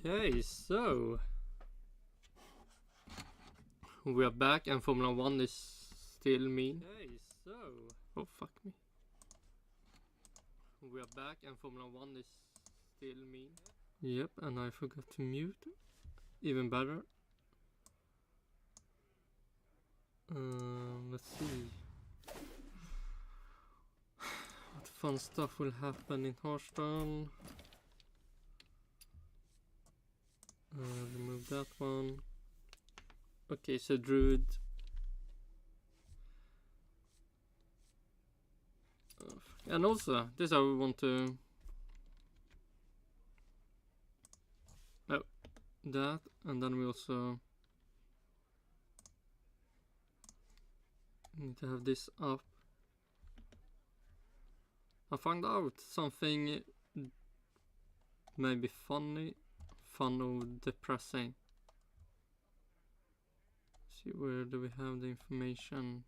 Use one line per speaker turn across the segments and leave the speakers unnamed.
Okay, so we are back and Formula 1 is still mean. Okay, so oh fuck me. We are back and Formula 1 is still mean. Yep, and I forgot to mute. Even better. Let's see. What fun stuff will happen in Horston. Remove that one. Okay, so Druid. And also, this I want to... Oh, that. And then we also need to have this up. I found out something maybe funny. Fun or depressing. See, where do we have the information?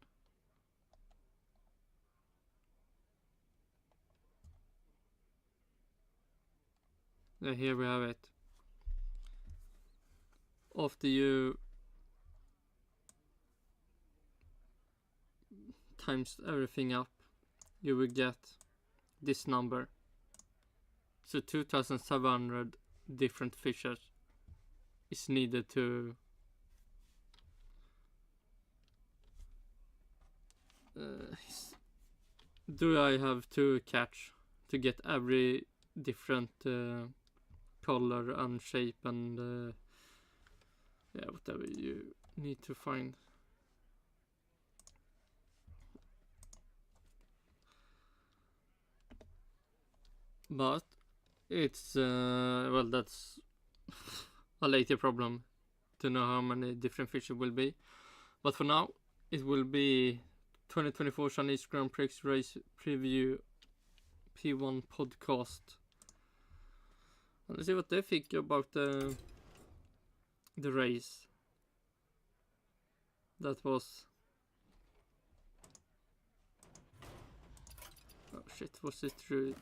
Yeah, here we have it. After you times everything up, you will get this number. So 2,700 different fishes is needed to do I have to catch to get every different color and shape and yeah, whatever you need to find. But it's well, that's a later problem to know how many different fish it will be. But for now, it will be 2024 Chinese Grand Prix race preview P1 podcast. And let's see what they think about the race. That was... Oh shit, was it Druid?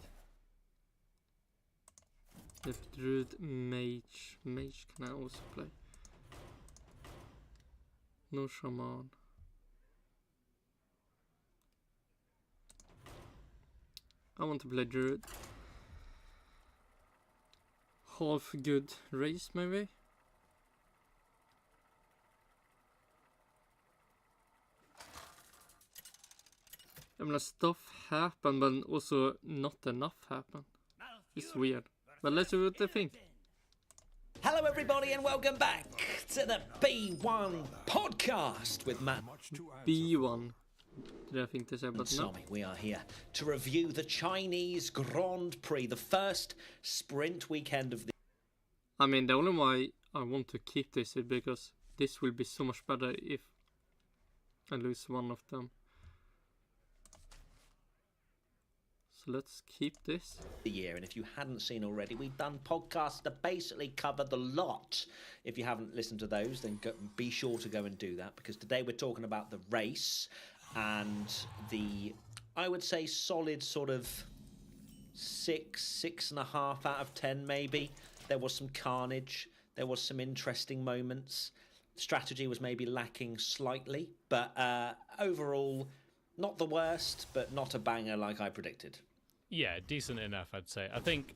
If Druid Mage. Mage can I also play. No Shaman. I want to play Druid. Half good race maybe. I mean, stuff happen, but also not enough happen. It's weird. But let's see what they think.
Hello everybody and welcome back to the B1 podcast with Matt.
B1. Did I think to say, but no.
Sorry, we are here to review the Chinese Grand Prix, the first sprint weekend of the...
I mean, the only why I want to keep this is because this will be so much better if I lose one of them. So let's keep this.
The year, and if you hadn't seen already, we've done podcasts that basically cover the lot. If you haven't listened to those, then be sure to go and do that, because today we're talking about the race and the, I would say, solid sort of 6.5 out of 10 maybe. There was some carnage, there was some interesting moments. Strategy was maybe lacking slightly, but overall, not the worst, but not a banger like I predicted.
Yeah, decent enough, I'd say. I think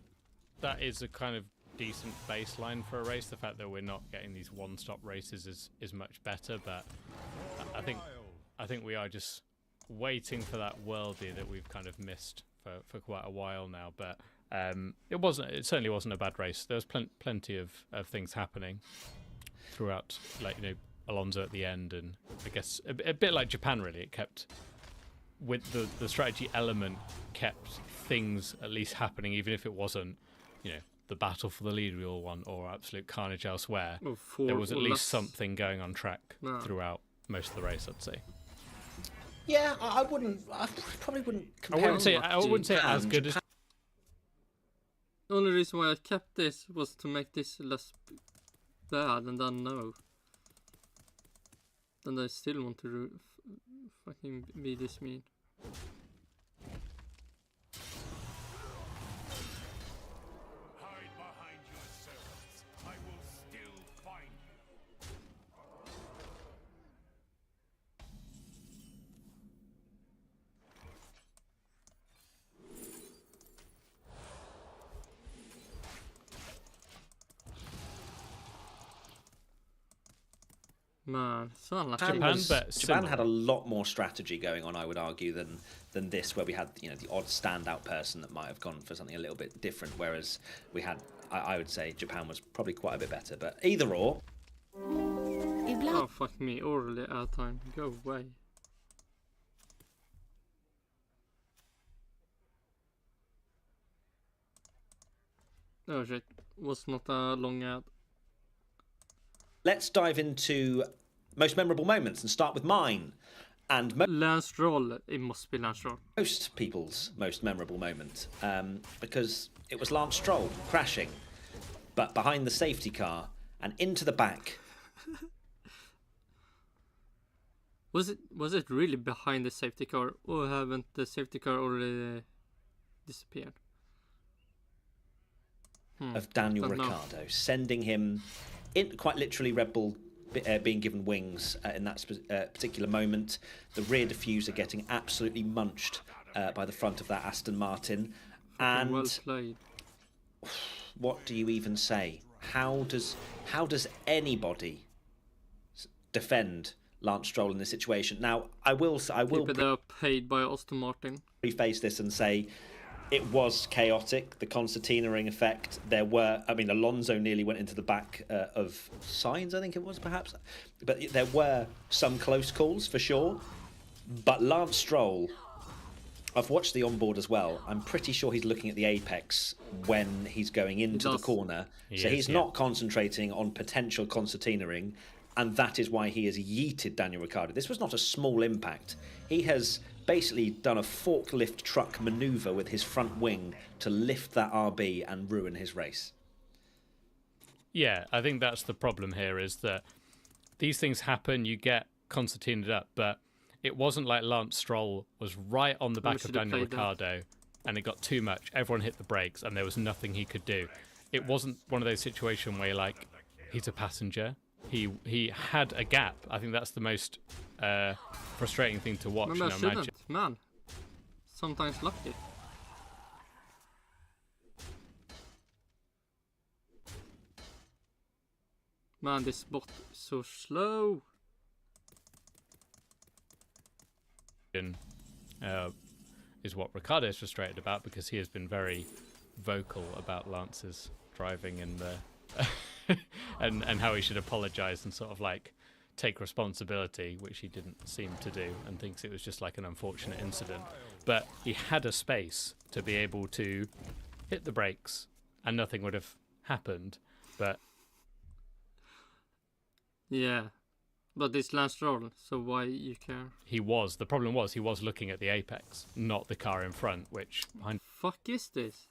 that is a kind of decent baseline for a race. The fact that we're not getting these one-stop races is much better, but I think we are just waiting for that worldie that we've kind of missed for quite a while now. But it certainly wasn't a bad race. There was plenty of things happening throughout, like, you know, Alonso at the end, and I guess a bit like Japan really. It kept, with the strategy element, kept things at least happening, even if it wasn't, you know, the battle for the lead we all won or absolute carnage elsewhere. There was at least something going on track throughout most of the race, I'd say.
Yeah, I probably wouldn't compare
I wouldn't say as good as...
The only reason why I kept this was to make this less bad, and then no. Then I still want to fucking be this mean.
Hide behind your servants. I
Man, so unlucky.
Japan
Had a lot more strategy going on, I would argue, than this, where we had the odd standout person that might have gone for something a little bit different. Whereas we had, I would say, Japan was probably quite a bit better. But either or.
Oh fuck me! Already out of time. Go away. Oh shit! Was not a long ad.
Let's dive into most memorable moments and start with mine. And
Lance Stroll. It must be Lance Stroll.
Most people's most memorable moment, because it was Lance Stroll crashing, but behind the safety car and into the back.
Was it really behind the safety car, or haven't the safety car already disappeared?
Of Daniel Ricciardo, sending him in, quite literally, Red Bull being given wings in that particular moment. The rear diffuser getting absolutely munched by the front of that Aston Martin. And
well played.
What do you even say? How does anybody defend Lance Stroll in this situation? Now, I will
People paid by Aston Martin.
Preface this and say it was chaotic. The concertina ring effect. There were, Alonso nearly went into the back of Sainz, I think it was, perhaps. But there were some close calls for sure. But Lance Stroll, I've watched the onboard as well. I'm pretty sure he's looking at the apex when he's going into the corner. He's not concentrating on potential concertina ring. And that is why he has yeeted Daniel Ricciardo. This was not a small impact. He has basically done a forklift truck maneuver with his front wing to lift that RB and ruin his race.
Yeah, I think that's the problem here, is that these things happen, you get concertinaed up, but it wasn't like Lance Stroll was right on the back of Daniel Ricciardo and it got too much. Everyone hit the brakes and there was nothing he could do. It wasn't one of those situations where you're like, he's a passenger. He had a gap. I think that's the most frustrating thing to watch.
Man, sometimes lucky. Man, this bot is so slow.
Is what Ricciardo is frustrated about, because he has been very vocal about Lance's driving and and how he should apologise and sort of like take responsibility, which he didn't seem to do, and thinks it was just like an unfortunate incident. But he had a space to be able to hit the brakes and nothing would have happened. But
yeah, but it's Lance Stroll, so why you care?
The problem was he was looking at the apex, not the car in front, which behind.
Fuck is this?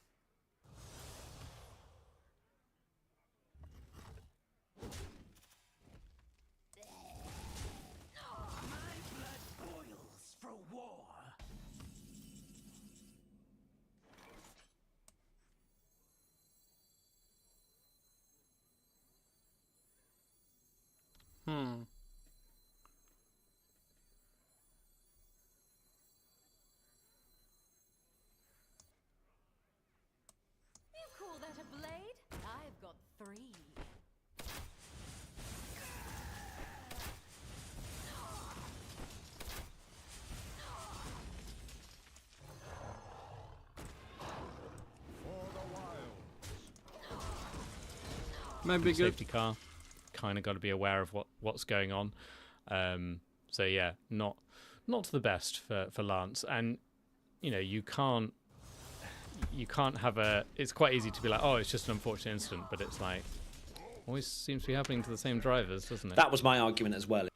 Call that a blade? I've got 3.
Maybe good.
Safety car, kind of got to be aware of what's going on. So yeah, not the best for Lance, and you can't have a. It's quite easy to be like, oh, it's just an unfortunate incident, but it's like always seems to be happening to the same drivers, doesn't it?
That was my argument as well.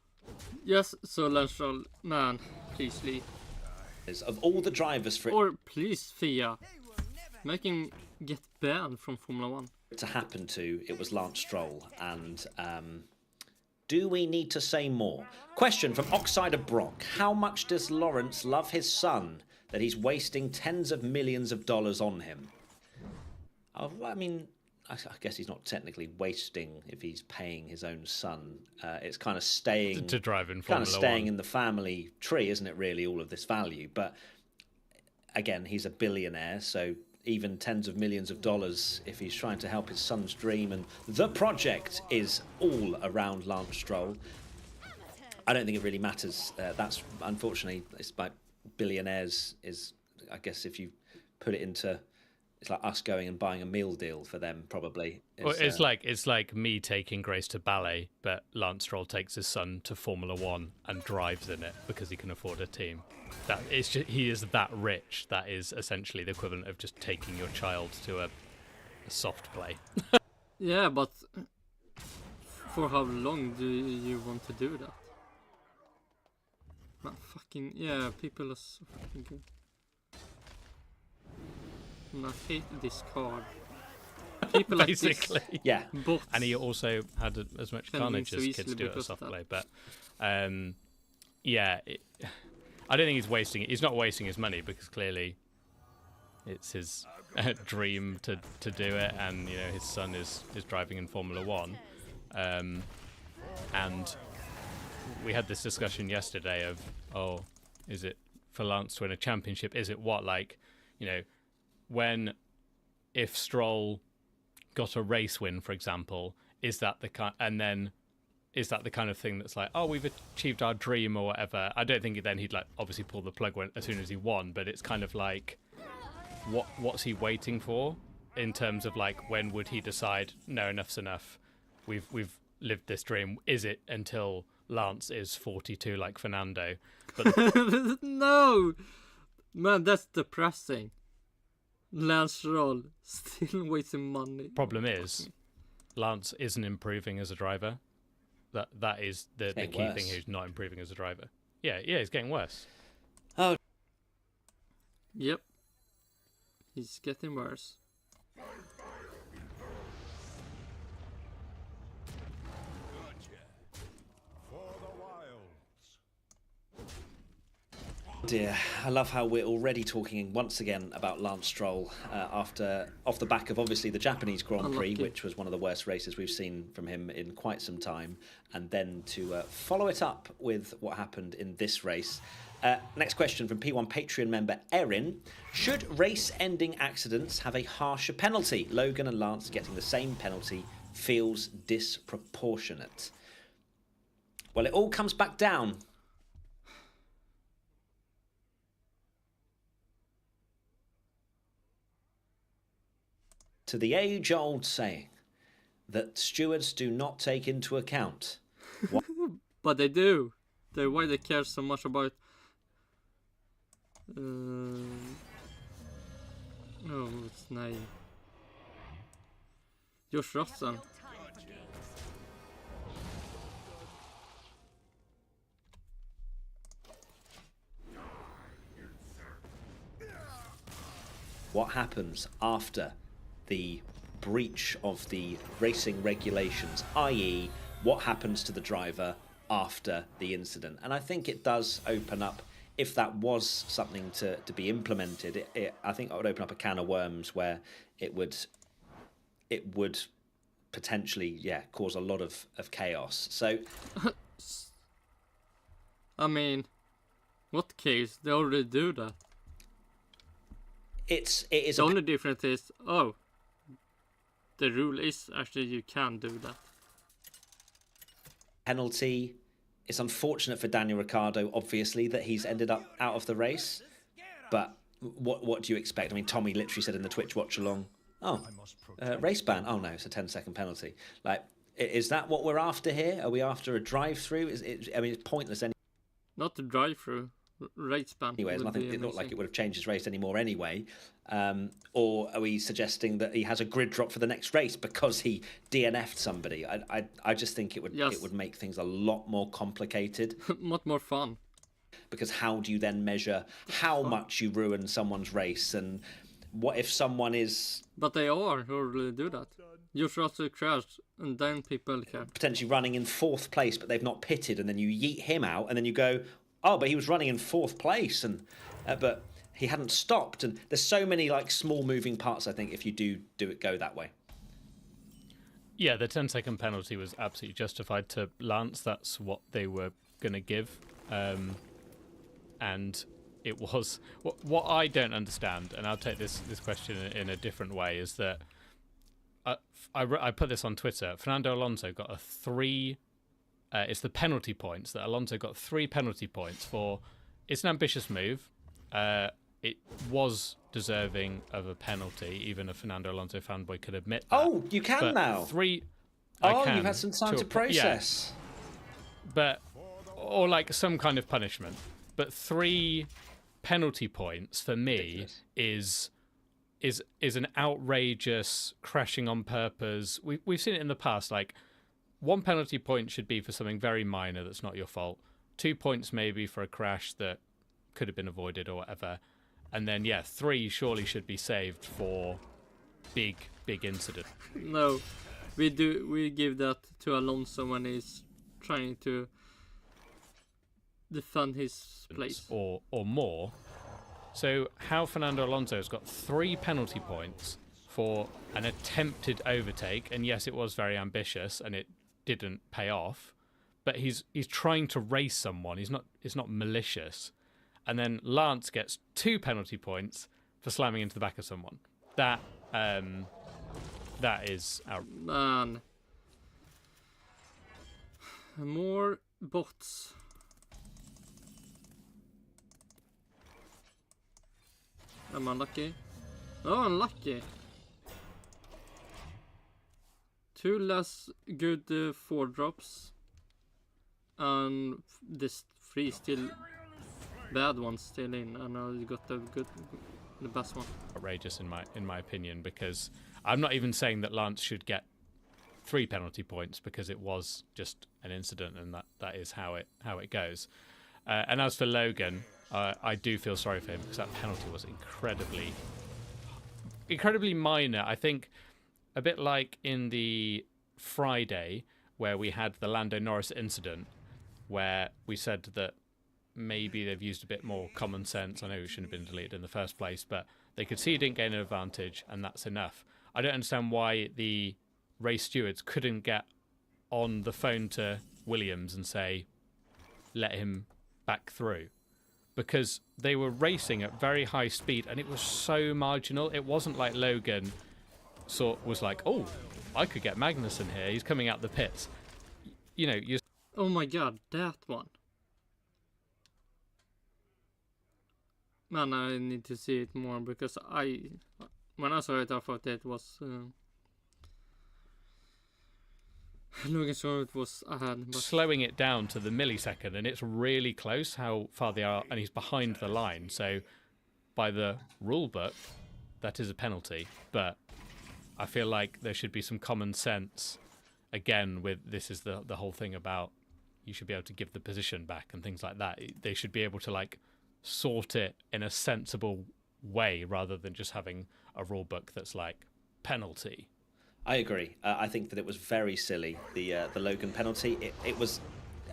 Yes, so Lance Stroll, man, please leave.
Of all the drivers for
or please FIA, make him get banned from Formula 1.
To happen to, it was Lance Stroll. And do we need to say more? Question from Oxider Brock. How much does Lawrence love his son that he's wasting tens of millions of dollars on him? I mean, I guess he's not technically wasting if he's paying his own son. It's kind of staying
to drive in Formula 1.
Kind of staying in the family tree, isn't it? Really, all of this value. But again, he's a billionaire, so even tens of millions of dollars if he's trying to help his son's dream. And the project is all around Lance Stroll. I don't think it really matters. That's unfortunately, it's like billionaires is, I guess, if you put it into, it's like us going and buying a meal deal for them, probably.
Well, it's like me taking Grace to ballet, but Lance Stroll takes his son to Formula One and drives in it because he can afford a team. That it's just, he is that rich. That is essentially the equivalent of just taking your child to a soft play.
Yeah, but for how long do you want to do that? Man, fucking yeah, people are so fucking good. And I hate this card. People like
Basically,
this,
yeah.
bots.
And he also had as much
Can
carnage
so
as
easily
kids do at a
because
soft
of
play. But yeah, I don't think he's wasting it. He's not wasting his money because clearly it's his dream to do it, and you know his son is driving in Formula One, and we had this discussion yesterday of, oh, is it for Lance to win a championship? Is it what, like, you know, if Stroll got a race win, for example, is that the kind of thing that's like, oh, we've achieved our dream or whatever? I don't think then he'd like obviously pull the plug as soon as he won, but it's kind of like, what's he waiting for in terms of like, when would he decide, no, enough's enough, we've lived this dream? Is it until Lance is 42 like Fernando? But
no, man, that's depressing. Lance Roll still wasting money.
problem is, Lance isn't improving as a driver. That is the key
worse.
thing. He's not improving as a driver. Yeah, he's getting worse.
Oh,
Yep, he's getting worse.
dear. I love how we're already talking once again about Lance Stroll off the back of obviously the Japanese Grand Prix,
Unlucky.
which was one of the worst races we've seen from him in quite some time, and then to follow it up with what happened in this race. Next question from P1 Patreon member Erin. Should race-ending accidents have a harsher penalty? Logan and Lance getting the same penalty feels disproportionate. Well, it all comes back down to the age-old saying that stewards do not take into account what
But they do. Why they care so much about. Oh, what's his name? Josh Russell.
what happens after the breach of the racing regulations, i.e. what happens to the driver after the incident. And I think it does open up, if that was something to be implemented, I think it would open up a can of worms where it would potentially, cause a lot of chaos. So,
I mean, what case? They already do that.
it is
The only difference is, the rule is actually you can do that.
penalty. It's unfortunate for Daniel Ricciardo, obviously, that he's ended up out of the race. But what do you expect? I mean, Tommy literally said in the Twitch watch along, race ban. Oh no, it's a 10-second penalty. Like, is that what we're after here? Are we after a drive-through? I mean, it's pointless anyway.
Not the drive-through. Race ban.
There's nothing. It looked like it would have changed his race anymore anyway. Or are we suggesting that he has a grid drop for the next race because he DNF'd somebody? I just think it would make things a lot more complicated.
Much more fun.
Because how do you then measure how much you ruin someone's race, and what if someone is
But they are who really do that. You should also crash and then people care.
potentially running in 4th place, but they've not pitted, and then you yeet him out, and then you go, oh, but he was running in 4th place, and but he hadn't stopped. And there's so many like small moving parts, I think, if you do it go that way.
Yeah, the 10-second penalty was absolutely justified to Lance. That's what they were going to give. And it was... What I don't understand, and I'll take this question in a different way, is that I put this on Twitter. Fernando Alonso got a 3 it's the penalty points that Alonso got 3 penalty points for. It's an ambitious move. It was deserving of a penalty. Even a Fernando Alonso fanboy could admit that.
Oh, you can
But
now.
3.
Oh,
I can,
you've had some time to
Yeah,
process.
but or like some kind of punishment. But 3 penalty points for me
Ridiculous.
is an outrageous crashing on purpose. We've seen it in the past. Like 1 penalty point should be for something very minor that's not your fault. 2 points maybe for a crash that could have been avoided or whatever. And then 3 surely should be saved for big incident.
No, we give that to Alonso when he's trying to defend his place.
Or more. So how Fernando Alonso has got 3 penalty points for an attempted overtake, and yes, it was very ambitious and it didn't pay off, but he's trying to race someone. It's not malicious. And then Lance gets 2 penalty points for slamming into the back of someone. That is
Man. More bots. Am I unlucky? Oh, unlucky. 2 less good 4 drops. And this 3 still bad ones still in. And now you got the best one.
outrageous in my opinion, because I'm not even saying that Lance should get 3 penalty points, because it was just an incident and that is how it goes. And as for Logan, I do feel sorry for him because that penalty was incredibly minor. I think a bit like in the Friday where we had the Lando Norris incident, where we said that maybe they've used a bit more common sense. I know it shouldn't have been deleted in the first place, but they could see he didn't gain an advantage, and that's enough. I don't understand why the race stewards couldn't get on the phone to Williams and say, let him back through. Because they were racing at very high speed, and it was so marginal. It wasn't like Logan was like, oh, I could get Magnussen here. He's coming out the pits. You know, you.
Oh my god, that one. Man, I need to see it more because when I saw it, I thought it was Logan saw it was ahead, but
slowing it down to the millisecond, and it's really close how far they are, and he's behind the line. So by the rule book, that is a penalty, but I feel like there should be some common sense. Again, with this is the whole thing about you should be able to give the position back and things like that. They should be able to like sort it in a sensible way rather than just having a rule book that's like penalty.
I agree. I think that it was very silly, the Logan penalty. It was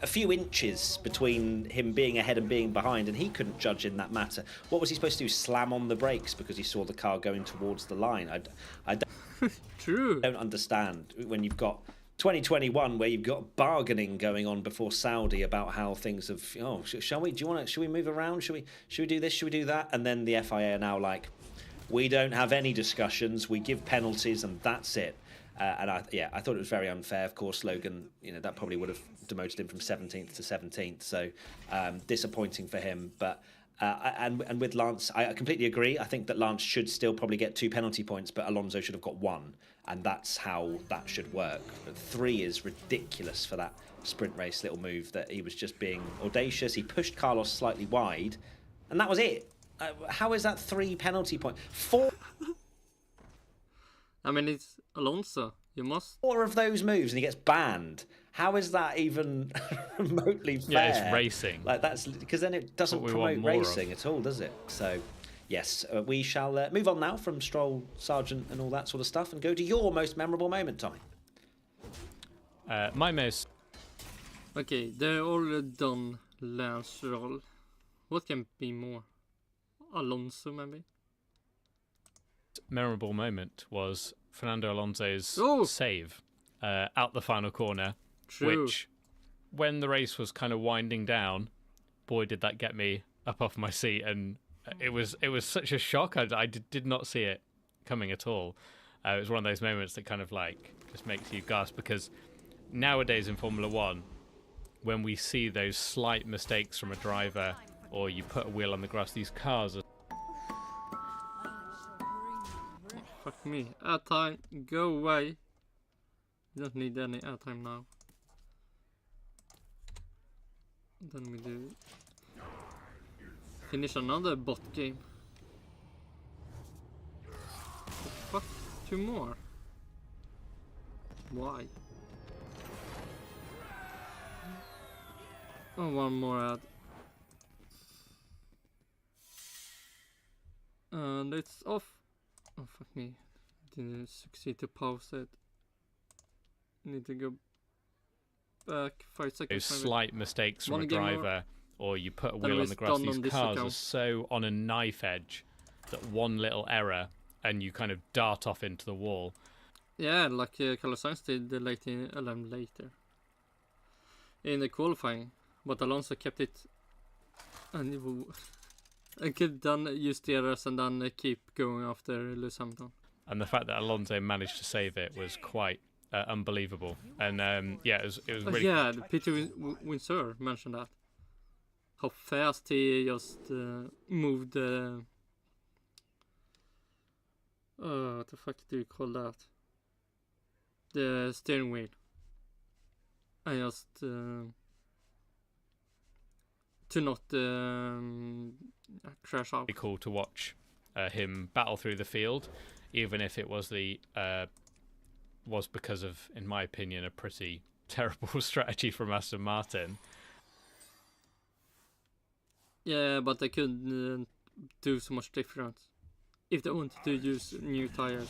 a few inches between him being ahead and being behind, and he couldn't judge in that matter. What was he supposed to do? Slam on the brakes because he saw the car going towards the line? I
true.
don't understand when you've got 2021 where you've got bargaining going on before Saudi about how things have. Oh, shall we? Should we move around? Should we do this? Should we do that? And then the FIA are now like, we don't have any discussions. We give penalties, and that's it. And I thought it was very unfair. Of course, Logan, that probably would have demoted him from 17th to 17th. So disappointing for him. But and with Lance, I completely agree. I think that Lance should still probably get 2 penalty points, but Alonso should have got 1, and that's how that should work. But 3 is ridiculous for that sprint race little move. That he was just being audacious. He pushed Carlos slightly wide, and that was it. How is that 3 penalty points? 4.
I mean, it's Alonso. You must.
4 of those moves, and he gets banned. How is that even remotely fair?
Yeah, it's racing.
Like that's because then it doesn't promote racing at all, does it? So, yes, we shall move on now from Stroll, Sargent, and all that sort of stuff, and go to your most memorable moment, Tommy.
My most.
Okay, they're all done. Lance Roll. What can be more? Alonso, maybe.
Memorable moment was Fernando Alonso's save out the final corner.
True.
Which, when the race was kind of winding down, boy, did that get me up off my seat, and it was such a shock. I did not see it coming at all. It was one of those moments that kind of like just makes you gasp, because nowadays in Formula One, when we see those slight mistakes from a driver, or you put a wheel on the grass, these cars are...
Fuck me. Airtime, go away. You don't need any airtime now. Then we do finish another bot game. The fuck? 2 more? Why? Oh, 1 more ad. And it's off. Oh fuck me. Didn't succeed to pause it. Need to go back 5 seconds.
Those slight mistakes from a driver, or you put a wheel on the grass. These cars are so on a knife edge that one little error and you kind of dart off into the wall.
Yeah, like Carlos Sainz did later in the qualifying, but Alonso kept it and kept use the errors and then keep going after Lewis Hamilton.
And the fact that Alonso managed to save it was quite unbelievable. And yeah, it was really...
yeah, Peter Windsor mentioned that. How fast he just moved what the fuck do you call that? The steering wheel. I just to not crash out.
Pretty cool to watch him battle through the field, even if it was was because of, in my opinion, a pretty terrible strategy from Aston Martin.
Yeah, but they couldn't do so much difference if they wanted to use new tires.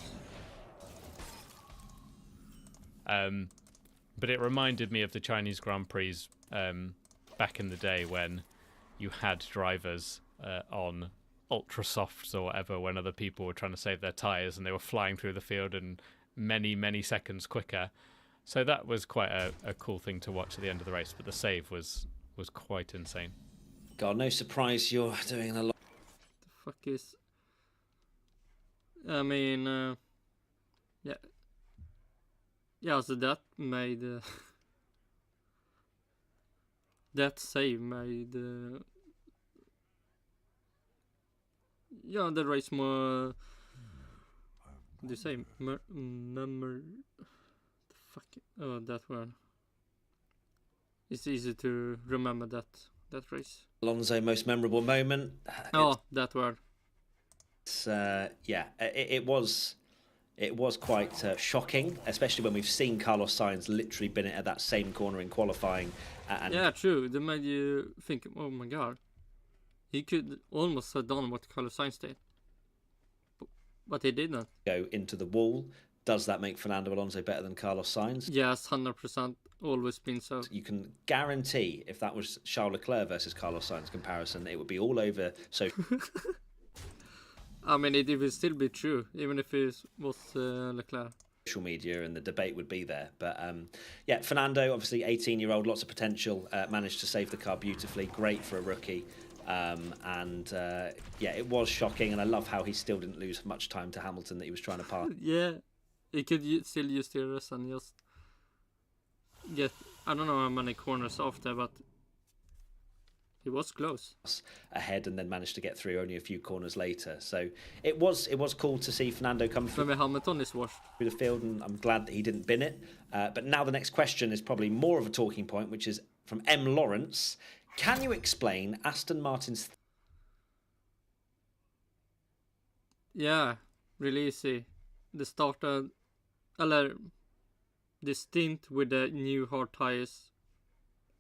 But it reminded me of the Chinese Grand Prix back in the day when you had drivers on ultra softs or whatever when other people were trying to save their tires and they were flying through the field and many seconds quicker. So that was quite a cool thing to watch at the end of the race, but the save was quite insane.
God, no surprise you're doing a lot.
The fuck is... I mean, yeah. Yeah, so that made... that save made... yeah, the race more... What do you say? The fuck... Oh, that word. It's easy to remember that race.
Alonso, most memorable moment.
Oh, that word.
It's, yeah, it was quite shocking, especially when we've seen Carlos Sainz literally been at that same corner in qualifying. And
yeah, true. That made you think, oh my god, he could almost have done what Carlos Sainz did, but he didn't.
Go into the wall. Does that make Fernando Alonso better than Carlos Sainz?
Yes, 100%. Always been so.
You can guarantee if that was Charles Leclerc versus Carlos Sainz comparison, it would be all over. So,
I mean, it would still be true, even if it was Leclerc.
Social media and the debate would be there. But yeah, Fernando, obviously 18-year-old, lots of potential, managed to save the car beautifully. Great for a rookie. Yeah, it was shocking, and I love how he still didn't lose much time to Hamilton that he was trying to pass.
Yeah, he could still use the RS and just get, I don't know how many corners after, but he was close.
Ahead and then managed to get through only a few corners later. So it was cool to see Fernando come through.
Maybe Hamilton is washed
through the field, and I'm glad that he didn't bin it. But now the next question is probably more of a talking point, which is from M. Lawrence. Can you explain Aston Martin's...
Yeah, really easy. The stint with the new hard tires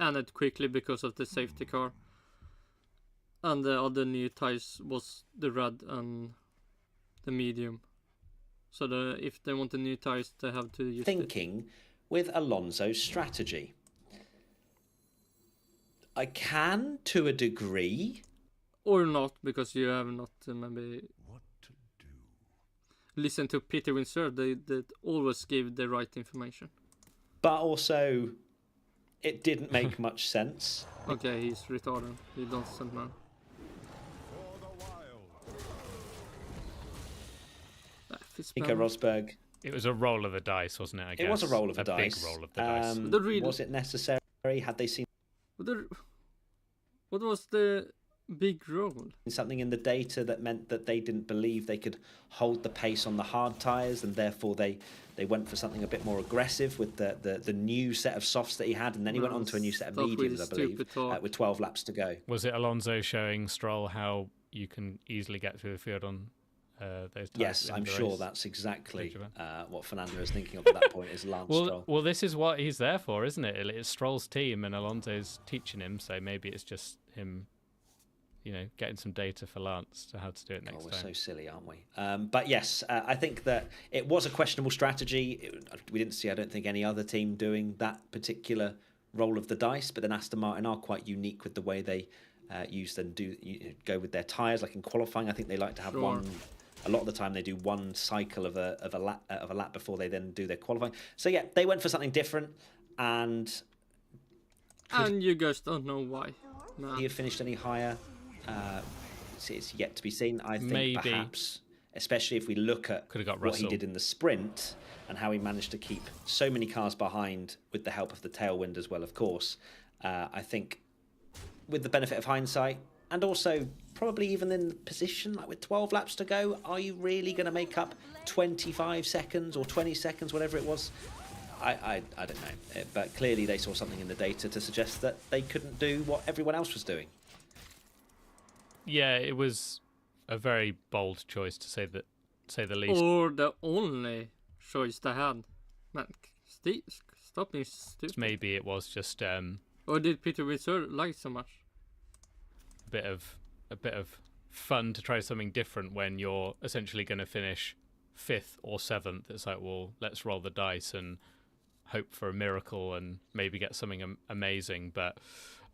ended quickly because of the safety car. And the other new tires was the red and the medium. So if they want the new tires, they have to use
thinking with Alonso's strategy. I can, to a degree.
Or not, because you have not maybe
What to do?
listened to Peter Windsor. They always give the right information.
But also, it didn't make much sense.
Okay, he's retarded. He doesn't know.
For the wild.
Nico Rosberg.
It was a roll of the dice, wasn't it? I guess
It was a roll of the
a
dice.
big roll of the dice.
The real-
Was it necessary? Had they seen
What was the big role?
Something in the data that meant that they didn't believe they could hold the pace on the hard tyres, and therefore they went for something a bit more aggressive with the new set of softs that he had, and then he went on to a new set of mediums, I believe, with 12 laps to go.
Was it Alonso showing Stroll how you can easily get through the field on those tyres?
Yes, I'm sure that's exactly what Fernando is thinking of at that point, is Lance Stroll.
Well, this is what he's there for, isn't it? It's Stroll's team, and Alonso's teaching him, so maybe it's just him, getting some data for Lance to how to do it next time.
We're so silly, aren't we? But yes, I think that it was a questionable strategy. We didn't see, I don't think, any other team doing that particular roll of the dice, but then Aston Martin are quite unique with the way they use and go with their tyres. Like in qualifying, I think they like to have one. A lot of the time, they do one cycle of a lap before they then do their qualifying. So yeah, they went for something different, and
you guys don't know why. No.
He have finished any higher? It's yet to be seen. I think
maybe,
perhaps, especially if we look at what he did in the sprint and how he managed to keep so many cars behind with the help of the tailwind as well, of course. I think with the benefit of hindsight, and also probably even in the position, like with 12 laps to go, are you really going to make up 25 seconds or 20 seconds, whatever it was? I don't know. But clearly they saw something in the data to suggest that they couldn't do what everyone else was doing.
Yeah, it was a very bold choice, to say the least.
Or the only choice they had. Man, stop being stupid.
Maybe it was just
or did Peter Windsor like so much?
A bit of fun to try something different when you're essentially going to finish 5th or 7th. It's like, well, let's roll the dice and hope for a miracle and maybe get something amazing. But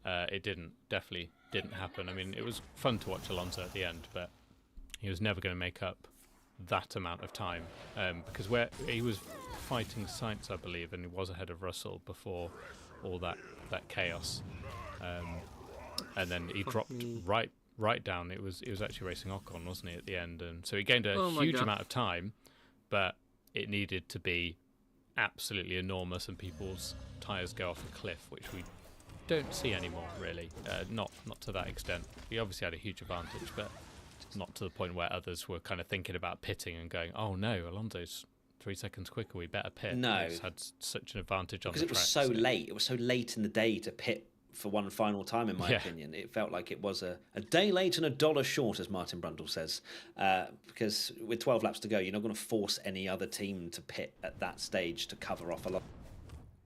it definitely didn't happen. I mean, it was fun to watch Alonso at the end, but he was never going to make up that amount of time because where he was fighting Sainz, I believe, and he was ahead of Russell before all that chaos. And then he dropped right down. It was actually racing Ocon, wasn't he, at the end? And so he gained a huge amount of time, but it needed to be absolutely enormous and people's tyres go off a cliff, which we don't see anymore, really. Not to that extent. He obviously had a huge advantage, but not to the point where others were kind of thinking about pitting and going, oh no, Alonso's 3 seconds quicker, we better pit.
No.
He's had such an advantage on the
track. Because it was so late. It was so late in the day to pit for one final time, in my opinion. It felt like it was a day late and $1 short, as Martin Brundle says, because with 12 laps to go, you're not going to force any other team to pit at that stage to cover off a lot.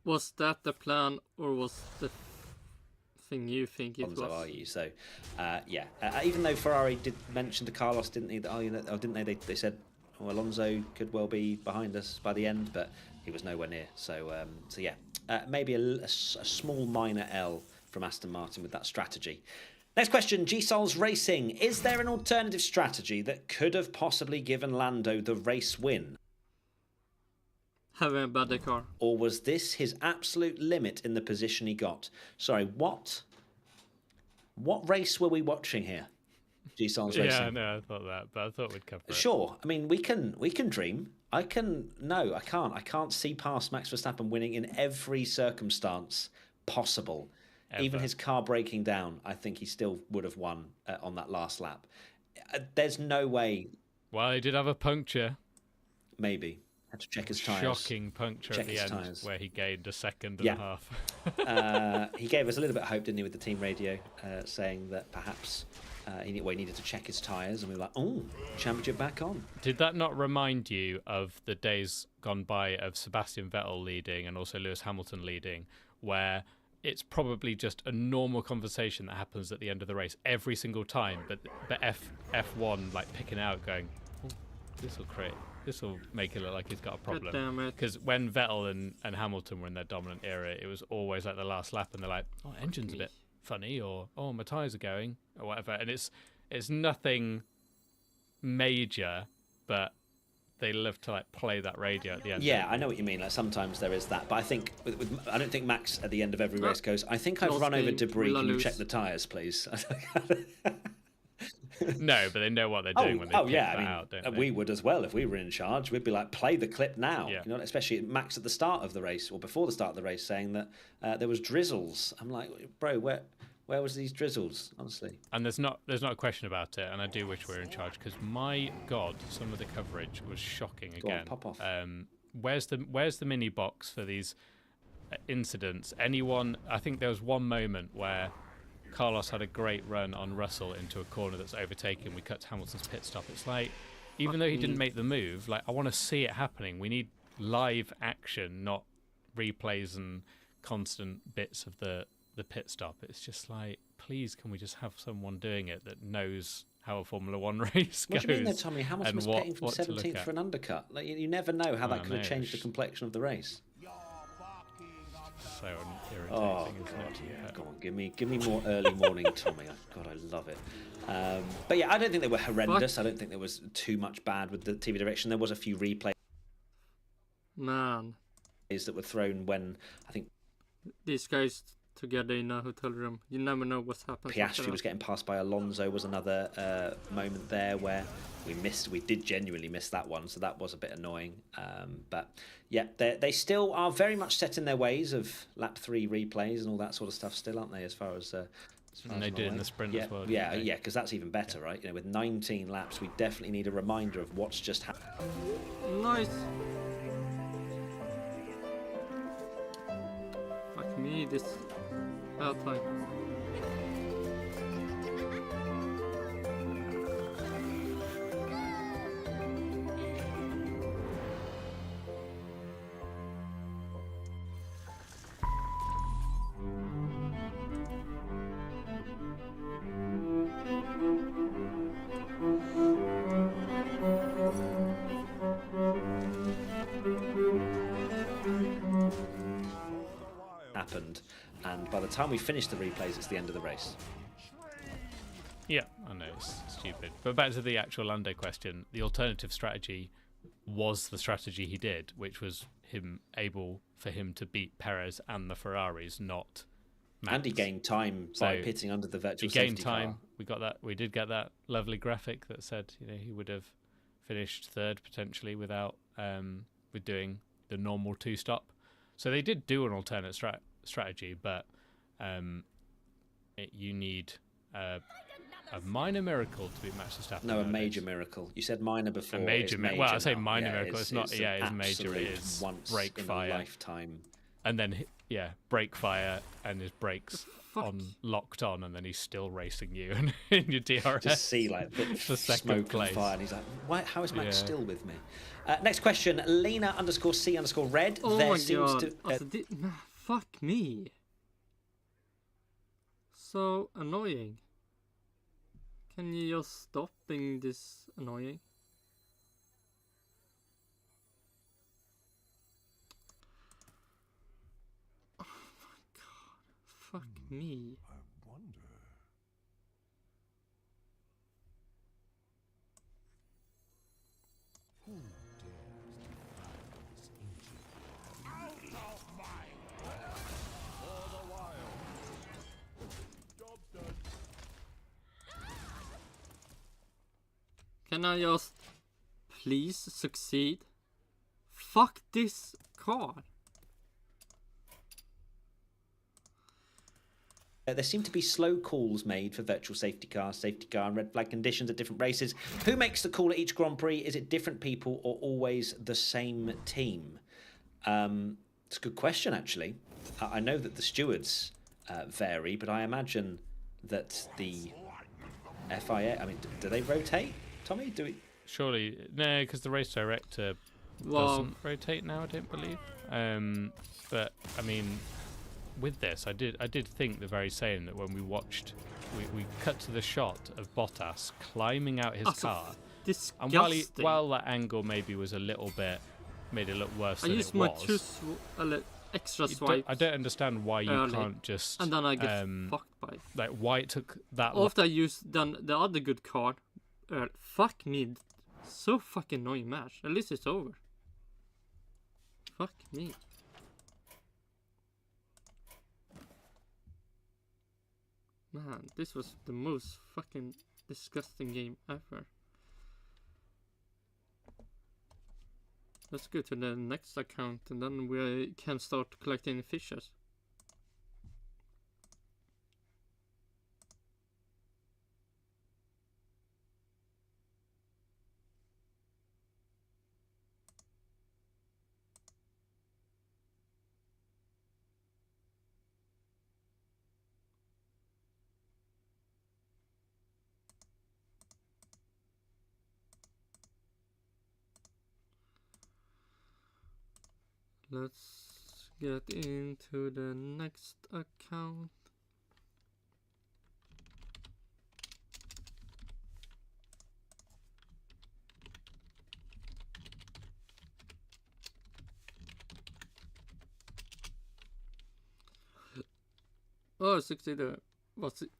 Was that the plan, or was the thing you think it was?
Are you? So, even though Ferrari did mention to Carlos, didn't he? Didn't they? They said, Alonso could well be behind us by the end, but he was nowhere near. So maybe a small minor L from Aston Martin with that strategy. Next question, G-Sols Racing. Is there an alternative strategy that could have possibly given Lando the race win?
Having a better car.
Or was this his absolute limit in the position he got? Sorry, what race were we watching here? G-Sols Racing.
Yeah, no, I thought that, but I thought we'd cover it.
Sure. I mean, we can dream. I can't. I can't see past Max Verstappen winning in every circumstance possible. Ever. Even his car breaking down, I think he still would have won on that last lap. There's no way.
Well, he did have a puncture.
Maybe. Had to check his tyres.
Shocking puncture at the end
tyres.
Where he gained a second and a
half. He gave us a little bit of hope, didn't he, with the team radio, saying that perhaps he needed to check his tyres, and we were like, oh, championship back on.
Did that not remind you of the days gone by of Sebastian Vettel leading and also Lewis Hamilton leading, where it's probably just a normal conversation that happens at the end of the race every single time, but F1 like picking out going, oh, this will make it look like he's got a problem. Because when Vettel and Hamilton were in their dominant era, it was always like the last lap and they're like, oh, engine's a bit funny, or oh, my tyres are going, or whatever. And it's nothing major, but they love to like play that radio at the end.
Yeah, I know what you mean. Like sometimes there is that, but I think I don't think Max at the end of every race goes, I think I've run over debris. Can you check the tyres, please?
No, but they know what they're doing when they pick that out, don't they?
We would as well if we were in charge. We'd be like, play the clip now.
Yeah.
You know, especially Max at the start of the race or before the start of the race saying that there was drizzles. I'm like, bro, where was these drizzles? Honestly.
And there's not a question about it. And I do wish we were in charge because my God, some of the coverage was shocking
Go
again.
on, pop off.
Where's the mini box for these incidents? Anyone? I think there was one moment where Carlos had a great run on Russell into a corner that's overtaken. We cut to Hamilton's pit stop. It's like, even though he didn't make the move, like I want to see it happening. We need live action, not replays and constant bits of the pit stop. It's just like, please, can we just have someone doing it that knows how a Formula One race goes?
What do you mean, though, Tommy? Hamilton was pitting from
what to look
17th
at.
for an undercut. Like, you never know how that could have
know.
changed the complexion of the race.
So irritating,
Oh,
isn't
God,
it?
yeah. Go on, give me more early morning Tommy. God, I love it. But yeah, I don't think they were horrendous. I don't think there was too much bad with the TV direction. There was a few replays
Man,
that were thrown when I think
these guys together in a hotel room. You never know what's happening.
Piastri was getting passed by Alonso was another moment there where we did genuinely miss that one, so that was a bit annoying. But yeah, they still are very much set in their ways of lap 3 replays and all that sort of stuff still, aren't they, as far as
And they did in the sprint
yeah,
as well.
Yeah, because that's even better, right? You know, with 19 laps, we definitely need a reminder of what's just happened.
Nice. Fuck me, this bad time.
Happened, and by the time we finish the replays, it's the end of the race.
Yeah, I know, it's stupid. But back to the actual Lando question, the alternative strategy was the strategy he did, which was able for him to beat Perez and the Ferraris, not Max.
And he gained time by pitting under the virtual
he gained
safety
time.
car.
We got that. We did get that lovely graphic that said, he would have finished third potentially without with doing the normal 2-stop. So they did do an alternate strategy, but you need a minor miracle to beat Max Verstappen.
No, a major miracle. You said minor before.
A major,
major
well, I say
now.
minor miracle. It's not. Yeah, it's
an
major. It
absolute
is
once
brake
in
fire,
a lifetime.
and then brake fire, and his brakes
Fuck.
locked on, and then he's still racing you and in your DRS.
Just see like the
The second
smoke
place.
and fire, and he's like, "Why? How is Max
Yeah.
still with me?" Next question: Lena_C_red.
Oh
there
my
seems
god.
to.
Fuck me. So annoying. Can you just stop being this annoying? Oh my god. Fuck me.
I wonder. Who dares defy this ancient out of my for the wild? Job done.
Can I just please succeed? Fuck this car.
There seem to be slow calls made for virtual safety car, and red flag conditions at different races. Who makes the call at each Grand Prix? Is it different people or always the same team? It's a good question, actually. I know that the stewards vary, but I imagine that the FIA, I mean, do they rotate, Tommy? Do we?
Surely, no, because the race director
Well,
doesn't rotate now. I don't believe. But I mean, with this, I did think the very same that when we watched, we cut to the shot of Bottas climbing out his
Also,
car, and
disgusting.
while that angle maybe was a little bit made it look worse
I
than
used
it
my
was.
extra
You
swipe,
I don't understand why you
early,
can't just
and then I get fucked by it.
like why it took that
After I used done the other good card, fuck me, so fucking annoying match. At least it's over. Fuck me. Man, this was the most fucking disgusting game ever. Let's go to the next account and then we can start collecting fishes. Let's get into the next account. Oh, 60 there. What's it?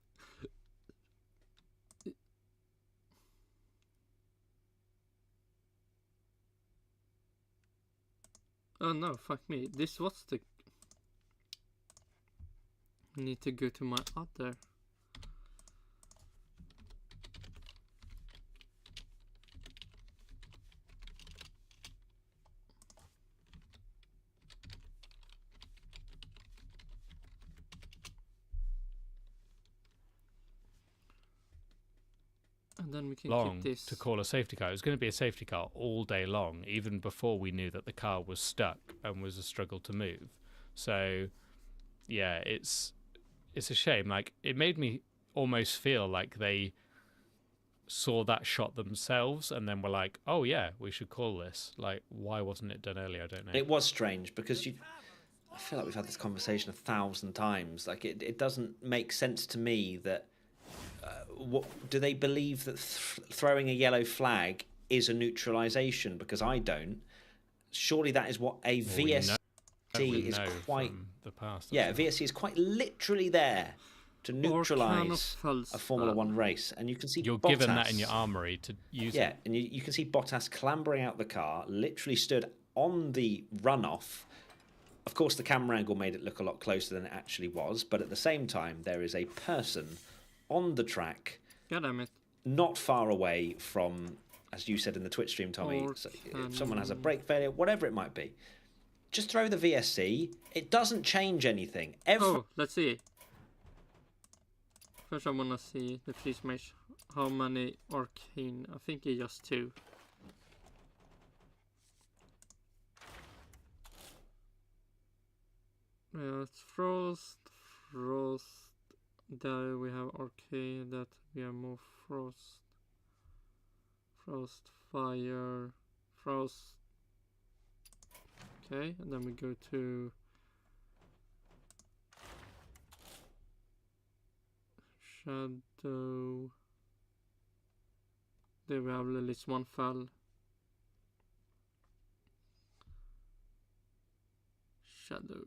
Oh no, fuck me. This was the... I need to go to my other. And then we can
Long
keep this.
to call a safety car. It was going to be a safety car all day long, even before we knew that the car was stuck and was a struggle to move. So, yeah, it's a shame. Like, it made me almost feel like they saw that shot themselves and then were like, oh yeah, we should call this. Like, why wasn't it done earlier? I don't know.
It was strange because I feel like we've had this conversation 1,000 times. Like, it doesn't make sense to me that... what do they believe that throwing a yellow flag is a neutralisation? Because I don't. Surely that is what a VSC is quite.
From the past,
yeah, a VSC is quite literally there to neutralise a Formula One race, and you can see
you're
Bottas,
given that in your armory to use.
Yeah, and you can see Bottas clambering out the car, literally stood on the runoff. Of course, the camera angle made it look a lot closer than it actually was, but at the same time, there is a person on the track,
God damn it.
not far away from, as you said in the Twitch stream, Tommy, so if someone has a brake failure, whatever it might be, just throw the VSC. It doesn't change anything.
Oh, let's see. First I wanna see the freeze mesh. How many arcane? I think it's just 2. It's frost. There we have arcane, that we have more frost. Frost, fire, frost. Okay, and then we go to shadow. There we have at least one fell. Shadow.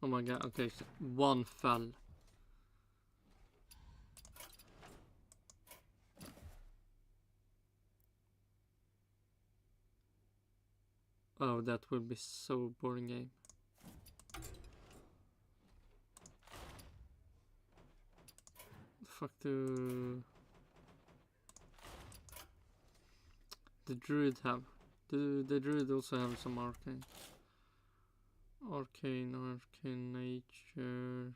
Oh my god, okay, so 1 fell. Oh, that will be so boring game. Fuck the druid have. The druid also have some arcane. Arcane nature.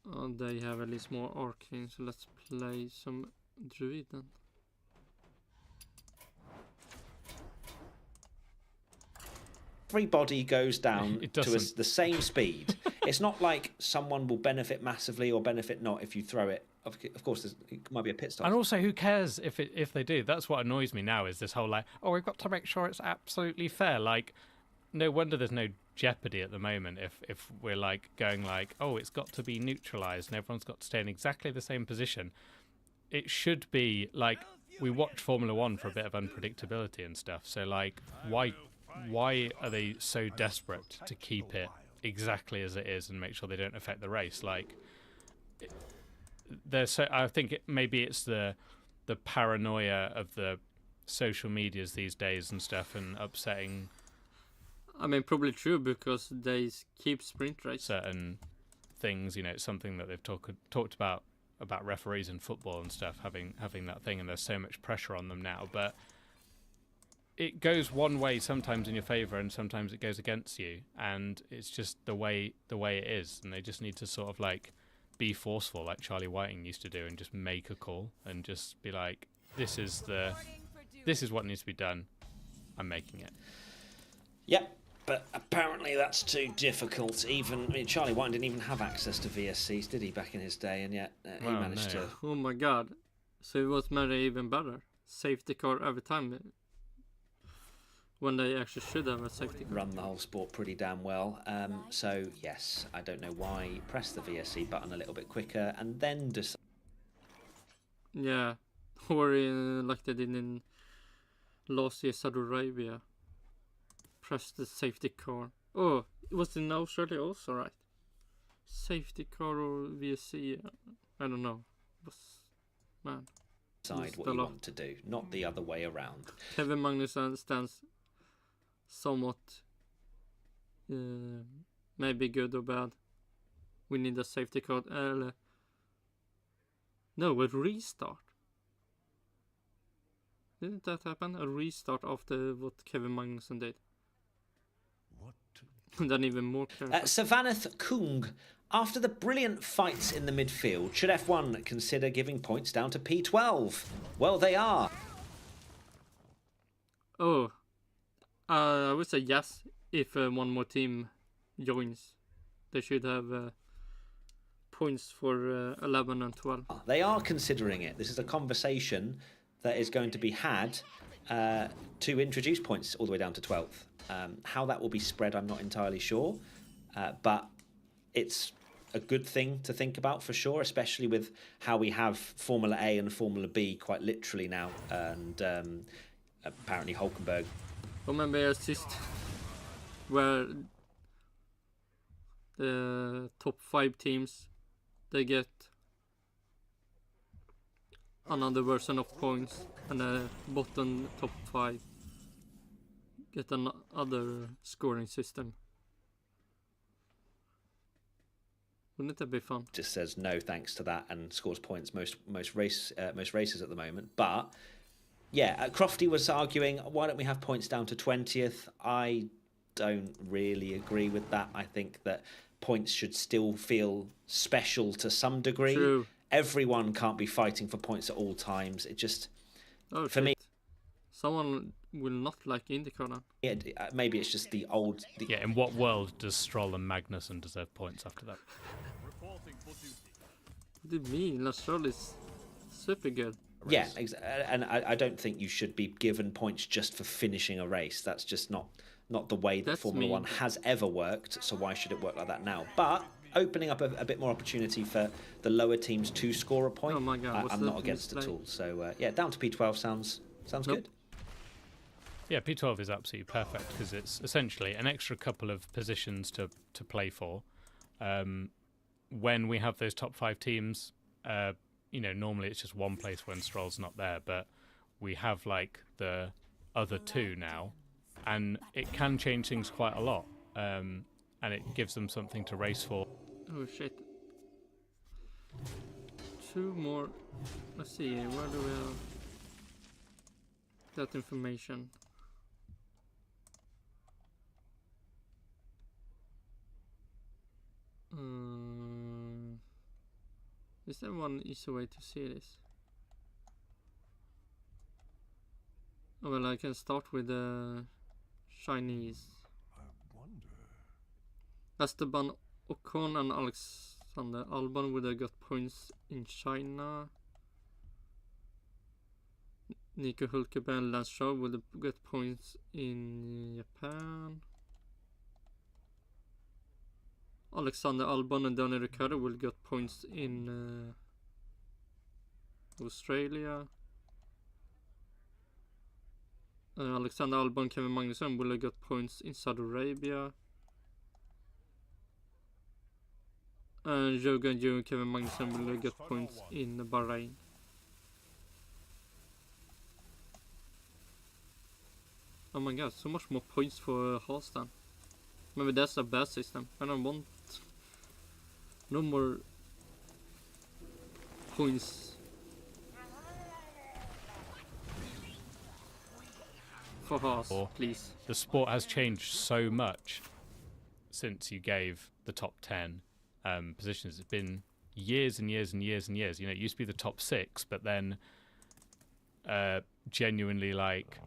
Oh, they have at least more arcane, so let's play some druid then.
Everybody goes down
It
to
doesn't.
the same speed. It's not like someone will benefit massively or benefit not if you throw it. Of course, it might be a pit stop.
And also, who cares if they do? That's what annoys me now, is this whole like, oh, we've got to make sure it's absolutely fair. Like, no wonder there's no jeopardy at the moment if we're like going like, oh, it's got to be neutralised and everyone's got to stay in exactly the same position. It should be like, we watch Formula One for a bit of unpredictability and stuff. So like, why are they so desperate to keep it exactly as it is and make sure they don't affect the race? Like, they're so. I think maybe it's the the paranoia of the social medias these days and stuff, and upsetting
I mean, probably true because they keep sprint race.
certain things. You know, it's something that they've talked about referees in football and stuff having that thing, and there's so much pressure on them now. But it goes one way sometimes in your favour, and sometimes it goes against you, and it's just the way it is. And they just need to sort of like be forceful, like Charlie Whiting used to do, and just make a call and just be like, this is what needs to be done. I'm making it.
Yep, but apparently that's too difficult. Charlie Whiting didn't even have access to VSCs, did he, back in his day? And yet he
Well,
managed
no.
to.
Oh my god. So it was maybe even better. Safety car every time. When they actually should have a safety car.
Run the whole sport pretty damn well. So yes, I don't know why he pressed the VSC button a little bit quicker and then decide.
Yeah. Or like they did in last year Saudi Arabia. Press the safety car. Oh, it was in Australia also, right? Safety car or VSC? I don't know. Man.
Decide what you want to do, not the other way around.
Kevin Magnussen stands somewhat maybe good or bad. We need a safety car. No, a restart. Didn't that happen? A restart after what Kevin Magnussen did. And then even more careful.
Savannah Kung, after the brilliant fights in the midfield, should F1 consider giving points down to P12? Well, they are.
Oh, I would say yes if one more team joins. They should have points for 11 and 12.
They are considering it. This is a conversation that is going to be had to introduce points all the way down to 12th. How that will be spread, I'm not entirely sure. But it's a good thing to think about for sure, especially with how we have Formula A and Formula B quite literally now. And apparently Hulkenberg.
Remember assist where the top 5 teams, they get another version of points, and the bottom top 5 get another scoring system. Wouldn't that be fun?
Just says no thanks to that and scores points most races at the moment. But yeah, Crofty was arguing, why don't we have points down to 20th? I don't really agree with that. I think that points should still feel special to some degree.
True.
Everyone can't be fighting for points at all times. It just, for me,
someone will not like IndyCar now.
yeah, maybe it's just the old.
Yeah, in what world does Stroll and Magnussen deserve points after that?
What do you mean? Lastroll is super good.
Yeah, and I don't think you should be given points just for finishing a race. That's just not the way that Formula One has ever worked. So why should it work like that now? But opening up a bit more opportunity for the lower teams to score a point,
oh my God,
I'm not against it at all. So yeah, down to P12 sounds good.
Yeah, P12 is absolutely perfect because it's essentially an extra couple of positions to play for. When we have those top 5 teams, normally it's just one place when Stroll's not there, but we have like the other 2 now, and it can change things quite a lot, and it gives them something to race for.
Oh shit. 2 more. Let's see, where do we have that information? Is there one easy way to see this? Well, I can start with the Chinese.
I wonder.
Esteban Ocon and Alexander Albon would have got points in China. Nico Hülkenberg and Lance Stroll would have got points in Japan. Alexander Albon and Daniel Ricciardo will get points in Australia. Alexander Albon, Kevin Magnussen will have got points in Saudi Arabia. And Joe Ganju and Kevin Magnussen will have got points in Bahrain. Oh my god, so much more points for Haas then. Maybe that's a bad system. I don't want no more points for Haas, please.
The sport has changed so much since you gave the top 10 positions. It's been years and years and years and years. You know, it used to be the top 6, but then genuinely, like,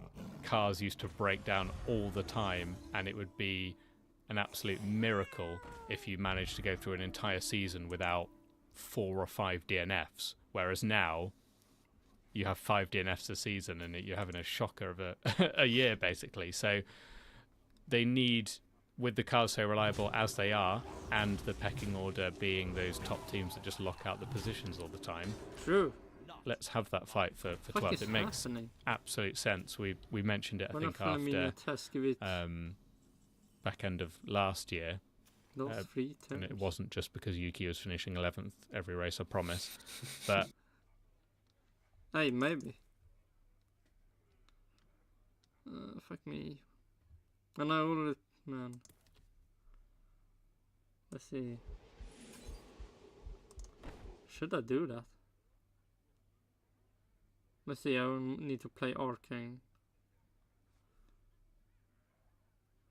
cars used to break down all the time, and it would be an absolute miracle if you managed to go through an entire season without 4 or 5 DNFs. Whereas now, you have 5 DNFs a season, and you're having a shocker of a year, basically. So they need, with the cars so reliable as they are, and the pecking order being those top teams that just lock out the positions all the time.
True.
Let's have that fight for
What
12th.
is
It makes
happening?
absolute sense. We mentioned it, I think,
Varför
after back end of last year.
Those 3
And it
turns.
wasn't just because Yuki was finishing 11th every race, I promise. But
Hey, maybe. Fuck me. And I already, man. Let's see. Should I do that? Let's see, I will need to play Arcane.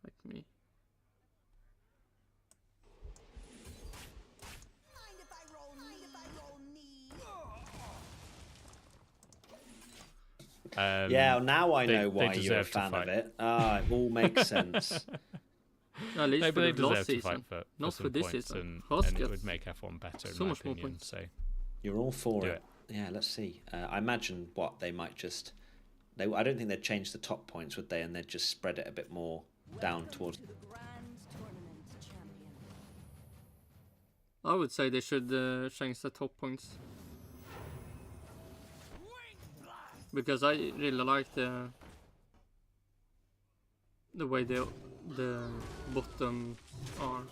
Fuck me.
Mind if I roll knee?
Yeah, now I
they-
know
they
why you're a
deserve to
fan of
fight.
it. Ah, it all makes sense.
At least
No,
for
but they
the last
deserve to
season.
fight for
Not
some
for this
points,
season.
and it
gets
would make F1 better, in
so
my
much more
opinion.
points.
So
You're all for
Do
it.
it.
Yeah, let's see. I imagine what they might just. I don't think they'd change the top points, would they? And they'd just spread it a bit more down towards.
To the Grand Tournament champion.
I would say they should change the top points. Because I really like the way the bottom are.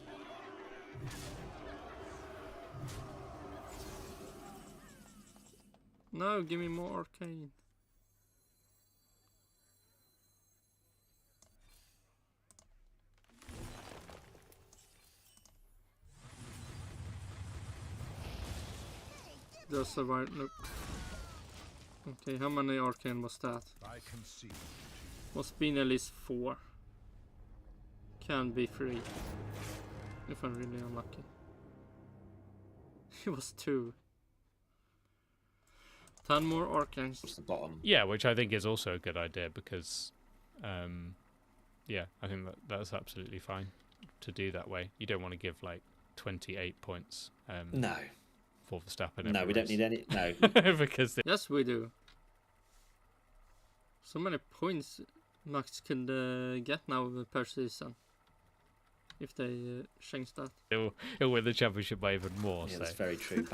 No, give me more arcane. That's the right look. Okay, how many arcane was that?
I can see.
Must be at least 4. Can be 3. If I'm really unlucky. It was 2. 10 more arcanes.
Towards the bottom.
yeah, which I think is also a good idea because, yeah, I think that's absolutely fine to do that way. You don't want to give like 28 points
No,
for Verstappen.
no,
every
we don't
race.
need any. No,
because
Yes, we do. So many points Max could get now per season. If they change that.
he'll win the championship by even more.
yeah,
So
that's very true.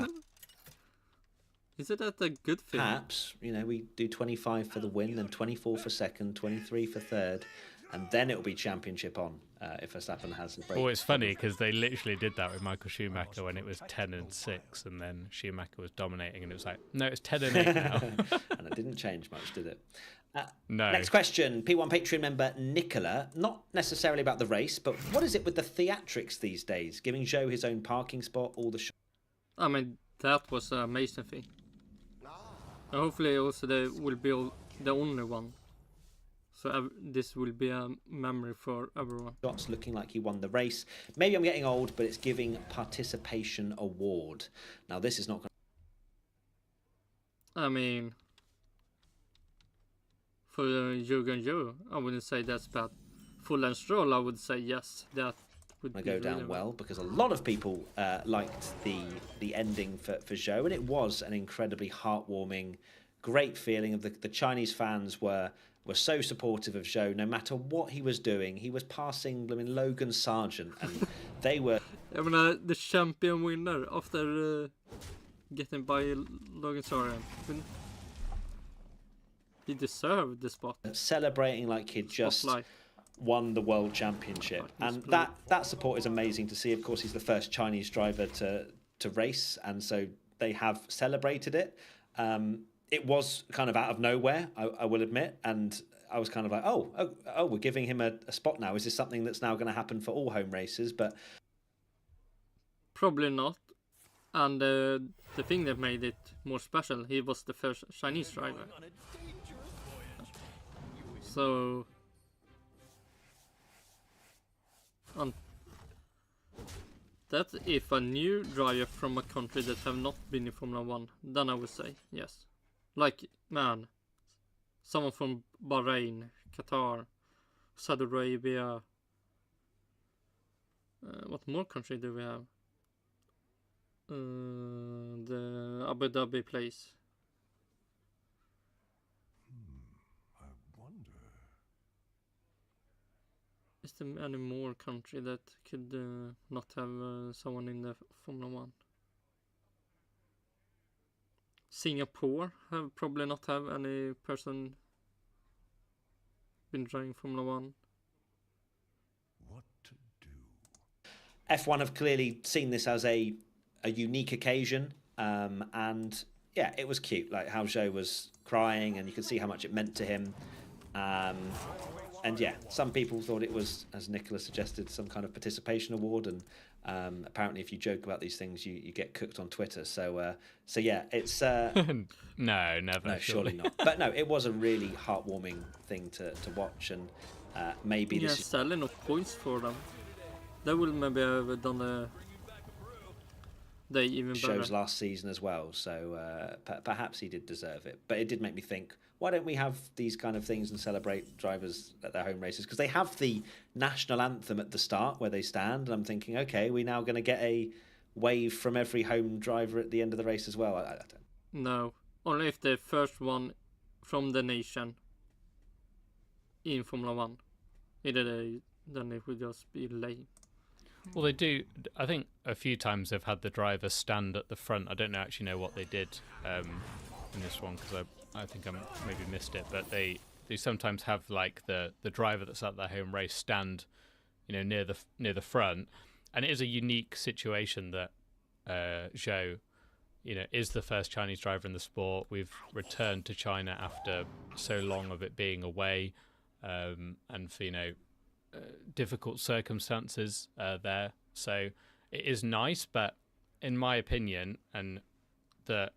Is it that a good thing?
Perhaps, we do 25 for the win, then 24 for second, 23 for third, and then it'll be championship on if Verstappen has a break.
well, it's funny because they literally did that with Michael Schumacher when it was 10-6, and then Schumacher was dominating, and it was like, no, it's 10-8 now.
And it didn't change much, did it?
No.
Next question, P1 Patreon member Nicola. Not necessarily about the race, but what is it with the theatrics these days? Giving Joe his own parking spot, all the
I mean, that was an amazing thing. And hopefully also they will be the only one. So this will be a memory for everyone.
shots looking like he won the race. Maybe I'm getting old, but it's giving participation award. Now, this is not going
I mean, for Jürgen Joe, I wouldn't say that's bad. For Lance Stroll, I would say yes, that would
to
be
go down
really
well because a lot of people liked the ending for Zhou, and it was an incredibly heartwarming, great feeling. Of the Chinese fans were so supportive of Zhou, no matter what he was doing. He was passing Logan Sargent, and they were
I mean, the champion winner after getting by Logan Sargent. He deserved the spot.
celebrating like he'd just
Spotlight.
won the world championship, and that support is amazing to see. Of course, he's the first Chinese driver to race, and so they have celebrated it. It was kind of out of nowhere, I will admit, and I was kind of like, oh, we're giving him a spot now. Is this something that's now going to happen for all home races? But
Probably not. And the thing that made it more special, he was the first Chinese driver. So, that if a new driver from a country that have not been in Formula 1, then I would say yes. Like, man, someone from Bahrain, Qatar, Saudi Arabia. What more country do we have? The Abu Dhabi place.
I wonder.
Is there any more country that could not have someone in the Formula 1? Singapore have probably not have any person been driving Formula 1.
What to do?
F1 have clearly seen this as a unique occasion, and yeah, it was cute. Like how Zhou was crying, and you could see how much it meant to him. And yeah, some people thought it was, as Nicholas suggested, some kind of participation award. And apparently, if you joke about these things, you get cooked on Twitter. So yeah, it's
No, never.
no, surely not. But no, it was a really heartwarming thing to watch, and maybe
Yeah,
this is
selling of points for them. They will maybe have done a day even better.
shows last season as well. So perhaps he did deserve it. But it did make me think, why don't we have these kind of things and celebrate drivers at their home races? Because they have the national anthem at the start where they stand. And I'm thinking, okay, we're now going to get a wave from every home driver at the end of the race as well. I don't.
No, only if the first one from the nation in Formula 1. Then it would just be lame.
Well, they do. I think a few times they've had the driver stand at the front. I don't actually know what they did in this one because I think I maybe missed it. But they sometimes have like the driver that's at their home race stand, near the front, and it is a unique situation that Zhou, is the first Chinese driver in the sport. We've returned to China after so long of it being away, and for difficult circumstances there. So it is nice, but in my opinion, and that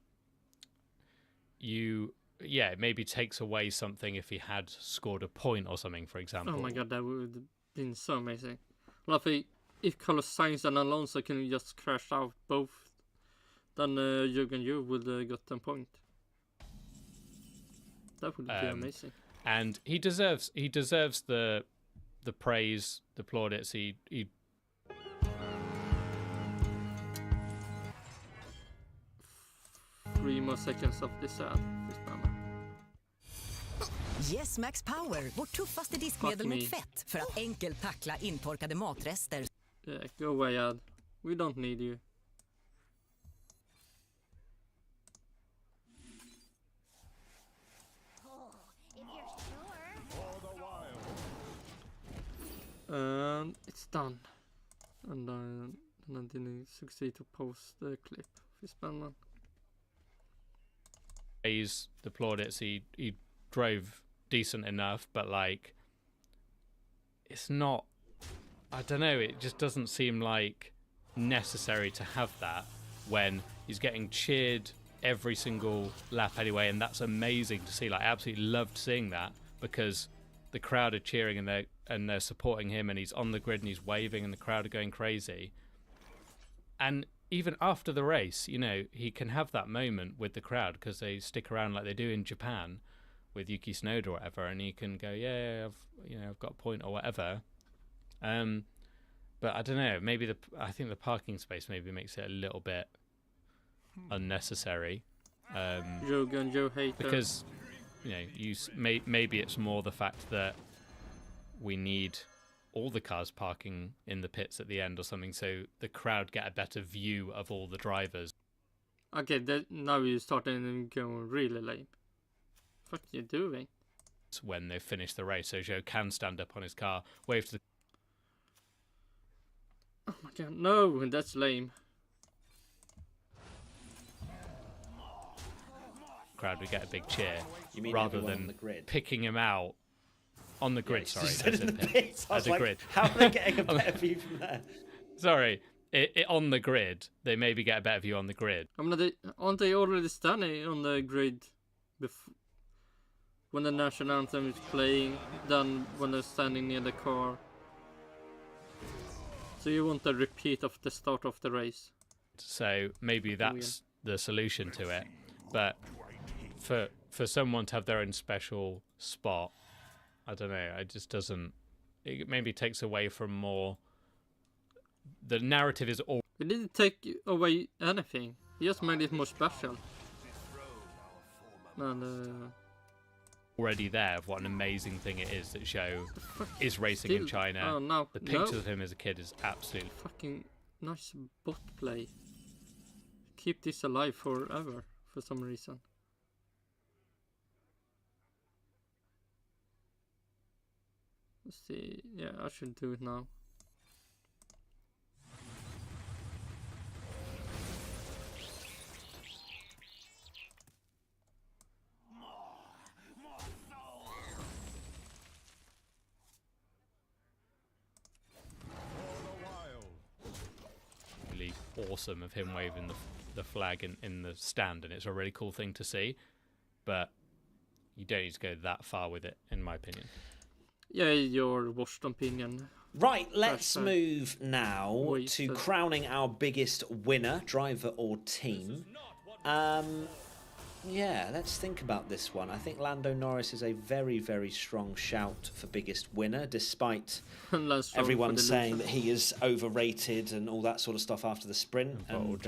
it maybe takes away something if he had scored a point or something, for example.
Oh my god, that would have been so amazing. Well, if Carlos Sainz and Alonso can just crash out both, then Jürgen Yu would got 10 point. That would be amazing.
And he deserves the praise, the plaudits. He
3 more seconds of this ad.
Yes Max Power, vårt tuffaste diskmedel mot fett för att enkelt tackla intorkade matrester.
Yeah, go away ad. We don't need you. And it's done. And I didn't succeed to post the clip. Fistbandman.
Praise, the plaudits. He drove decent enough, but it's not. I don't know. It just doesn't seem like necessary to have that when he's getting cheered every single lap anyway, and that's amazing to see. I absolutely loved seeing that because the crowd are cheering and they're supporting him, and he's on the grid and he's waving, and the crowd are going crazy. And even after the race, he can have that moment with the crowd because they stick around like they do in Japan with Yuki Tsunoda or whatever, and he can go, I've got a point or whatever. But I don't know. Maybe I think the parking space maybe makes it a little bit unnecessary.
Jürgen Joe hater.
Because maybe it's more the fact that we need all the cars parking in the pits at the end or something, so the crowd get a better view of all the drivers.
Okay, now you're starting to go really lame. What are you doing?
When they finish the race, so Zhou can stand up on his car, wave to the
Oh my god, no, that's lame.
crowd, we get a big cheer,
You mean
rather
everyone on
than
the grid?
picking him out On the grid, sorry.
You said
as
in the
pit.
pits. I was
the
like,
grid.
how are they getting a better view from there?
Sorry. On the grid, they maybe get a better view on the grid.
I mean, aren't they already standing on the grid when the national anthem is playing, than when they're standing near the car? So you want a repeat of the start of the race.
So maybe that's the solution to it. But for someone to have their own special spot, I don't know, it just doesn't... It maybe takes away from more... The narrative is all...
It didn't take away anything. He just made it more special. And,
already there of what an amazing thing it is that show is racing in China.
Oh, no.
The pictures of him as a kid is absolutely...
Fucking nice bot play. Keep this alive forever, for some reason. Let's see. Yeah, I should do it now.
really awesome of him waving the flag in the stand, and it's a really cool thing to see, but you don't need to go that far with it, in my opinion.
Yeah, your washed opinion.
Right, let's move now to crowning our biggest winner, driver or team. Yeah, let's think about this one. I think Lando Norris is a very, very strong shout for biggest winner, despite everyone saying that he is overrated and all that sort of stuff after the sprint. And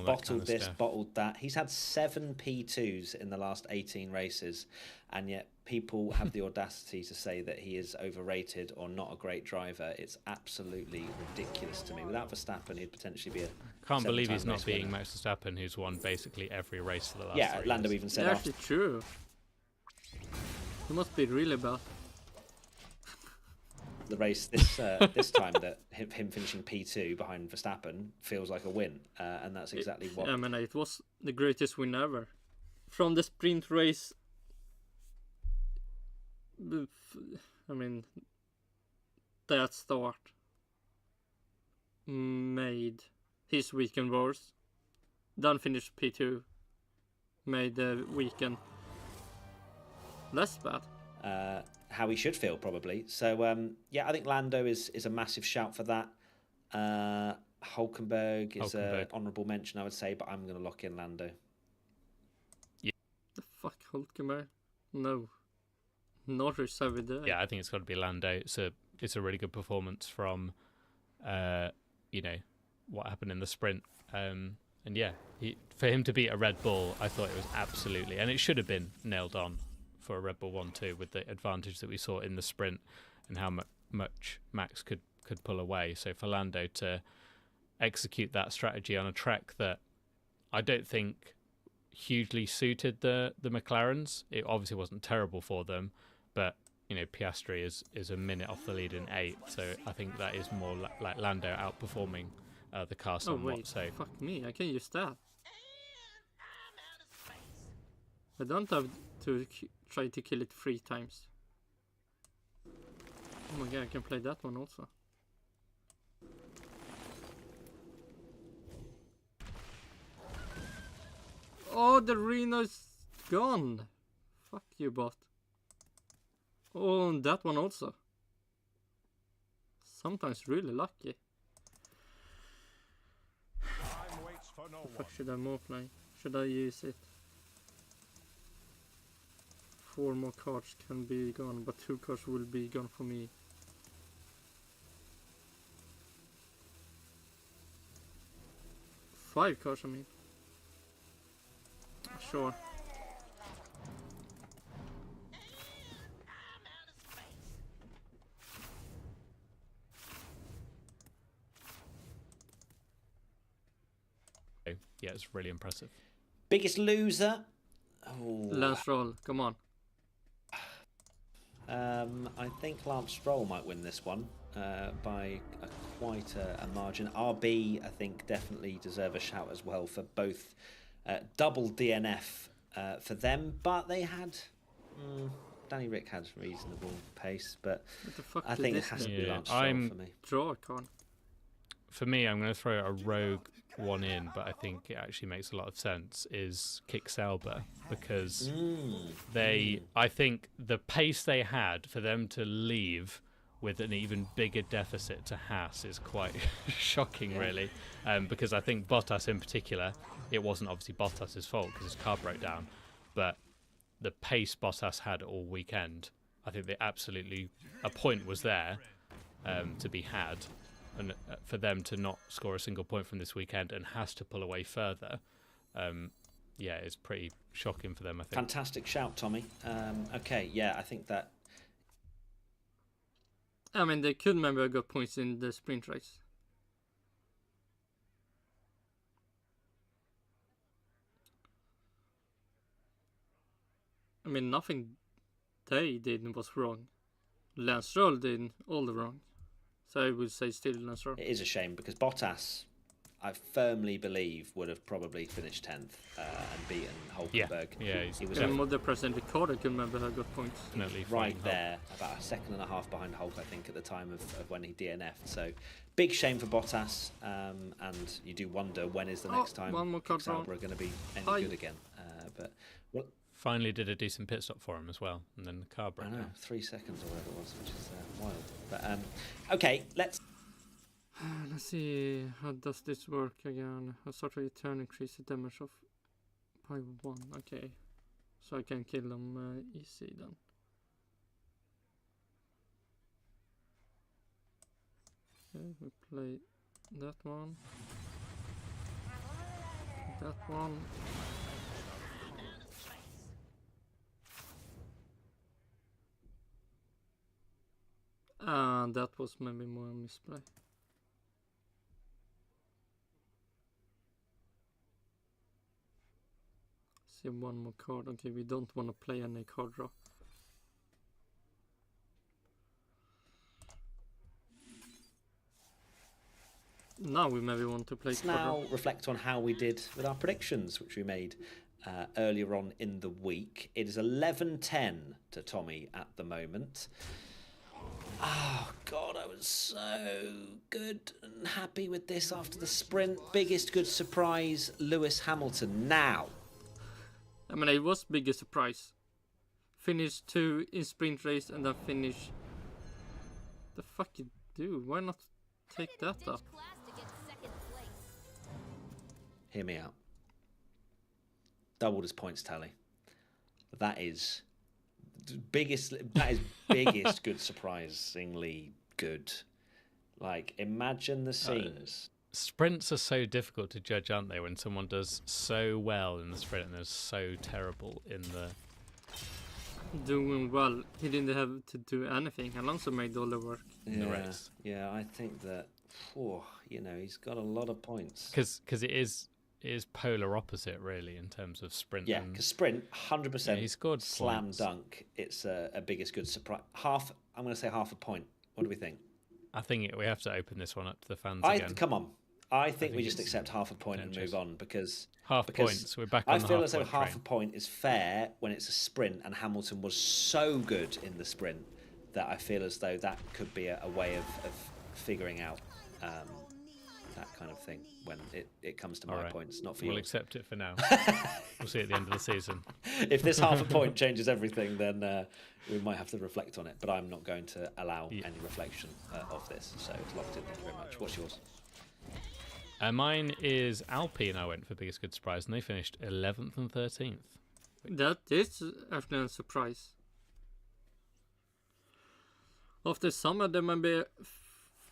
bottled this, bottled that. He's had 7 P2s in the last 18 races, and yet people have the audacity to say that he is overrated or not a great driver. It's absolutely ridiculous to me. Without Verstappen, he'd potentially be a...
Can't believe he's not beating Max Verstappen, who's won basically every race for the last 3 years.
Lando even said
after. Actually true. He must be really bad.
The race this time, that him finishing P2 behind Verstappen feels like a win, and that's exactly what...
I mean, it was the greatest win ever. From the sprint race... I mean, that start made his weekend worse. Then finished P2, made the weekend less bad.
How he should feel, probably. So, yeah, I think Lando is a massive shout for that. Hulkenberg is an honourable mention, I would say, but I'm going to lock in Lando.
Yeah.
The fuck, Hulkenberg? No. Norris over there.
Yeah, I think it's got to be Lando. It's a really good performance from, what happened in the sprint. And yeah, for him to beat a Red Bull, I thought it was absolutely, and it should have been nailed on for a Red Bull 1-2 with the advantage that we saw in the sprint and how much Max could pull away. So for Lando to execute that strategy on a track that I don't think hugely suited the McLarens. It obviously wasn't terrible for them, but Piastri is a minute off the lead in 8, so I think that is more like Lando outperforming the car somewhat.
Oh wait,
so
fuck me, I can use that. I don't have to try to kill it 3 times. Oh my god, I can play that one also. Oh, the Reno's gone. Fuck you, bot. Oh, and that one also. Sometimes really lucky. The fuck should I more play? Should I use it? 4 more cards can be gone, but 2 cards will be gone for me. Five cards, I mean. Sure.
yeah, it's really impressive.
Biggest loser? Oh.
Lance Stroll, come on.
I think Lance Stroll might win this one by quite a margin. RB, I think, definitely deserve a shout as well for both double DNF for them, but they had Danny Rick had reasonable pace, but
What the fuck
I
did
think it
this
has to
mean?
be Lance
I'm-
Stroll for me.
Draw a card.
For me, I'm going to throw a rogue one in, but I think it actually makes a lot of sense, is Kick Sauber, because I think the pace they had for them to leave with an even bigger deficit to Haas is quite shocking, really, because I think Bottas in particular, it wasn't obviously Bottas's fault because his car broke down, but the pace Bottas had all weekend, I think they absolutely, a point was there to be had. And for them to not score a single point from this weekend and has to pull away further, it's pretty shocking for them, I think.
Fantastic shout, Tommy. Okay, yeah, I think that...
I mean, they could maybe have got points in the sprint race. I mean, nothing they did was wrong. Lance Stroll did all the wrong. So I would say still Lance Stroll.
It is a shame because Bottas, I firmly believe, would have probably finished 10th and beaten Hulkenberg.
Yeah,
he was
And the present Ricardo could maybe have got points.
Definitely
right
flying
there, about a second and a half behind Hulk, I think, at the time of when he DNF'd. So big shame for Bottas, and you do wonder when is the next time
one more card
Sauber are going to be any good again. But well,
finally did a decent pit stop for him as well, and then the car broke
I know,
down.
3 seconds or whatever it was, which is wild. But okay, let's
see, how does this work again? I start with a turn, increase the damage of by 1. Okay, so I can kill them easy then. Okay, we play that one. That one. And that was maybe more a misplay. See, one more card. Okay, we don't want to play any card draw. Now we maybe want to play
Let's
card draw.
now reflect on how we did with our predictions, which we made earlier on in the week. It is 11-10 to Tommy at the moment. Oh, God, I was so good and happy with this after the sprint. Biggest good surprise, Lewis Hamilton. Now,
I mean, it was biggest surprise. Finish 2 in sprint race and then finish... The fuck you do? Why not take that up?
hear me out. Doubled his points tally. That is biggest good, surprisingly good. Like, imagine the scenes.
Sprints are so difficult to judge, aren't they, when someone does so well in the sprint and is so terrible in the...
Doing well. He didn't have to do anything. Alonso made all the work.
in the race.
Yeah, I think that, he's got a lot of points.
Because it is polar opposite, really, in terms of sprint.
Yeah, because sprint, 100%
he scored
slam
points.
dunk. It's a biggest good surprise. I'm going to say half a point. What do we think?
I think we have to open this one up to the fans again.
Come on. I think we
it's
just accept half a point and move
contentious.
on because
Half points. We're back on the
I feel
half
as though
point
half
train.
a point is fair when it's a sprint, and Hamilton was so good in the sprint that I feel as though that could be a way of figuring out that kind of thing when it comes to my
All right.
points, not for
We'll
yours.
accept it for now. We'll see at the end of the season.
If this half a point changes everything, then we might have to reflect on it. But I'm not going to allow any reflection of this. So it's locked in. Thank you very much. What's yours?
Mine is Alpine. I went for biggest good surprise, and they finished 11th and 13th.
That is actually a surprise. After summer, they might be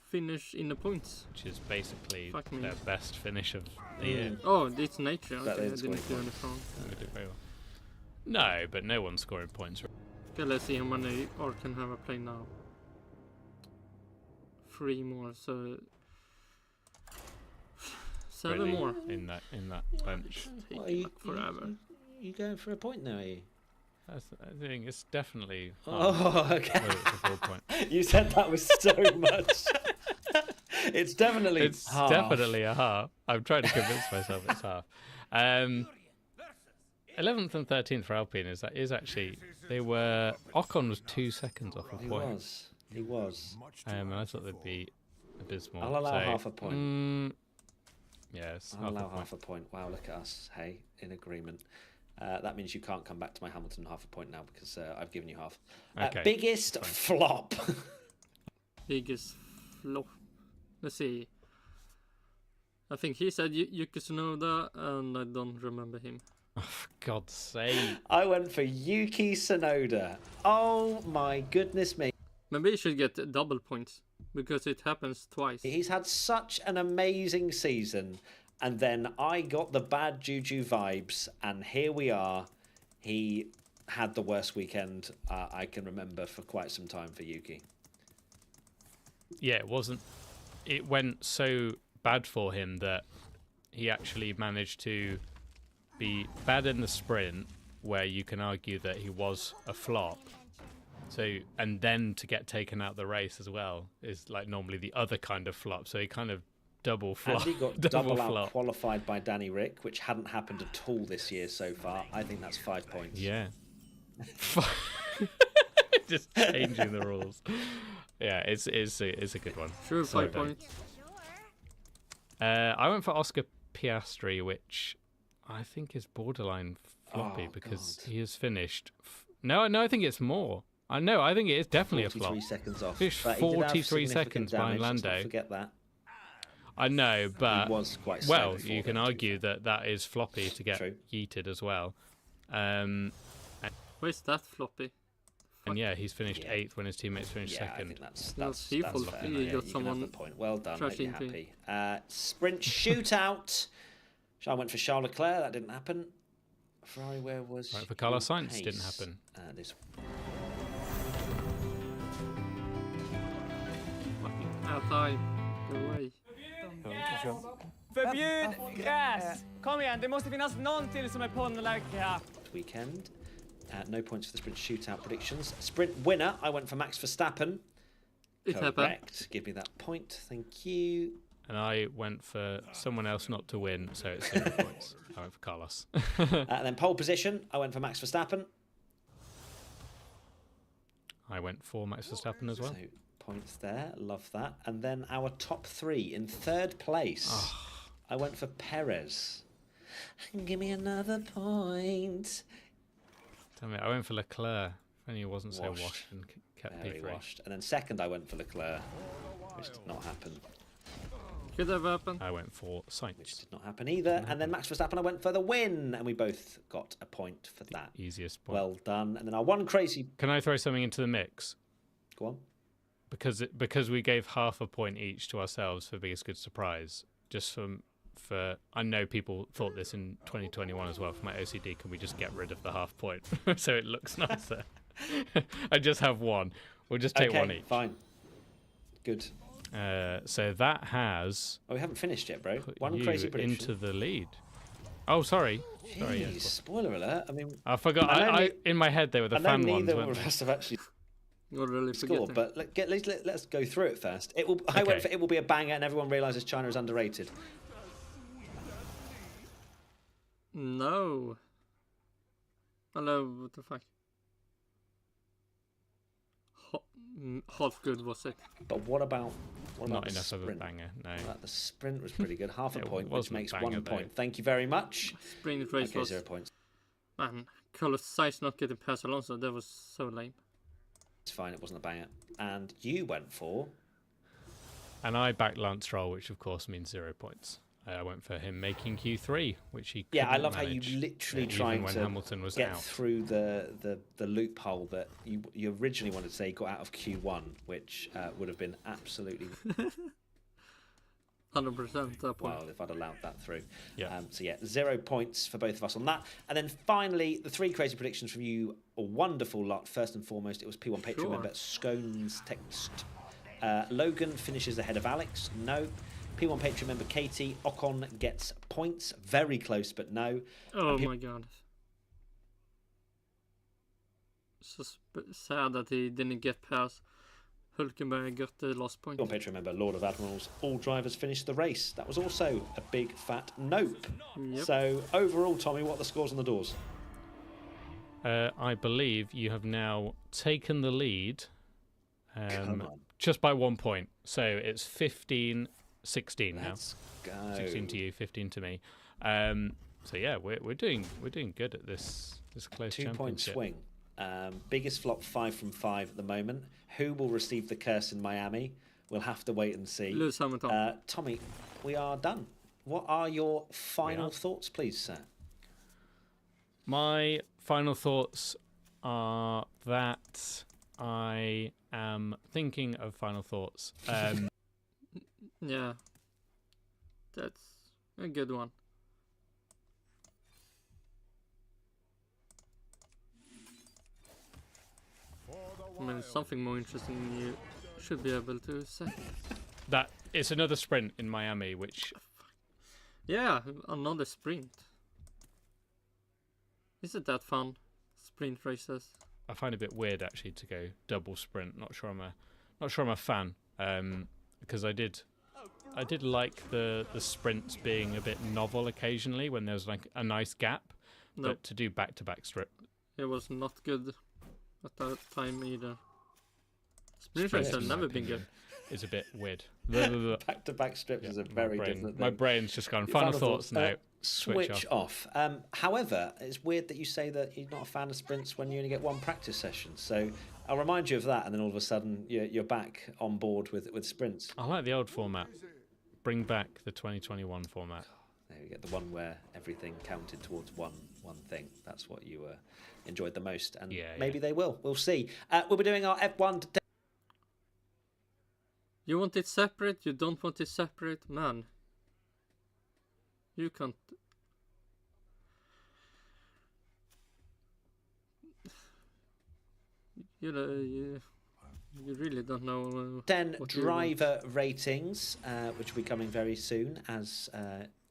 finish in the points.
Which is basically
Fuck me.
their best finish of the year.
Oh, it's nature.
That
Okay, I
is
didn't
quite
do
fun.
any wrong.
They did very well. No, but no one's scoring points.
Okay, let's see how many or can have a play now. 3 more, so 7
Really,
more.
in that bunch.
What,
Taking like forever.
You going for a point now, are you?
I think it's definitely half.
Oh, okay.
Whether it's a full point.
You said that with so much. It's definitely
It's
half.
definitely a half. I'm trying to convince myself it's half. 11th and 13th for Alpine is actually they were Ocon was 2 seconds off a point.
He was.
And I thought they'd be abysmal.
I'll allow half a point.
Yes,
I'll allow half a point. Wow, look at us. Hey, in agreement. That means you can't come back to my Hamilton half a point now because I've given you half.
Okay.
Biggest flop.
Biggest flop. Let's see. I think he said Yuki Tsunoda, and I don't remember him.
Oh, for God's sake.
I went for Yuki Tsunoda. Oh my goodness me.
Maybe he should get double points because it happens twice.
He's had such an amazing season, and then I got the bad juju vibes, and here we are. He had the worst weekend I can remember for quite some time for Yuki.
Yeah, it went so bad for him that he actually managed to be bad in the sprint, where you can argue that he was a flop. So, and then to get taken out the race as well is like normally the other kind of flop. So he kind of double flop.
And he got double out qualified by Danny Rick, which hadn't happened at all this year so far. I think that's 5 points.
Yeah. Just changing the rules. Yeah, it's a good one.
Sure,
So
5
done.
points.
I went for Oscar Piastri, which I think is borderline floppy because
God.
he has finished. No, I think it's more. I think it is definitely a flop.
43 seconds off.
Finished
But he did have
43
significant
seconds behind
damage, let's not
Lando.
forget that.
I know, but
He was quite slow
well,
before
you can
then, to be
argue that is floppy to get
True.
yeeted as well.
Where's that floppy?
And yeah, he's finished
Yeah.
8th when his teammates finished
Yeah, I
second.
think that's
he
fair.
full-
Yeah,
he
you
got
can have
someone
the point. Well done, hope you're
trashing
happy. Sprint shootout. I went for Charles Leclerc, that didn't happen. Ferrari, where was
Right, for Carlos
your
Sainz, didn't
pace?
happen.
This
Fucking out time. Go away.
Förbjud gräs! Kom igen, det måste finnas någon till som är ponnlöka.
weekend. No points for the sprint shootout predictions. Sprint winner, I went for Max Verstappen.
It happened.
Correct. Give me that point. Thank you.
And I went for someone else not to win, so it's 0 points. I went for Carlos.
And then pole position, I went for Max Verstappen.
I went for Max Verstappen as well.
So points there, love that. And then our top 3 in 3rd place, I went for Perez. Give me another point.
Damn it, I went for Leclerc. If only he wasn't so
Washed.
washed and kept
Very
P3.
washed. And then 2nd, I went for Leclerc, which did not happen.
Could have happened.
I went for
Which
Sainz.
did not happen either. And then Max Verstappen, I went for the win, and we both got a point for that.
Easiest point.
Well done. And then our one crazy.
Can I throw something into the mix?
Go on.
Because we gave half a point each to ourselves for biggest good surprise. Just for I know people thought this in 2021 as well. For my OCD, can we just get rid of the half point so it looks nicer? I just have one. We'll just take one each.
Fine. Good.
So that has
Oh, we haven't finished yet, bro.
put
One
you
crazy prediction.
into the lead. Oh, sorry. Sorry.
Jeez,
Yes.
spoiler alert. I mean,
I forgot.
I know
I
ne-
in my head they were the
I know
fan ones,
neither
weren't
of
they?
us have actually
You're really
scored,
forgetting.
but let's go through it first. I went
Okay.
for it will be a banger, and everyone realizes China is underrated.
No. Hello, what the fuck? Half good was it?
But what about
Not
the
enough of a
sprint?
banger. No.
The sprint was pretty good. Half a
It
point, which
wasn't a
makes
banger,
1
though.
point. Thank you very much.
Sprint race
Okay,
was
0 points.
man. Carlos Sainz not getting past Alonso. That was so lame.
It's fine. It wasn't a banger. And you went for
And I backed Lance Stroll, which of course means 0 points. I went for him making Q3, which he
yeah. I
couldn't
love how you
manage,
literally
even
tried
when
to
Hamilton was
get
out.
through the loophole that you originally wanted to say he got out of Q1, which would have been absolutely
100% that point.
wild if I'd allowed that through.
Yeah.
So yeah, 0 points for both of us on that. And then finally, the 3 crazy predictions from you, a wonderful lot. First and foremost, it was P1 Patreon
Sure.
member Scones Text. Logan finishes ahead of Alex. No. P1 Patreon member Katie. Ocon gets points. Very close, but no.
Oh my god. So sad that he didn't get past Hulkenberg, got the last point.
P1 Patreon member Lord of Admirals. All drivers finished the race. That was also a big fat nope.
Yep.
So overall, Tommy, what are the scores on the doors?
I believe you have now taken the lead
Come on.
just by 1 point. So it's 15-16 now.
Let's go.
16 to you, 15 to me. So yeah, we're doing good at this close
2 point
championship.
swing. Biggest flop 5 from 5 at the moment. Who will receive the curse in Miami? We'll have to wait and see.
Lewis Hamilton.
Tommy, we are done. What are your final thoughts, please, sir?
My final thoughts are that I am thinking of final thoughts.
Yeah. That's a good one. I mean, something more interesting you should be able to say.
That it's another sprint in Miami, which
Yeah, another sprint. Isn't that fun? Sprint races.
I find a bit weird actually to go double sprint. Not sure I'm a fan. Because I did like the sprints being a bit novel occasionally when there's like a nice gap.
No,
But to do back-to-back strip,
it was not good at that time either. Sprint
Sprints,
races have
in my
never been good.
opinion, is a bit weird.
Back-to-back strips is a
My
very
brain-
different
My
thing.
brain's just gone. Final thoughts now.
Switch off. However, it's weird that you say that you're not a fan of sprints when you only get one practice session. So I'll remind you of that, and then all of a sudden you're back on board with sprints.
I like the old format. Bring back the 2021 format.
There we get the one where everything counted towards one thing. That's what you enjoyed the most, and maybe they will. We'll see. We'll be doing our F1 today.
You want it separate? You don't want it separate? Man. You can't. You really don't know.
10
what you want.
driver ratings, which will be coming very soon, as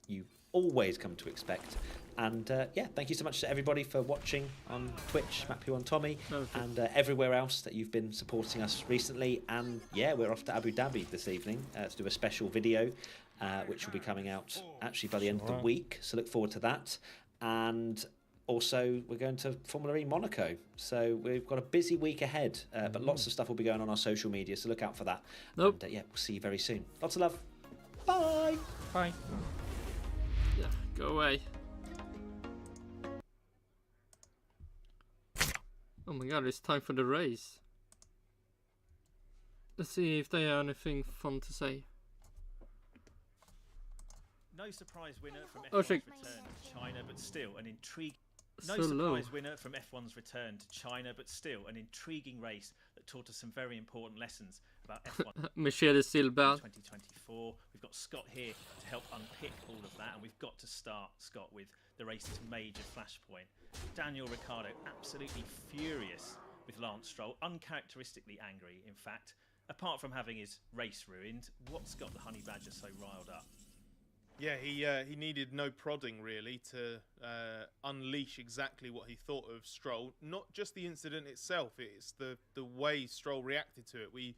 you always come to expect. And yeah, thank you so much to everybody for watching on Twitch, Mapu and Tommy,
Okay.
and everywhere else that you've been supporting us recently. And yeah, we're off to Abu Dhabi this evening to do a special video, which will be coming out actually by the end of the week. So look forward to that. And also, we're going to Formula E Monaco. So we've got a busy week ahead, but lots of stuff will be going on our social media. So look out for that.
Nope.
And yeah, we'll see you very soon. Lots of love. Bye.
Bye.
Yeah, go away. Oh my god, it's time for the race. Let's see if they have anything fun to say.
No surprise winner from
Oh,
F1's
shit.
return to China, but still an intriguing.
So
No
low.
surprise winner from F1's return to China, but still an intriguing race that taught us some very important lessons about F1
Michelle is still bad.
2024. We've got Scott here to help unpick all of that, and we've got to start, Scott, with the race's major flashpoint. Daniel Ricciardo absolutely furious with Lance Stroll, uncharacteristically angry, in fact. Apart from having his race ruined, what's got the Honey Badger so riled up?
Yeah, he needed no prodding really to unleash exactly what he thought of Stroll. Not just the incident itself; it's the way Stroll reacted to it. We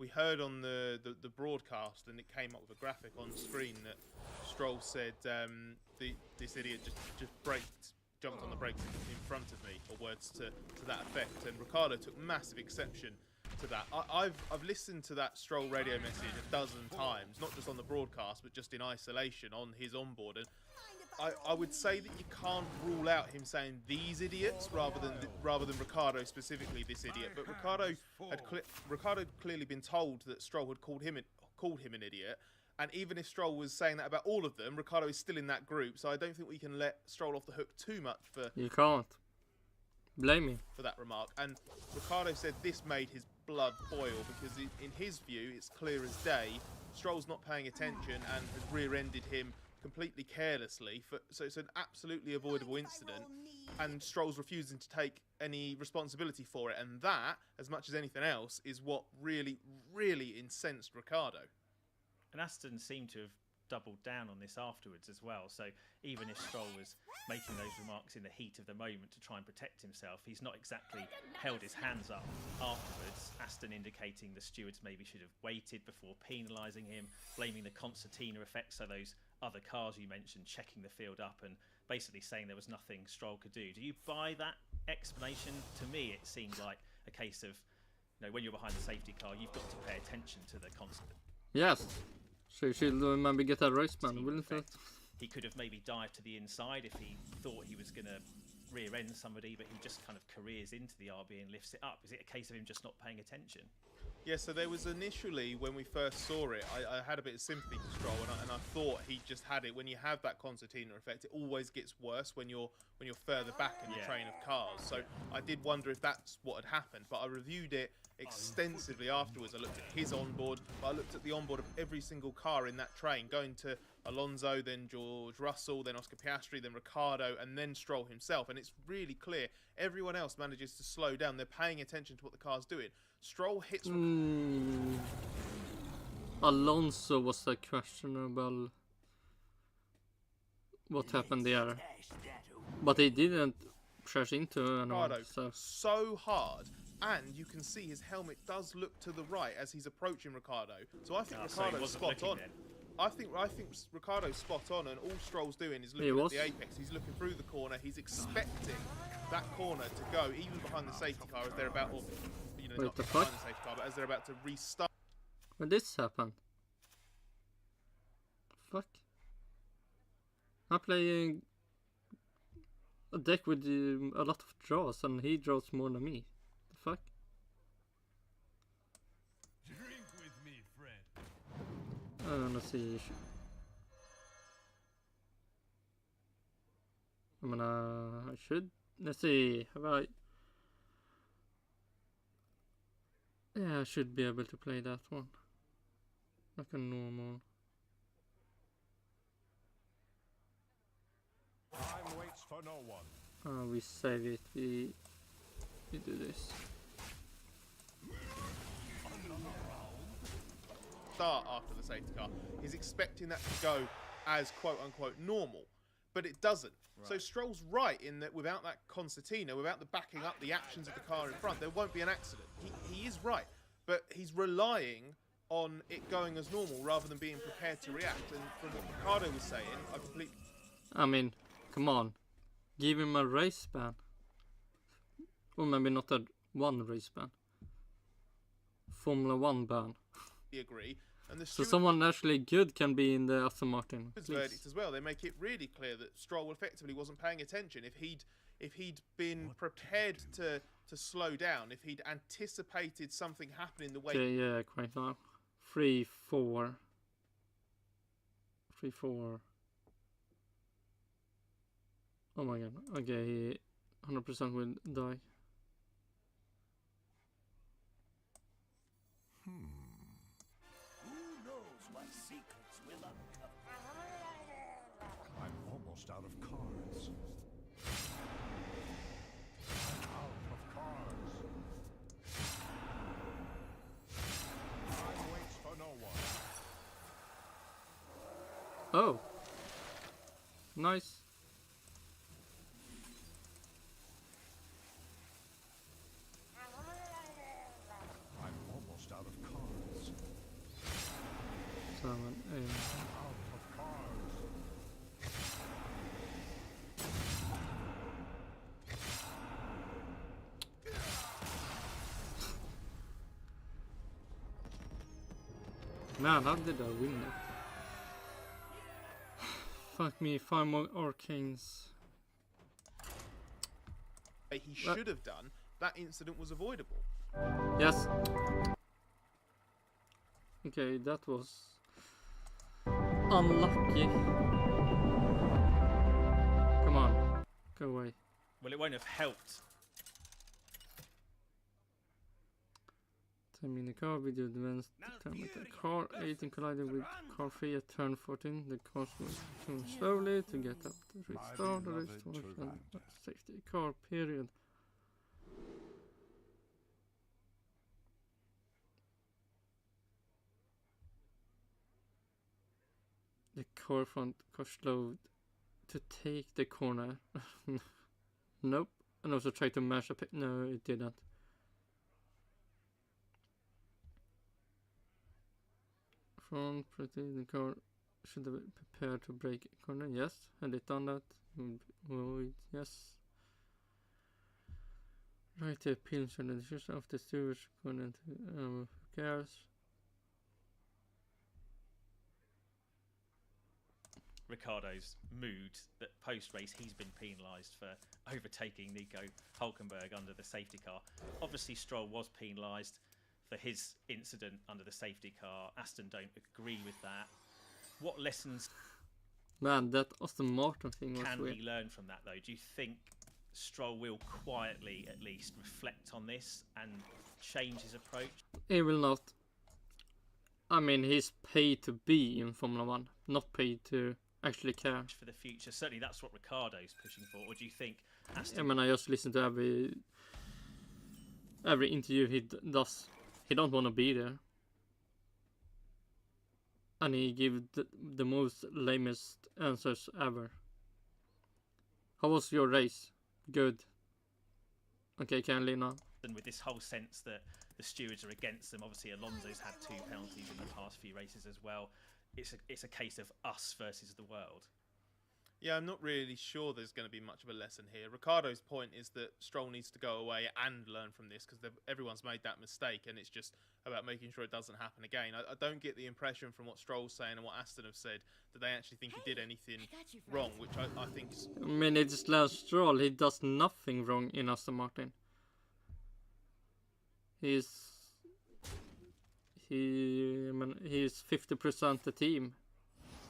heard on the broadcast, and it came up with a graphic on screen that Stroll said, "This idiot just jumped on the brakes in front of me," or words to that effect. And Ricciardo took massive exception to that. I've listened to that Stroll radio message a dozen times, not just on the broadcast, but just in isolation on his onboard. And I would say that you can't rule out him saying these idiots rather than Ricciardo specifically this idiot. But Ricciardo had clearly been told that Stroll had called him an idiot. And even if Stroll was saying that about all of them, Ricciardo is still in that group. So I don't think we can let Stroll off the hook too much for
You can't. Blame me.
for that remark. And Ricciardo said this made his blood boil because in his view, it's clear as day, Stroll's not paying attention and has rear-ended him completely carelessly. So it's an absolutely avoidable incident, and Stroll's refusing to take any responsibility for it. And that, as much as anything else, is what really, really incensed Ricciardo.
And Aston seemed to have doubled down on this afterwards as well. So even if Stroll was making those remarks in the heat of the moment to try and protect himself, he's not exactly held his hands up afterwards. Aston indicating the stewards maybe should have waited before penalising him, blaming the concertina effect, so those other cars you mentioned checking the field up and basically saying there was nothing Stroll could do. Do you buy that explanation. To me, it seemed like a case of, when you're behind the safety car, you've got to pay attention to the constant.
Yes. So you should maybe get a race ban, wouldn't it?
He could have maybe dived to the inside if he thought he was going to rear end somebody, but he just kind of careers into the RB and lifts it up. Is it a case of him just not paying attention?
Yeah, so there was initially, when we first saw it, I had a bit of sympathy for Stroll, and I thought he just had it. When you have that concertina effect, it always gets worse when you're further back in the train of cars. So I did wonder if that's what had happened, but I reviewed it extensively afterwards. I looked at his onboard, but I looked at the onboard of every single car in that train, going to Alonso, then George Russell, then Oscar Piastri, then Ricciardo, and then Stroll himself. And it's really clear everyone else manages to slow down. They're paying attention to what the car's doing. Stroll hits...
Alonso was a questionable what happened there. But he didn't crash into anyone.
So hard. And you can see his helmet does look to the right as he's approaching Ricciardo. So I think Ricciardo's spot on. I think Ricciardo's spot on, and all Stroll's doing is looking at the apex. He's looking through the corner. He's expecting that corner to go even behind the safety car as they're about, or not behind the safety car, but as they're about to restart.
When this happened? Fuck. I'm playing a deck with a lot of draws, and he draws more than me. The fuck?
Drink with me, friend.
Let's see. I should. Let's see. Have I? Yeah, I should be able to play that one. Like a normal.
Time waits for no one.
We save it. We do this.
Start after the safety car. He's expecting that to go as quote-unquote normal, but it doesn't. Right. So Stroll's right in that without that concertina, without the backing up the actions of the car in front, there won't be an accident. He is right, but he's relying on it going as normal rather than being prepared to react. And from what Ricciardo was saying,
I mean, come on. Give him a race ban. Or maybe not a one race ban. Formula 1 ban.
Agree. And
so someone actually good can be in the Aston Martin.
Verdict as well. They make it really clear that Stroll effectively wasn't paying attention. If he'd been prepared to slow down, if he'd anticipated something happening the way.
Okay, yeah, quite now. 3-4. 3-4. Oh my god. Okay, he 100% will die.
Almost out of cards. Out of cards. Time waits for no one.
Oh. Nice.
I'm almost out of cards.
7, 8.
Out of cards.
Man, how did I win that? Fuck me, 5 more arcanes.
He should have done, that incident was avoidable.
Yes. Okay, that was unlucky. Come on, go away.
Well, it won't have helped.
Time in the car, video advanced time with the car 18 collided with car 3 at turn 14. The cars will turn slowly to get up to restart the race and safety car period. The car front car slowed to take the corner. Nope. And also tried to mash up it. No, it didn't. Front pretty, the car should have been prepared to brake corner. Yes, had it done that? Yes. Right to pins on the decision of the stewards going into who cares?
Ricardo's mood that post-race he's been penalised for overtaking Nico Hülkenberg under the safety car. Obviously Stroll was penalised for his incident under the safety car. Aston don't agree with that. What lessons
Man, that Aston Martin thing was
can
weird.
we learn from that though? Do you think Stroll will quietly at least reflect on this and change his approach?
He will not. I mean, he's paid to be in Formula 1, not paid to actually care.
For the future, certainly that's what Ricardo's pushing for. Or do you think Aston?
I mean, I just listen to every interview he does. He don't want to be there, and he give the most lamest answers ever. How was your race? Good. Okay, can I leave now?
And with this whole sense that the stewards are against them, obviously Alonso's had 2 penalties in the past few races as well. It's a case of us versus the world.
Yeah, I'm not really sure there's going to be much of a lesson here. Ricardo's point is that Stroll needs to go away and learn from this because everyone's made that mistake, and it's just about making sure it doesn't happen again. I don't get the impression from what Stroll's saying and what Aston have said that they actually think he did anything wrong, which I think is...
I mean, it's Lance Stroll. He does nothing wrong in Aston Martin. He's 50% the team.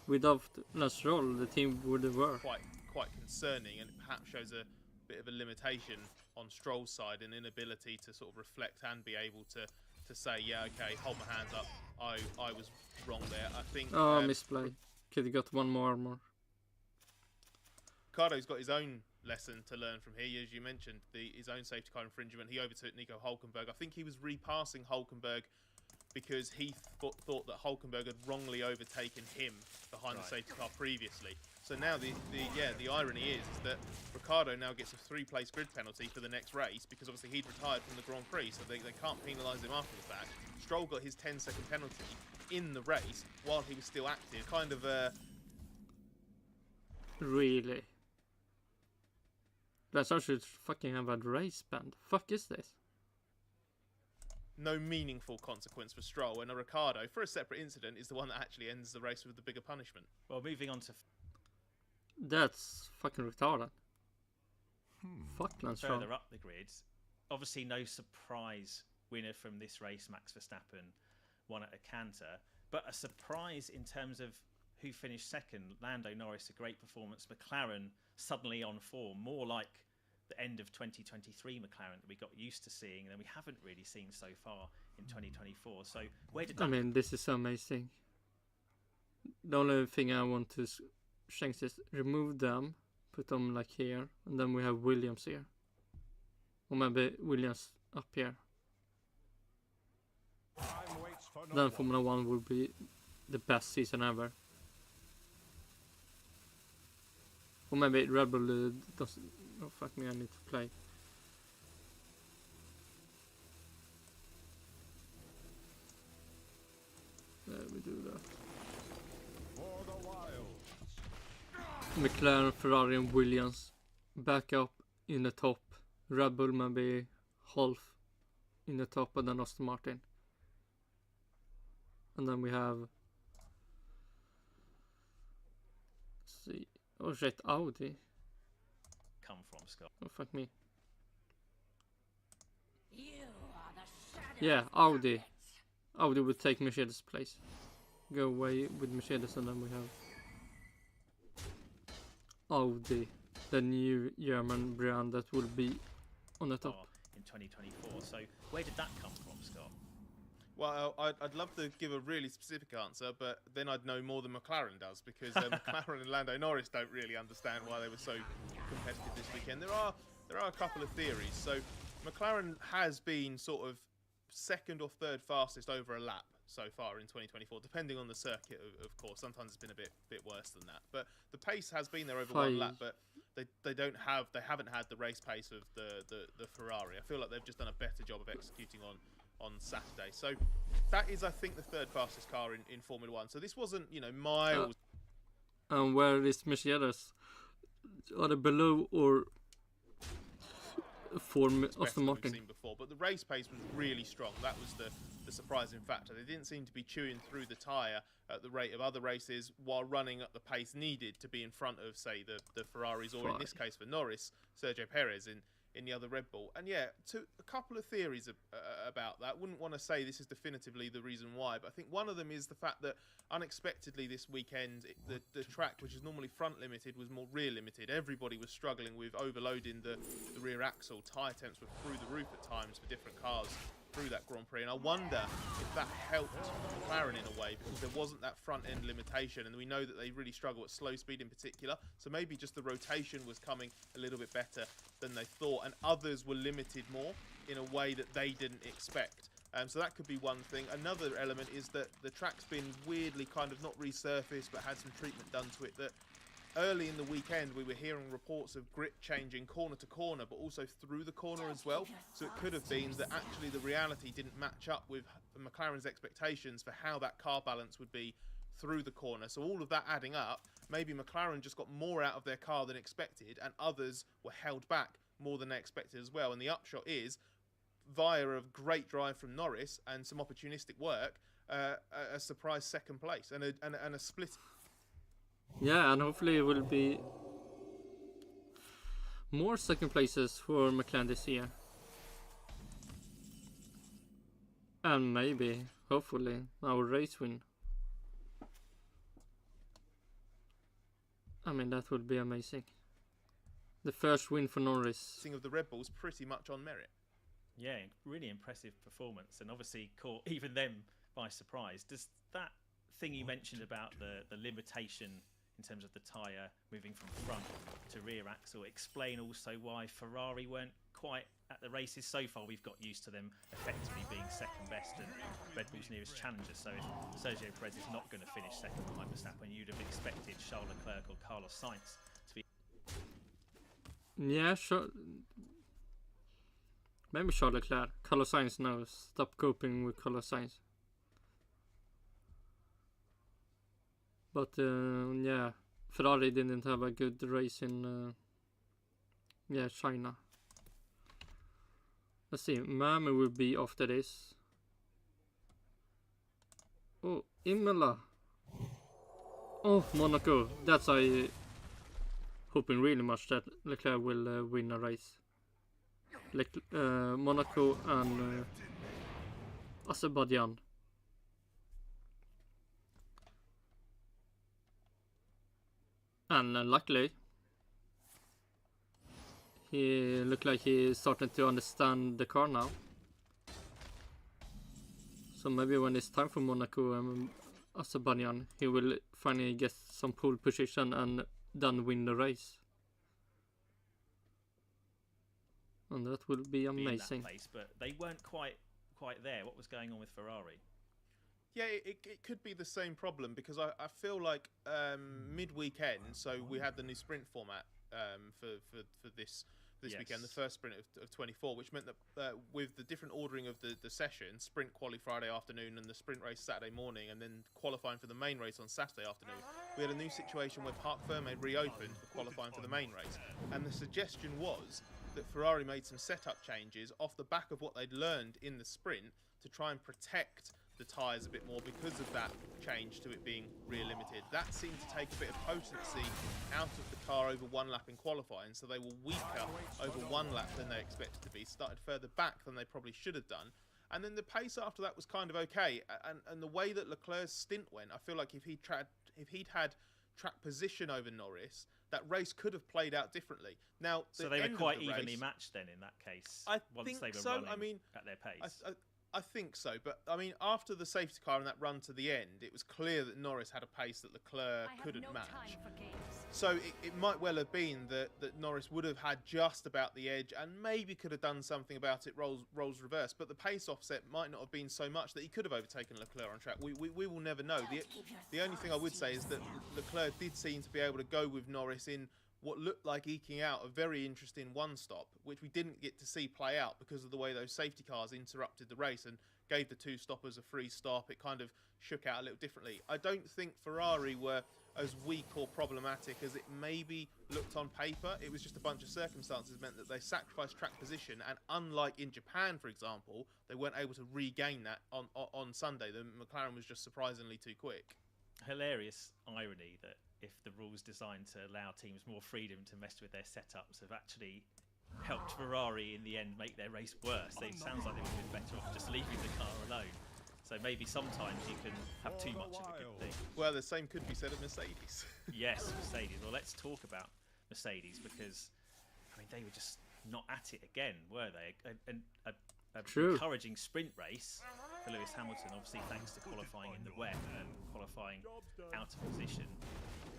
Without Lance Stroll, the team wouldn't work.
Quite concerning, and it perhaps shows a bit of a limitation on Stroll's side, an inability to sort of reflect and be able to say, yeah, okay, hold my hands up, I was wrong there. I think...
Oh, misplay. Could have got one more armor.
Ricardo's got his own lesson to learn from here. As you mentioned, his own safety car infringement. He overtook Nico Hülkenberg. I think he was repassing Hülkenberg because he thought that Hülkenberg had wrongly overtaken him behind the safety car previously. So now the irony is that Ricciardo now gets a 3-place grid penalty for the next race because obviously he'd retired from the Grand Prix, so they can't penalise him after the fact. Stroll got his 10-second penalty in the race while he was still active. Kind of
Really? That's how should fucking have a race band. Fuck is this?
no meaningful consequence for Stroll, and a Ricciardo, for a separate incident, is the one that actually ends the race with the bigger punishment.
Well, moving on to...
That's fucking retarded. Fuck Lance Stroll.
Further up the grid, obviously no surprise winner from this race, Max Verstappen won at a canter, but a surprise in terms of who finished second. Lando Norris, a great performance. McLaren suddenly on form, more like the end of 2023 McLaren that we got used to seeing and we haven't really seen so far in 2024. So where did that...
I mean, this is amazing. The only thing I want to change is remove them, put them like here, and then we have Williams here. Or maybe Williams up here. Then Formula 1 will be the best season ever. Or maybe Red Bull doesn't... Oh fuck me, I need to play. There we do that. McLaren, Ferrari and Williams back up in the top. Red Bull maybe half in the top, and then Aston Martin. And then we have... Let's see. Oh shit, Audi.
Come from, Scott?
Oh fuck me. Yeah, Audi. Audi would take Mercedes' place. Go away with Mercedes, and then we have Audi, the new German brand that will be on the top
in 2024. So where did that come from, Scott?
Well, I'd love to give a really specific answer, but then I'd know more than McLaren does, because McLaren and Lando Norris don't really understand why they were so competitive this weekend. There are a couple of theories. So McLaren has been sort of second or third fastest over a lap so far in 2024, depending on the circuit, of course. Sometimes it's been a bit worse than that, but the pace has been there over one lap. But they haven't had the race pace of the Ferrari. I feel like they've just done a better job of executing on Saturday. So that is, I think, the third fastest car in Formula 1. So this wasn't, miles.
And where is Mercedes? Are they below or for
it's better
Aston
than we've
Martin.
seen before. But the race pace was really strong. That was the surprising factor. They didn't seem to be chewing through the tyre at the rate of other races while running at the pace needed to be in front of, say, the Ferraris, or in this case for Norris, Sergio Perez in the other Red Bull. And yeah, a couple of theories about that. Wouldn't want to say this is definitively the reason why, but I think one of them is the fact that unexpectedly this weekend, the track, which is normally front limited, was more rear limited. Everybody was struggling with overloading the rear axle. Tyre temps were through the roof at times for different cars through that Grand Prix, and I wonder if that helped McLaren in a way, because there wasn't that front end limitation, and we know that they really struggle at slow speed in particular, so maybe just the rotation was coming a little bit better than they thought, and others were limited more in a way that they didn't expect. So that could be one thing. Another element is that the track's been weirdly kind of not resurfaced but had some treatment done to it. That early in the weekend we were hearing reports of grip changing corner to corner, but also through the corner as well. So it could have been that actually the reality didn't match up with McLaren's expectations for how that car balance would be through the corner. So all of that adding up, maybe McLaren just got more out of their car than expected, and others were held back more than they expected as well. And the upshot is, via a great drive from Norris and some opportunistic work, a surprise second place and a split.
Yeah, and hopefully it will be more second places for McLaren this year. And maybe, hopefully, our race win. I mean, that would be amazing. The first win for Norris.
Of the Red Bulls pretty much on merit.
Yeah, really impressive performance, and obviously caught even them by surprise. Does that thing you mentioned about the limitation in terms of the tyre moving from front to rear axle explain also why Ferrari weren't quite at the races? So far we've got used to them effectively being second best and Red Bull's nearest challenger, so if Sergio Perez is not going to finish second behind Verstappen, you'd have expected Charles Leclerc or Carlos Sainz to be...
Yeah, sure. Maybe Charles Leclerc. Carlos Sainz now. Stop coping with Carlos Sainz. But yeah, Ferrari didn't have a good race in China. Let's see, Miami will be after this. Oh, Imola. Oh, Monaco. That's I hoping really much that Leclerc will win a race. Monaco and Azerbaijan. And luckily, he looked like he's starting to understand the car now. So maybe when it's time for Monaco and Azerbaijan, he will finally get some pole position and then win the race. And that will be amazing.
In that place, but they weren't quite there. What was going on with Ferrari?
Yeah, it could be the same problem, because I feel like mid-weekend, so we had the new sprint format for this weekend, the first sprint of 24, which meant that with the different ordering of the session, sprint quali Friday afternoon and the sprint race Saturday morning, and then qualifying for the main race on Saturday afternoon, we had a new situation where Parc Fermé reopened for qualifying for the main race. And the suggestion was that Ferrari made some setup changes off the back of what they'd learned in the sprint to try and protect the tyres a bit more because of that change to it being rear limited. That seemed to take a bit of potency out of the car over one lap in qualifying, so they were weaker over one lap than they expected to be, started further back than they probably should have done. And then the pace after that was kind of okay, and the way that Leclerc's stint went, I feel like if he'd had track position over Norris, that race could have played out differently. Now,
so they were quite evenly matched then in that case. Once they were running at their pace.
I think so, but I mean, after the safety car and that run to the end, it was clear that Norris had a pace that Leclerc couldn't match. So it might well have been that Norris would have had just about the edge and maybe could have done something about it, roles reverse, but the pace offset might not have been so much that he could have overtaken Leclerc on track. We will never know. The only thing I would say is that Leclerc did seem to be able to go with Norris in what looked like eking out a very interesting one-stop, which we didn't get to see play out because of the way those safety cars interrupted the race and gave the two stoppers a free stop. It kind of shook out a little differently. I don't think Ferrari were as weak or problematic as it maybe looked on paper. It was just a bunch of circumstances meant that they sacrificed track position, and unlike in Japan, for example, they weren't able to regain that on Sunday. The McLaren was just surprisingly too quick.
Hilarious irony that if the rules designed to allow teams more freedom to mess with their setups have actually helped Ferrari in the end make their race worse. It sounds like they would have been better off just leaving the car alone. So maybe sometimes you can have too much of a good thing.
Well, the same could be said of Mercedes.
Yes, Mercedes. Well, let's talk about Mercedes because, I mean, they were just not at it again, were they? An encouraging sprint race for Lewis Hamilton, obviously thanks to qualifying in the wet and qualifying out of position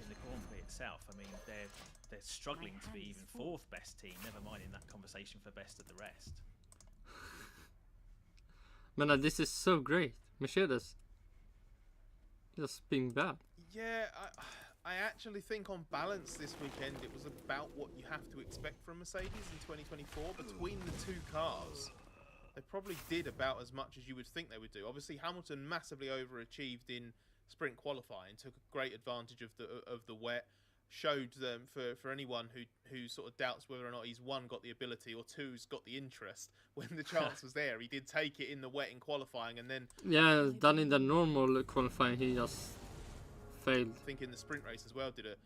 in the Grand Prix itself. I mean, they're struggling to be even fourth best team, never mind in that conversation for best of the rest.
Man, this is so great. Mercedes just being bad.
Yeah, I actually think on balance this weekend it was about what you have to expect from Mercedes in 2024. Between the two cars, they probably did about as much as you would think they would do. Obviously, Hamilton massively overachieved in sprint qualifying, took a great advantage of the wet, showed them for anyone who sort of doubts whether or not he's one got the ability or two's got the interest. When the chance was there, he did take it in the wet in qualifying, and then
done in the normal qualifying, he just failed.
I think in the sprint race as well did a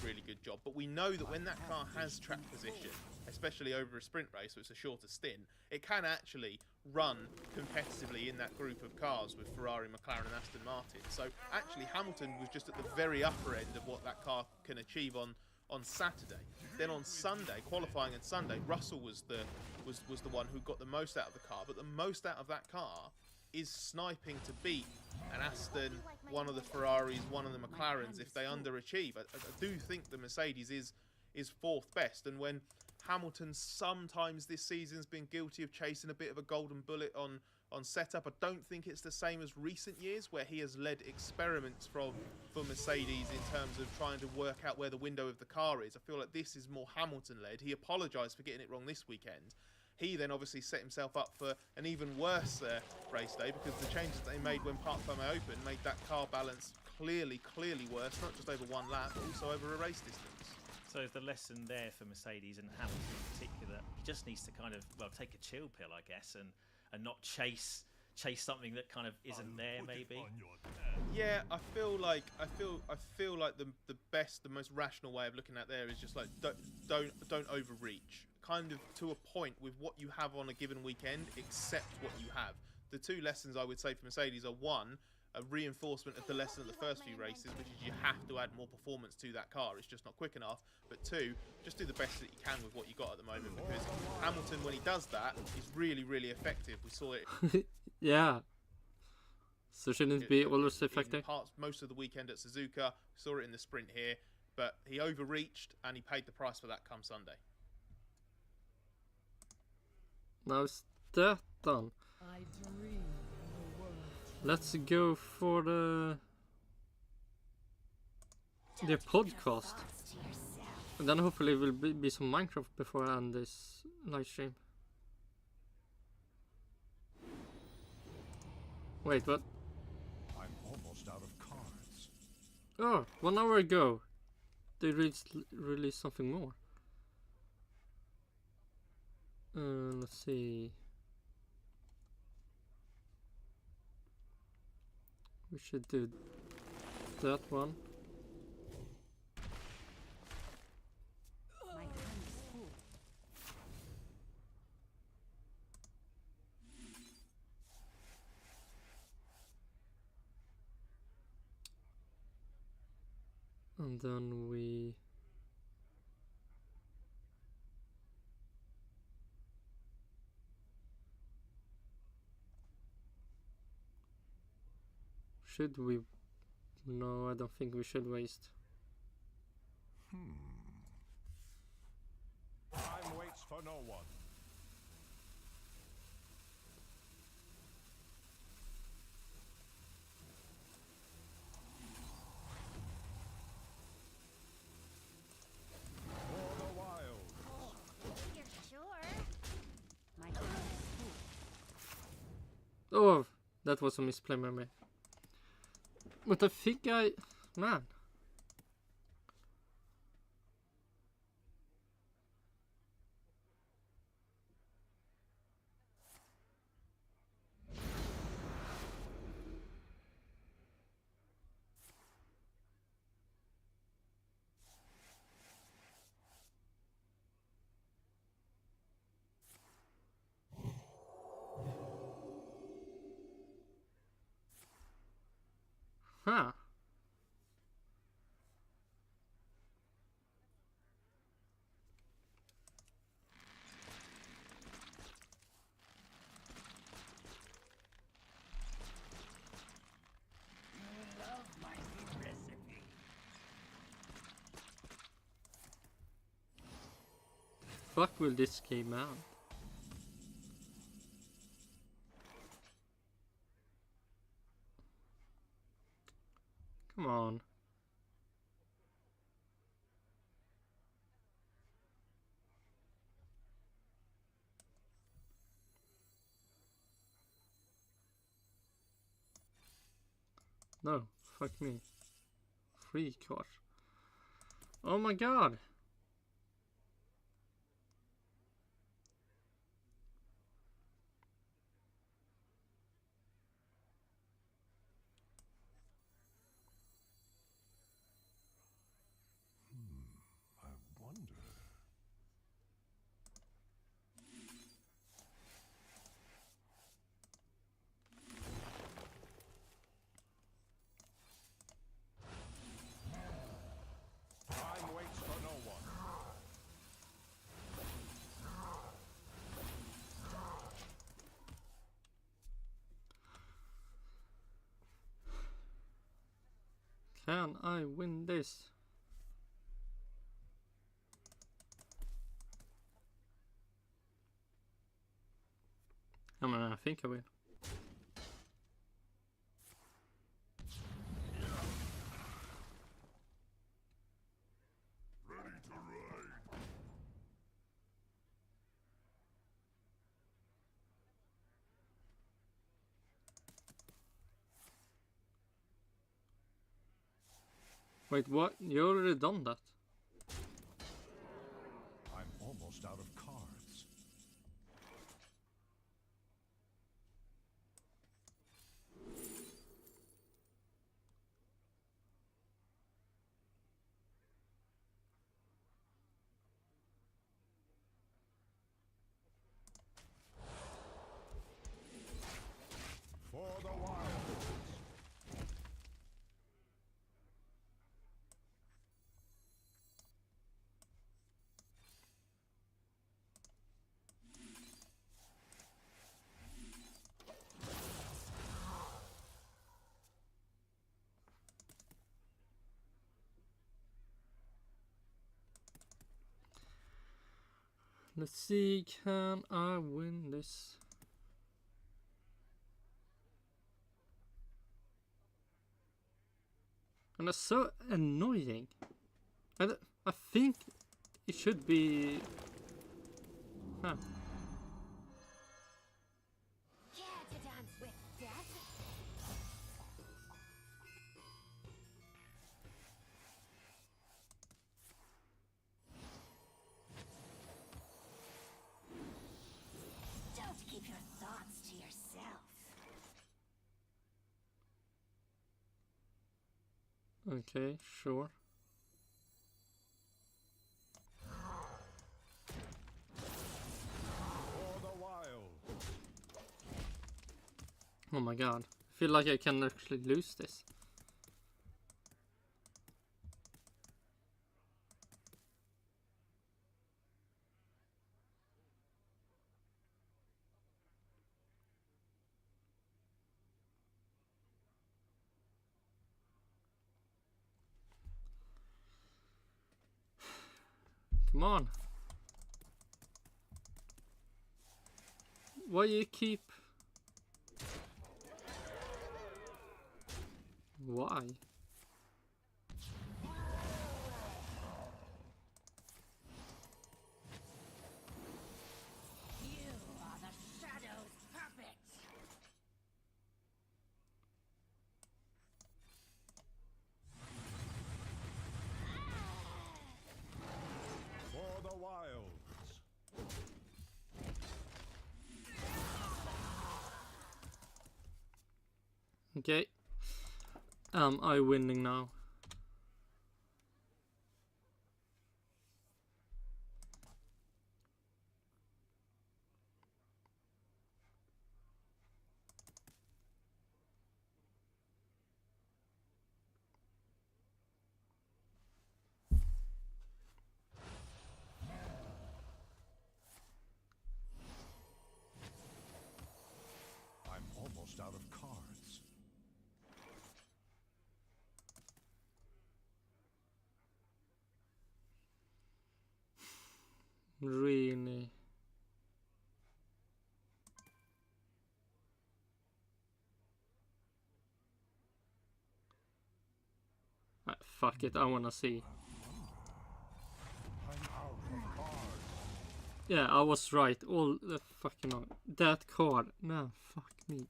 really good job. But we know that when that car has track position, especially over a sprint race, so it's a shorter stint, it can actually run competitively in that group of cars with Ferrari, McLaren and Aston Martin. So actually Hamilton was just at the very upper end of what that car can achieve on Saturday. Then on Sunday, qualifying on Sunday, Russell was the one who got the most out of the car, but the most out of that car is sniping to beat an Aston, one of the Ferraris, one of the McLarens if they underachieve. I do think the Mercedes is fourth best, and when Hamilton sometimes this season's been guilty of chasing a bit of a golden bullet on setup, I don't think it's the same as recent years where he has led experiments for Mercedes in terms of trying to work out where the window of the car is. I feel like this is more Hamilton led. He apologised for getting it wrong this weekend. He then obviously set himself up for an even worse race day because the changes they made when Parc Fermé opened made that car balance clearly worse, not just over one lap, but also over a race distance.
So is the lesson there for Mercedes and Hamilton in particular? He just needs to kind of, well, take a chill pill, I guess, and not chase something that kind of isn't there, maybe.
Yeah, I feel like the best, the most rational way of looking at there is just like don't overreach. Kind of to a point with what you have on a given weekend, accept what you have. The two lessons I would say for Mercedes are one, a reinforcement of the lesson of the first few races, which is you have to add more performance to that car. It's just not quick enough. But two, just do the best that you can with what you got at the moment, because Hamilton, when he does that, is really effective. We saw it.
Yeah. So shouldn't it be always effective?
Most of the weekend at Suzuka, saw it in the sprint here, but he overreached and he paid the price for that come Sunday.
Now is that done? Let's go for the podcast. And then hopefully will be some Minecraft before I end this live stream. Wait, what?
I'm almost out of cards.
Oh, 1 hour ago they released something more. Let's see. We should do that one. And then we should we? No, I don't think we should waste.
Time waits for no one. For the wild.
You're sure?
Oh, that was a misplay by me. But I think man, fuck will this game out? Come on. No, fuck me. Free card. Oh my god.
I wonder. Time waits for no one.
Can I win this? I mean, I think I will. Wait, what? You already done that?
I'm almost out of cards. For the wild.
Let's see, can I win this? And that's so annoying. I think it should be... Huh.
Care to dance with death? Don't keep your thoughts to yourself.
Okay, sure.
For the wild.
Oh my god. I feel like I can actually lose this. Come on. Why you keep... Why?
You are the shadow's puppet.
For the wilds.
Okay. Am I winning now?
I'm almost out of cards.
Really? Fuck it, I wanna see. Yeah, I was right. All the fucking that card. No, fuck me.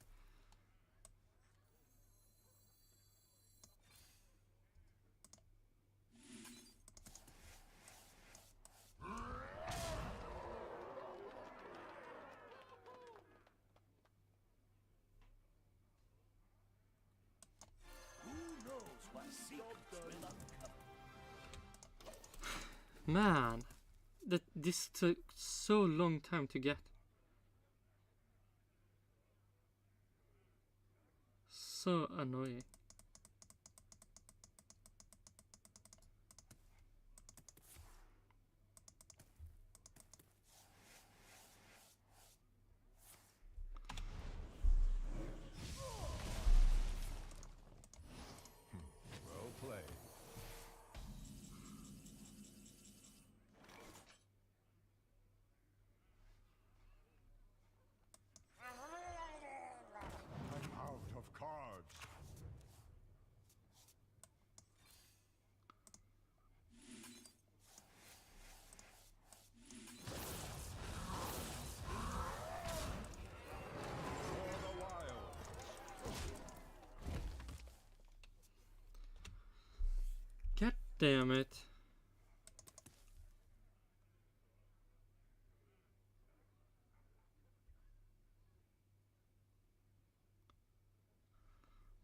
Man, this took so long time to get. So annoying.
Well played. I'm out of cards. For the wild.
God damn it.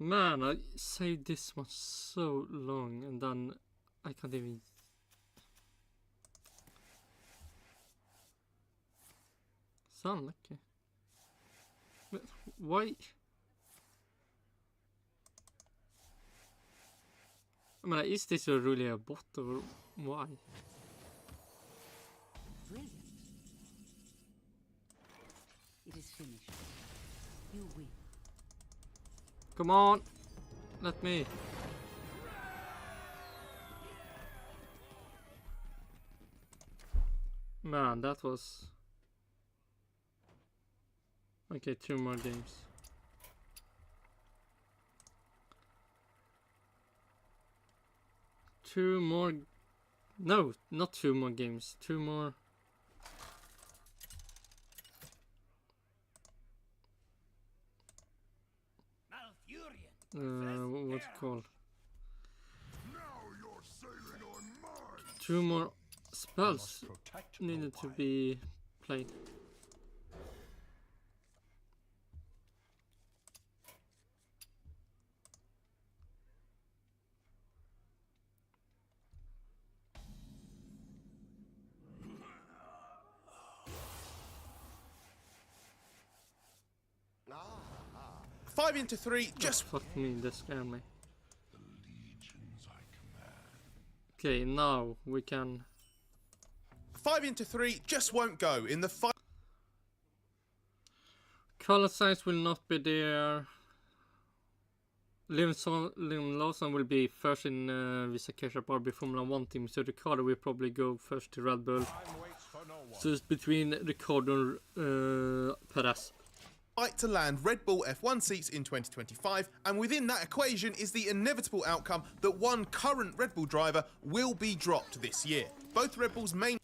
Man, I saved this one so long and then I can't even. So unlucky. But why? I mean, is this really a bot or why?
Brilliant. It is finished. You win.
Come on, let me. Man, that was. Okay, 2 more games. Two more. No, not 2 more games. 2 more. What's it called?
Now you're sailing on mine.
2 more spells needed to be played.
Five into 3, just
Fuck me, that scared me.
The legions I command.
Okay, now we can.
5 into 3 just won't go in the fight.
Color signs will not be there. Liam Lawson will be first in Visa Cash Barbie Formula 1 team, so Ricardo will probably go first to Red Bull.
Time waits for no one.
So it's between Ricardo and Perez.
Fight to land Red Bull F1 seats in 2025, and within that equation is the inevitable outcome that one current Red Bull driver will be dropped this year. Both Red Bull's main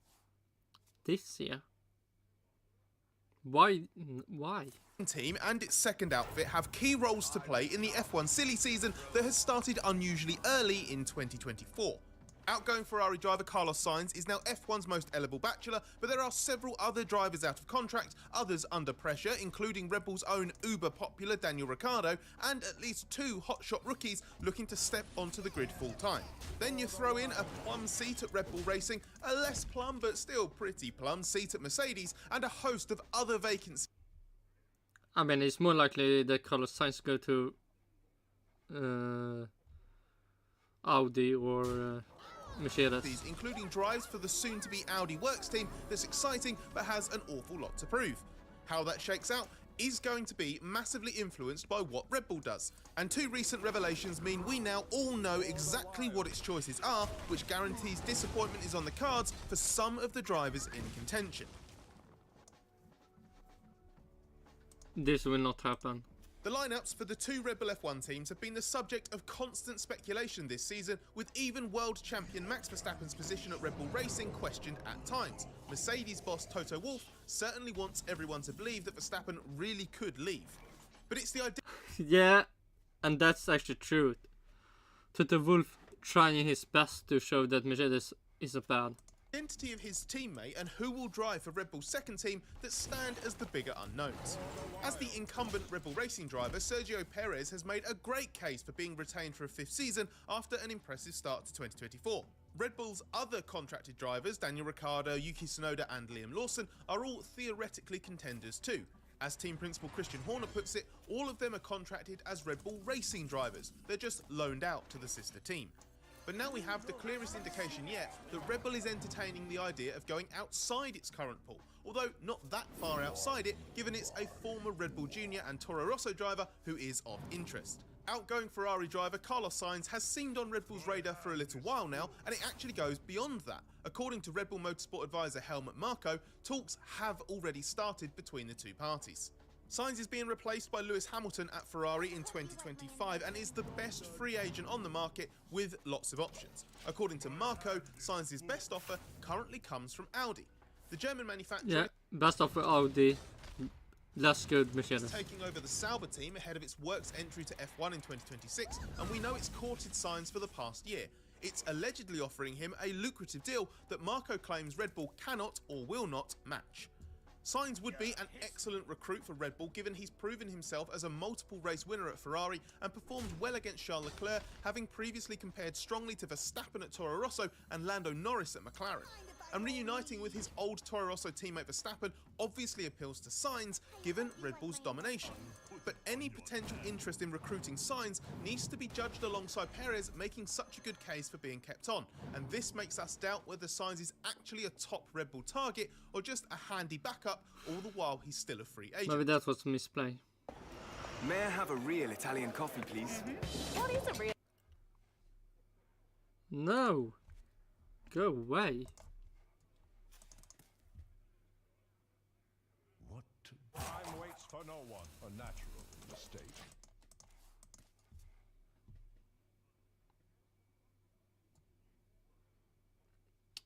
This year? Why? Why?
team and its second outfit have key roles to play in the F1 silly season that has started unusually early in 2024. Outgoing Ferrari driver Carlos Sainz is now F1's most eligible bachelor, but there are several other drivers out of contract, others under pressure, including Red Bull's own uber-popular Daniel Ricciardo, and at least 2 hotshot rookies looking to step onto the grid full-time. Then you throw in a plum seat at Red Bull Racing, a less plum but still pretty plum seat at Mercedes, and a host of other vacancies.
I mean, it's more likely that Carlos Sainz go to Audi or Mercedes.
Including drives for the soon-to-be Audi Works team that's exciting but has an awful lot to prove. How that shakes out is going to be massively influenced by what Red Bull does. And 2 recent revelations mean we now all know exactly what its choices are, which guarantees disappointment is on the cards for some of the drivers in contention.
This will not happen.
The lineups for the 2 Red Bull F1 teams have been the subject of constant speculation this season, with even world champion Max Verstappen's position at Red Bull Racing questioned at times. Mercedes boss Toto Wolff certainly wants everyone to believe that Verstappen really could leave. But it's the idea...
Yeah, and that's actually true. Toto Wolff trying his best to show that Mercedes isn't bad.
Identity of his teammate and who will drive for Red Bull's second team that stand as the bigger unknowns. As the incumbent Red Bull Racing driver, Sergio Perez has made a great case for being retained for a 5th season after an impressive start to 2024. Red Bull's other contracted drivers, Daniel Ricciardo, Yuki Tsunoda and Liam Lawson, are all theoretically contenders too. As team principal Christian Horner puts it, all of them are contracted as Red Bull Racing drivers. They're just loaned out to the sister team. But now we have the clearest indication yet that Red Bull is entertaining the idea of going outside its current pool, although not that far outside it, given it's a former Red Bull Junior and Toro Rosso driver who is of interest. Outgoing Ferrari driver Carlos Sainz has seemed on Red Bull's radar for a little while now, and it actually goes beyond that. According to Red Bull Motorsport advisor Helmut Marko, talks have already started between the 2 parties. Sainz is being replaced by Lewis Hamilton at Ferrari in 2025 and is the best free agent on the market with lots of options. According to Marko, Sainz's best offer currently comes from Audi. The German manufacturer...
Yeah, best offer Audi, less good Mercedes.
...taking over the Sauber team ahead of its works entry to F1 in 2026, and we know it's courted Sainz for the past year. It's allegedly offering him a lucrative deal that Marko claims Red Bull cannot or will not match. Sainz would be an excellent recruit for Red Bull, given he's proven himself as a multiple race winner at Ferrari and performed well against Charles Leclerc, having previously compared strongly to Verstappen at Toro Rosso and Lando Norris at McLaren. And reuniting with his old Toro Rosso teammate Verstappen obviously appeals to Sainz, given Red Bull's domination. But any potential interest in recruiting Sainz needs to be judged alongside Perez making such a good case for being kept on, and this makes us doubt whether Sainz is actually a top Red Bull target or just a handy backup, all the while he's still a free agent.
Maybe that was a misplay.
May I have a real Italian coffee, please?
What is a real?
No! Go away.
Time waits for no one. A natural mistake.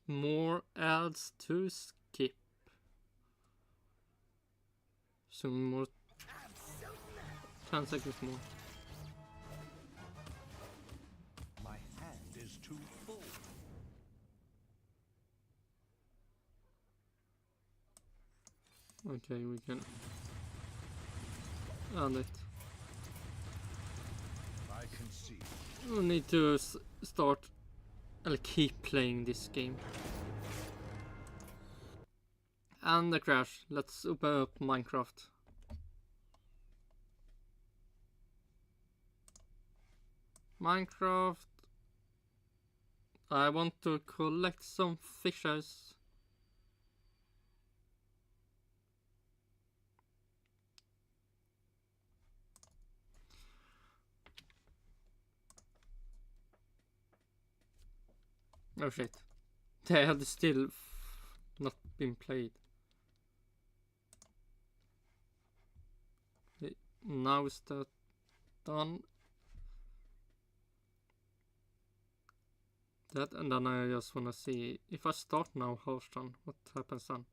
More ads to skip. Some more. 10 seconds more.
My hand is too full.
Okay, we can add it.
I can see.
We need to start and keep playing this game. And the crash. Let's open up Minecraft. Minecraft. I want to collect some fishes. Oh shit. They had still not been played. Okay, now is that done? That, and then I just wanna see if I start now Hearthstone, what happens then?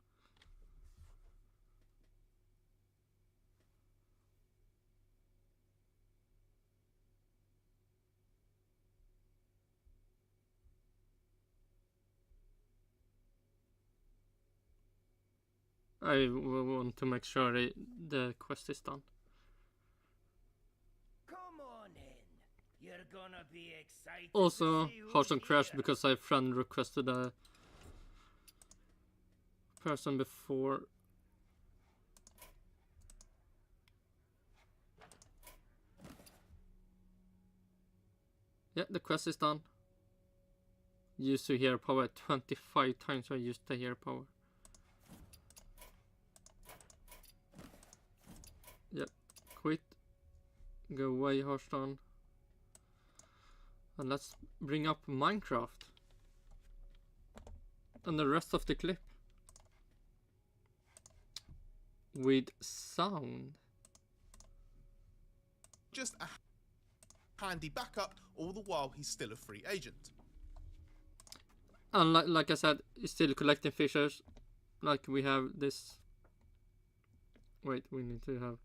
I want to make sure the quest is done.
Come on in. You're gonna be excited.
Also, Hearthstone crashed because I friend requested a person before. Yeah, the quest is done. Used to hero power 25 times I used the hero power. go away, Hearthstone. And let's bring up Minecraft. And the rest of the clip. With sound.
Just a handy backup, all the while he's still a free agent.
And like I said, he's still collecting features. Like we have this. Wait, we need to have.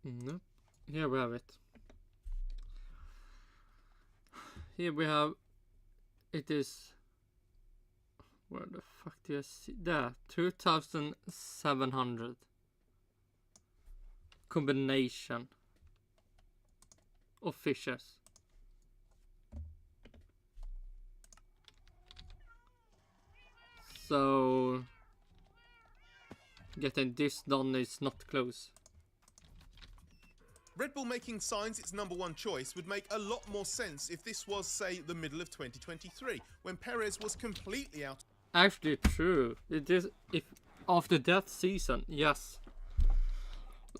Nope. Here we have it. Here we have. It is. Where the fuck do I see? There, 2,700. Combination of fishes. So getting this done is not close.
Red Bull making signs its #1 choice would make a lot more sense if this was, say, the middle of 2023, when Perez was completely out.
Actually, true. It is if after that season, yes.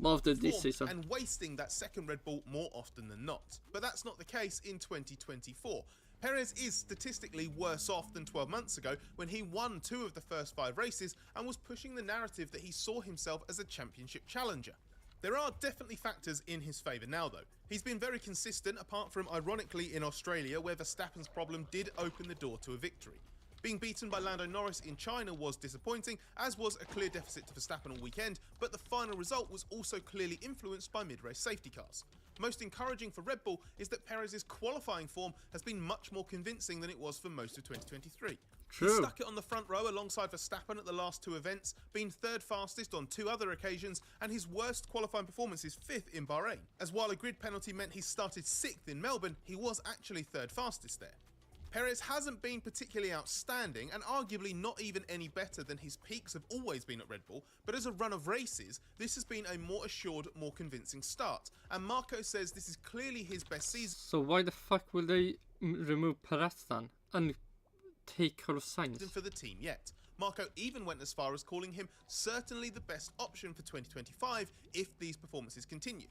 After this season.
And wasting that second Red Bull more often than not. But that's not the case in 2024. Perez is statistically worse off than 12 months ago when he won 2 of the first 5 races and was pushing the narrative that he saw himself as a championship challenger. There are definitely factors in his favour now though. He's been very consistent apart from ironically in Australia where Verstappen's problem did open the door to a victory. Being beaten by Lando Norris in China was disappointing, as was a clear deficit to Verstappen all weekend, but the final result was also clearly influenced by mid-race safety cars. Most encouraging for Red Bull is that Perez's qualifying form has been much more convincing than it was for most of 2023.
True.
He stuck it on the front row alongside Verstappen at the last 2 events, been 3rd fastest on 2 other occasions, and his worst qualifying performance is 5th in Bahrain. As while a grid penalty meant he started 6th in Melbourne, he was actually 3rd fastest there. Perez hasn't been particularly outstanding and arguably not even any better than his peaks have always been at Red Bull, but as a run of races, this has been a more assured, more convincing start, and Marco says this is clearly his best season.
So why the fuck will they remove Perez then and take Carlos Sainz
for the team yet? Marco even went as far as calling him certainly the best option for 2025 if these performances continue.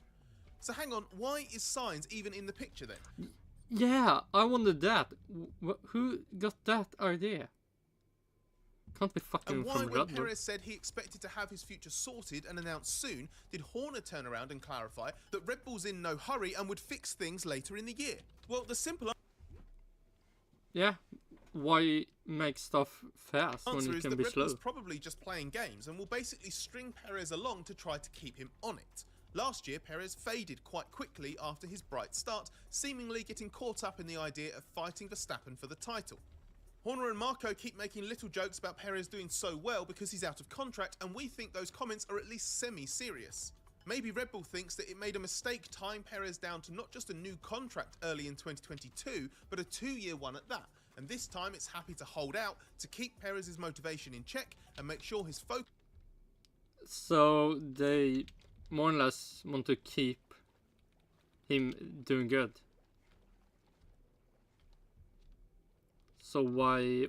So hang on, why is Sainz even in the picture then?
Yeah, I wondered that. Who got that idea? Can't be fucking
and why,
from
when
Red Bull.
Perez said he expected to have his future sorted and announced soon, did Horner turn around and clarify that Red Bull's in no hurry and would fix things later in the year? Well, the simple
Yeah, why make stuff fast when
answer
it
is
can
that
be
Red
slow?
Bull's probably just playing games and will basically string Perez along to try to keep him on it. Last year, Perez faded quite quickly after his bright start, seemingly getting caught up in the idea of fighting Verstappen for the title. Horner and Marco keep making little jokes about Perez doing so well because he's out of contract, and we think those comments are at least semi-serious. Maybe Red Bull thinks that it made a mistake tying Perez down to not just a new contract early in 2022, but a 2-year one at that, and this time it's happy to hold out to keep Perez's motivation in check and make sure his focus...
So they more or less want to keep him doing good. So why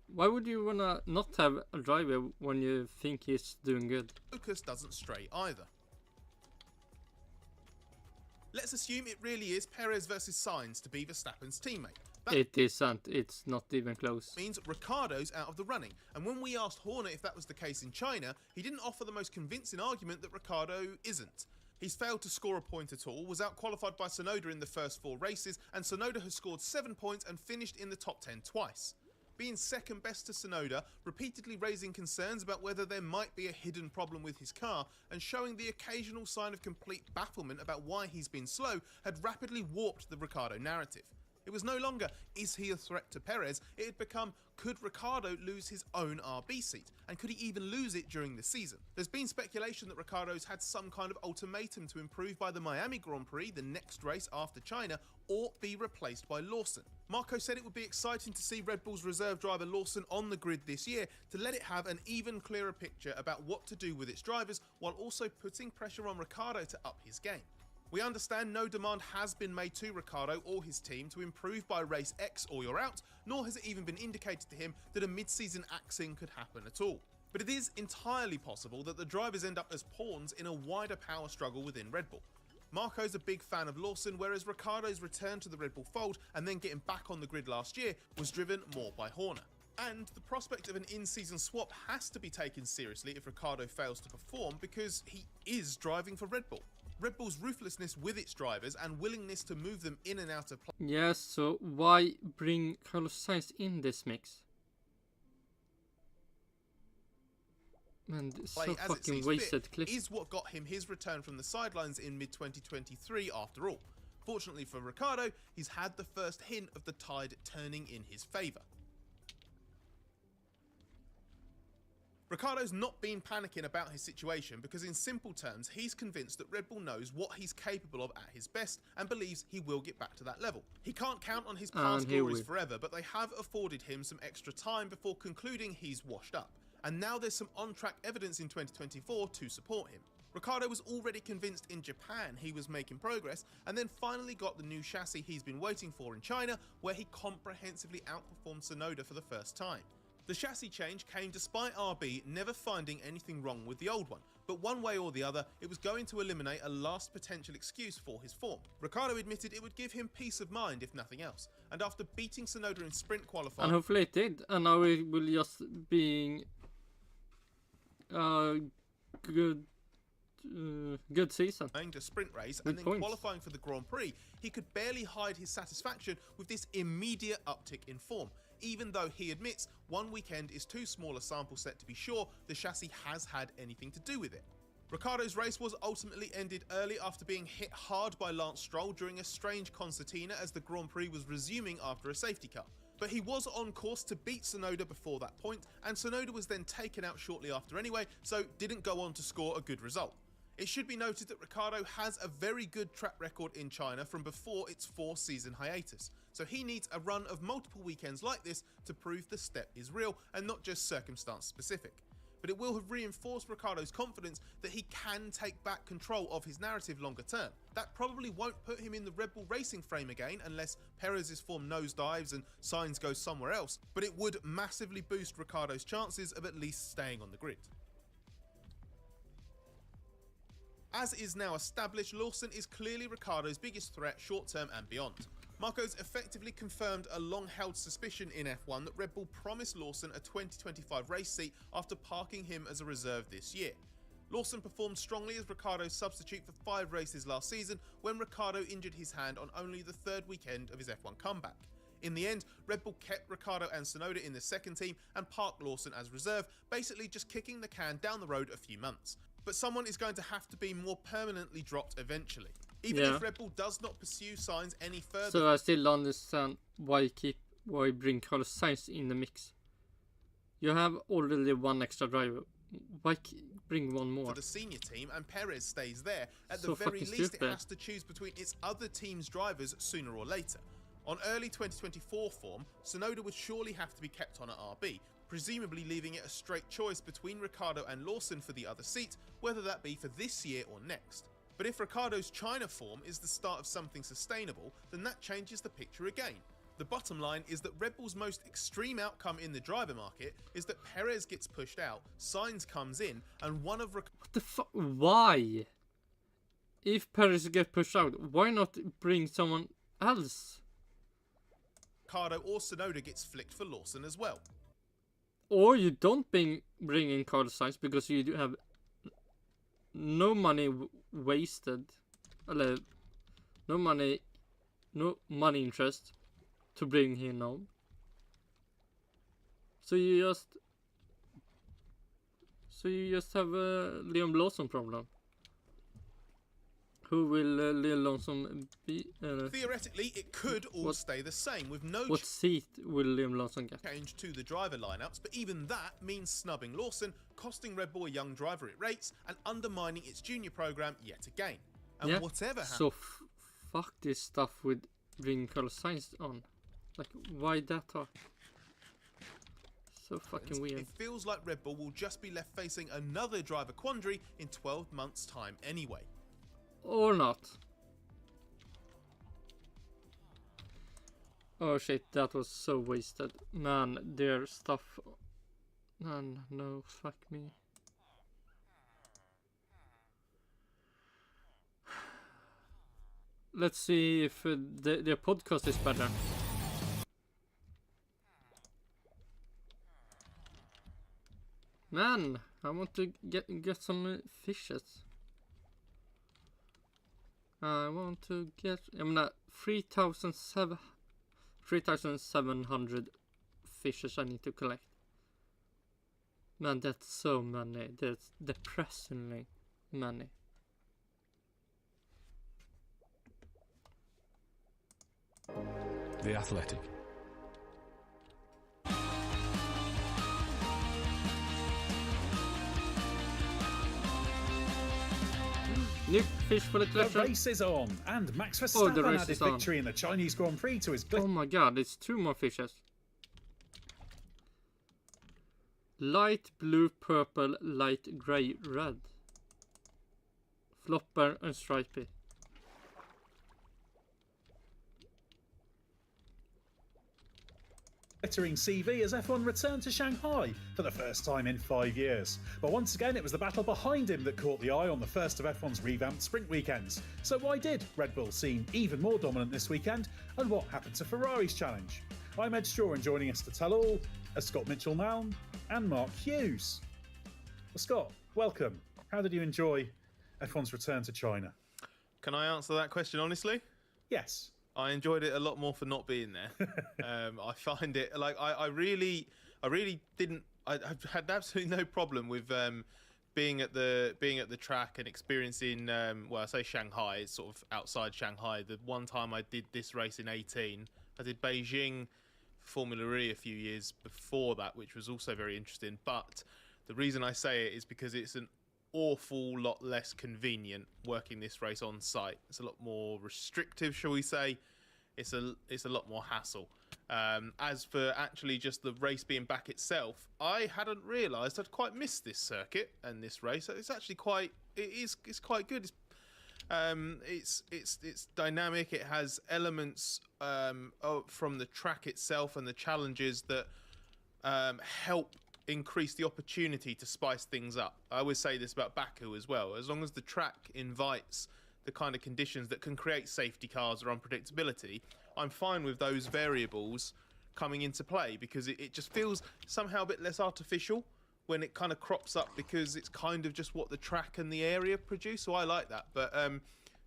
would you wanna not have a driver when you think he's doing good?
Focus doesn't stray either. Let's assume it really is Perez versus Sainz to be Verstappen's teammate. That
It isn't. It's not even close.
means Ricciardo's out of the running, and when we asked Horner if that was the case in China, he didn't offer the most convincing argument that Ricciardo isn't. He's failed to score a point at all, was out-qualified by Tsunoda in the first 4 races, and Tsunoda has scored 7 points and finished in the top 10 twice. Being second best to Tsunoda, repeatedly raising concerns about whether there might be a hidden problem with his car, and showing the occasional sign of complete bafflement about why he's been slow, had rapidly warped the Ricciardo narrative. It was no longer, is he a threat to Perez? It had become, could Ricciardo lose his own RB seat? And could he even lose it during the season? There's been speculation that Ricciardo's had some kind of ultimatum to improve by the Miami Grand Prix, the next race after China, or be replaced by Lawson. Marco said it would be exciting to see Red Bull's reserve driver Lawson on the grid this year to let it have an even clearer picture about what to do with its drivers, while also putting pressure on Ricciardo to up his game. We understand no demand has been made to Ricciardo or his team to improve by race X or you're out, nor has it even been indicated to him that a mid-season axing could happen at all. But it is entirely possible that the drivers end up as pawns in a wider power struggle within Red Bull. Marco's a big fan of Lawson, whereas Ricciardo's return to the Red Bull fold and then getting back on the grid last year was driven more by Horner. And the prospect of an in-season swap has to be taken seriously if Ricciardo fails to perform, because he is driving for Red Bull. Red Bull's ruthlessness with its drivers and willingness to move them in and out of play.
Yes, so why bring Carlos Sainz in this mix? Man, so fucking wasted clip.
Is what got him his return from the sidelines in mid-2023 after all. Fortunately for Ricciardo, he's had the first hint of the tide turning in his favour. Ricciardo's not been panicking about his situation because in simple terms, he's convinced that Red Bull knows what he's capable of at his best and believes he will get back to that level. He can't count on his past glories forever, but they have afforded him some extra time before concluding he's washed up. And now there's some on-track evidence in 2024 to support him. Ricciardo was already convinced in Japan he was making progress, and then finally got the new chassis he's been waiting for in China, where he comprehensively outperformed Tsunoda for the first time. The chassis change came despite RB never finding anything wrong with the old one, but one way or the other, it was going to eliminate a last potential excuse for his form. Ricciardo admitted it would give him peace of mind if nothing else, and after beating Tsunoda in sprint qualifying...
And hopefully it did, and now it will just be good season.
A sprint race and then qualifying for the Grand Prix, he could barely hide his satisfaction with this immediate uptick in form. Even though he admits one weekend is too small a sample set to be sure the chassis has had anything to do with it. Ricciardo's race was ultimately ended early after being hit hard by Lance Stroll during a strange concertina as the Grand Prix was resuming after a safety car. But he was on course to beat Tsunoda before that point, and Tsunoda was then taken out shortly after anyway, so didn't go on to score a good result. It should be noted that Ricciardo has a very good track record in China from before its 4-season hiatus, so he needs a run of multiple weekends like this to prove the step is real and not just circumstance specific. But it will have reinforced Ricciardo's confidence that he can take back control of his narrative longer term. That probably won't put him in the Red Bull racing frame again unless Perez's form nosedives and Sainz goes somewhere else, but it would massively boost Ricciardo's chances of at least staying on the grid. As is now established, Lawson is clearly Ricciardo's biggest threat short-term and beyond. Marco's effectively confirmed a long-held suspicion in F1 that Red Bull promised Lawson a 2025 race seat after parking him as a reserve this year. Lawson performed strongly as Ricciardo's substitute for 5 races last season when Ricciardo injured his hand on only the 3rd weekend of his F1 comeback. In the end, Red Bull kept Ricciardo and Tsunoda in the second team and parked Lawson as reserve, basically just kicking the can down the road a few months. But someone is going to have to be more permanently dropped eventually. Even if Red Bull does not pursue Sainz any further.
So I still don't understand why bring Carlos Sainz in the mix. You have already one extra driver. Why bring one more?
For the senior team, and Perez stays there. At the very least, it has to choose between its other team's drivers sooner or later. On early 2024 form, Tsunoda would surely have to be kept on at RB, presumably leaving it a straight choice between Ricciardo and Lawson for the other seat, whether that be for this year or next. But if Ricciardo's China form is the start of something sustainable, then that changes the picture again. The bottom line is that Red Bull's most extreme outcome in the driver market is that Perez gets pushed out, Sainz comes in, and one of
What the fuck? Why? If Perez gets pushed out, why not bring someone else?
Ricciardo or Tsunoda gets flicked for Lawson as well.
Or you don't bring in Carlos Sainz because you do have no money wasted, no money interest to bring him on. So you just have a Liam Lawson problem. Who will Liam Lawson be?
Theoretically, it could all stay the same with no
What seat will Liam Lawson get?
Change to the driver lineups, but even that means snubbing Lawson, costing Red Bull a young driver it rates, and undermining its junior program yet again. And whatever happens,
so fuck this stuff with bringing Carlos Sainz on. Like, why that talk? So fucking weird.
It feels like Red Bull will just be left facing another driver quandary in 12 months' time anyway.
Or not. Oh shit, that was so wasted. Man, their stuff... Man, no, fuck me. Let's see if their podcast is better. Man, I want to get some fishes. I want to get... I'm not 3,700 fishes I need to collect. Man, that's so many. That's depressingly many.
The Athletic.
New fish for the collection.
The race is on, and Max Verstappen had his victory in the Chinese Grand Prix to his...
Oh my god, it's 2 more fishes. Light blue, purple, light grey, red. Flopper and stripy.
Glittering CV as F1 returned to Shanghai for the first time in 5 years. But once again, it was the battle behind him that caught the eye on the first of F1's revamped sprint weekends. So why did Red Bull seem even more dominant this weekend, and what happened to Ferrari's challenge? I'm Ed Straw, and joining us to tell all are Scott Mitchell-Malm and Mark Hughes. Well, Scott, welcome. How did you enjoy F1's return to China?
Can I answer that question honestly?
Yes.
I enjoyed it a lot more for not being there. I find it like I really didn't. I had absolutely no problem with being at the track and experiencing. Well, I say Shanghai. It's sort of outside Shanghai. The one time I did this race in 18, I did Beijing Formula E a few years before that, which was also very interesting. But the reason I say it is because it's an awful lot less convenient working this race on site. It's a lot more restrictive, shall we say. It's a lot more hassle. As for actually just the race being back itself, I hadn't realised I'd quite missed this circuit and this race. It's actually it's quite good. It's dynamic. It has elements from the track itself and the challenges that help increase the opportunity to spice things up. I always say this about Baku as well. As long as the track invites the kind of conditions that can create safety cars or unpredictability, I'm fine with those variables coming into play, because it just feels somehow a bit less artificial when it kind of crops up, because it's kind of just what the track and the area produce. So I like that. But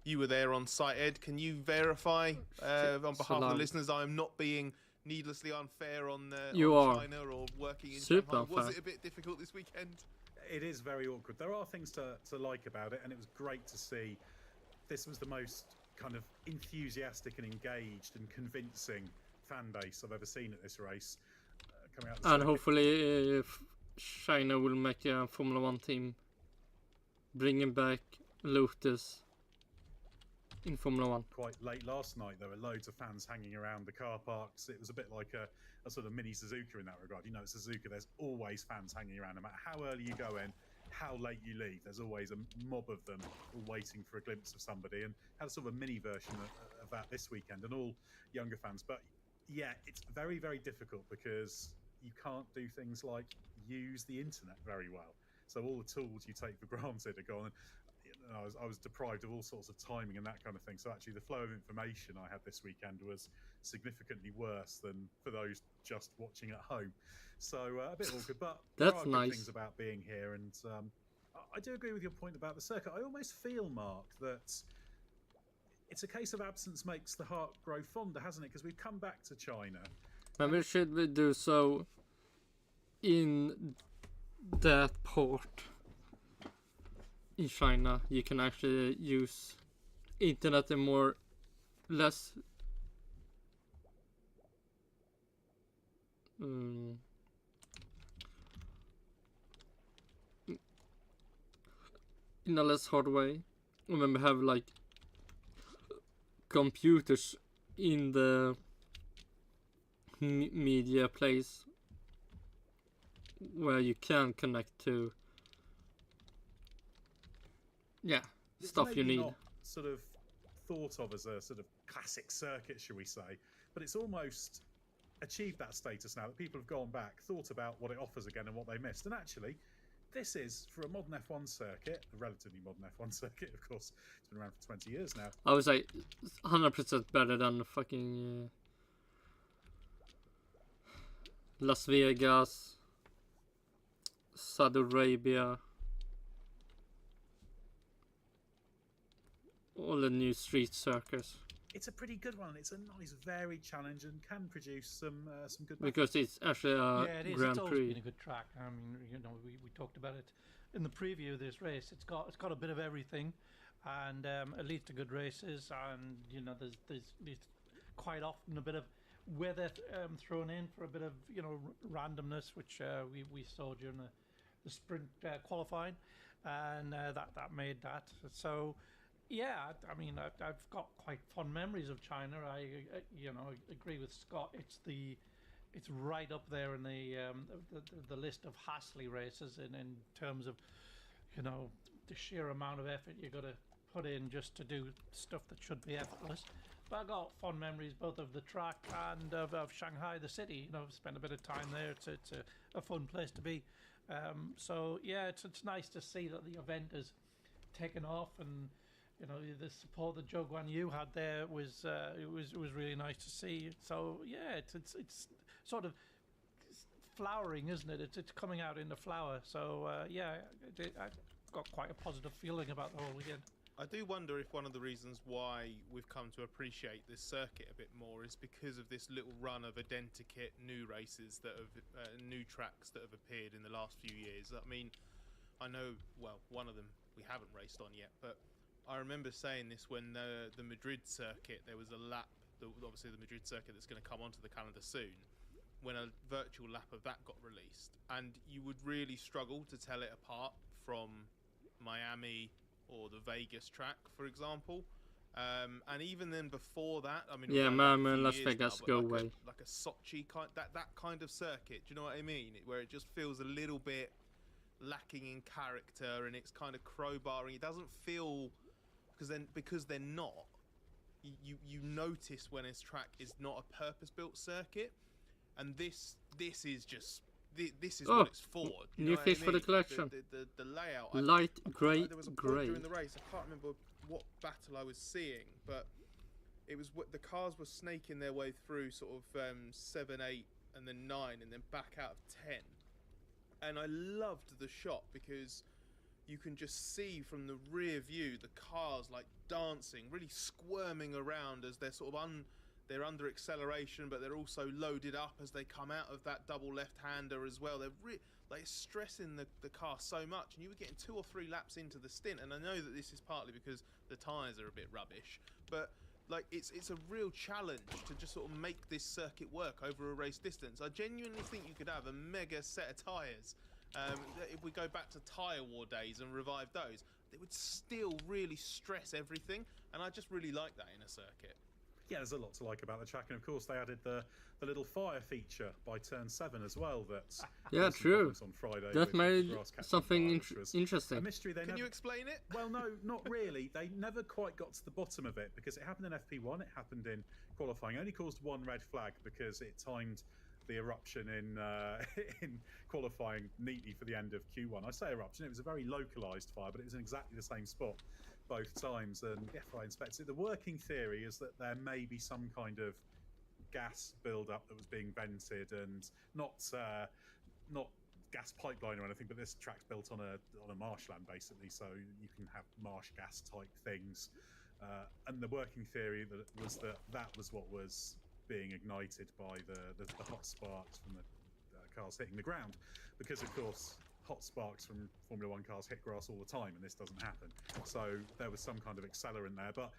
you were there on site, Ed. Can you verify on behalf of the listeners I am not being needlessly unfair on China or working in Shanghai? Was it a bit difficult this weekend?
It is very awkward. There are things to like about it, and it was great to see. This was the most kind of enthusiastic and engaged and convincing fan base I've ever seen at this race. Coming out
and hopefully China will make a Formula 1 team, bringing back Lotus in Formula 1.
Quite late last night, there were loads of fans hanging around the car parks. It was a bit like a sort of mini Suzuka in that regard. You know, at Suzuka, there's always fans hanging around. No matter how early you go in, how late you leave, there's always a mob of them all waiting for a glimpse of somebody, and had sort of a mini version of that this weekend, and all younger fans. But yeah, it's very, very difficult because you can't do things like use the internet very well. So all the tools you take for granted are gone. I was deprived of all sorts of timing and that kind of thing. So actually the flow of information I had this weekend was significantly worse than for those just watching at home. So a bit awkward, but
that's
there are
nice.
Good things about being here. And I do agree with your point about the circuit. I almost feel, Mark, that it's a case of absence makes the heart grow fonder, hasn't it? Because we've come back to China.
Maybe should we do so in that port in China? You can actually use internet and less in a less hard way. When we have like computers in the media place where you can connect to
It's
stuff you
maybe
need.
not sort of thought of as a sort of classic circuit, shall we say, but it's almost achieved that status now that people have gone back, thought about what it offers again and what they missed. And actually, this is, for a modern F1 circuit, a relatively modern F1 circuit, of course, it's been around for 20 years now.
I would say 100% better than fucking Las Vegas, Saudi Arabia, all the new street circuits.
It's a pretty good one. It's a nice varied challenge and can produce some good.
Because it's actually a
it is.
Grand
It's always
Prix.
been a good track. I mean, we talked about it in the preview of this race. It's got a bit of everything, and at least a good races. And there's quite often a bit of weather thrown in for a bit of randomness, which we saw during the sprint qualifying, and that made that so. Yeah, I mean, I've got quite fond memories of China. I agree with Scott. It's right up there in the list of Hasley races in terms of, the sheer amount of effort you got to put in just to do stuff that should be effortless. But I got fond memories both of the track and of Shanghai, the city. I've spent a bit of time there. It's a fun place to be. So yeah, it's nice to see that the event has taken off and. The support that Zhou Guanyu had there was really nice to see. So yeah, it's sort of flowering, isn't it? It's coming out in the flower. So I've got quite a positive feeling about the whole weekend.
I do wonder if one of the reasons why we've come to appreciate this circuit a bit more is because of this little run of identikit new races that have new tracks that have appeared in the last few years. I mean, I know one of them we haven't raced on yet, but I remember saying this when the Madrid circuit, there was a lap, obviously the Madrid circuit that's going to come onto the calendar soon, when a virtual lap of that got released. And you would really struggle to tell it apart from Miami or the Vegas track, for example. And even then before that, I mean...
Yeah, Miami and Las Vegas go away.
Like a Sochi, that kind of circuit, do you know what I mean? Where it just feels a little bit lacking in character and it's kind of crowbarring. It doesn't feel... Because they're not, you notice when this track is not a purpose-built circuit, and this is just this is what it's for.
New fish for the collection.
The layout.
Light grey,
there was a point
grey.
during the race. I can't remember what battle I was seeing, but it was the cars were snaking their way through sort of 7, 8, and then 9, and then back out of 10. And I loved the shot because you can just see from the rear view the cars like dancing, really squirming around as they're sort of they're under acceleration, but they're also loaded up as they come out of that double left-hander as well. They're stressing the car so much, and you were getting 2 or 3 laps into the stint. And I know that this is partly because the tyres are a bit rubbish, but like it's a real challenge to just sort of make this circuit work over a race distance. I genuinely think you could have a mega set of tyres. If we go back to tyre war days and revive those, they would still really stress everything, and I just really like that in a circuit.
Yeah, there's a lot to like about the track, and of course they added the little fire feature by turn 7 as well. That's
true.
On Friday
that made something
fire,
interesting.
A mystery.
Can you explain it?
Well, no, not really. They never quite got to the bottom of it because it happened in FP1. It happened in qualifying. It only caused 1 red flag because it timed the eruption in qualifying neatly for the end of Q1. I say eruption, it was a very localised fire, but it was in exactly the same spot both times. And if I inspect it, the working theory is that there may be some kind of gas build-up that was being vented, and not gas pipeline or anything, but this track's built on a marshland basically, so you can have marsh gas type things. And the working theory was that was what was being ignited by the hot sparks from the cars hitting the ground, because of course hot sparks from Formula 1 cars hit grass all the time and this doesn't happen. So there was some kind of accelerant there, but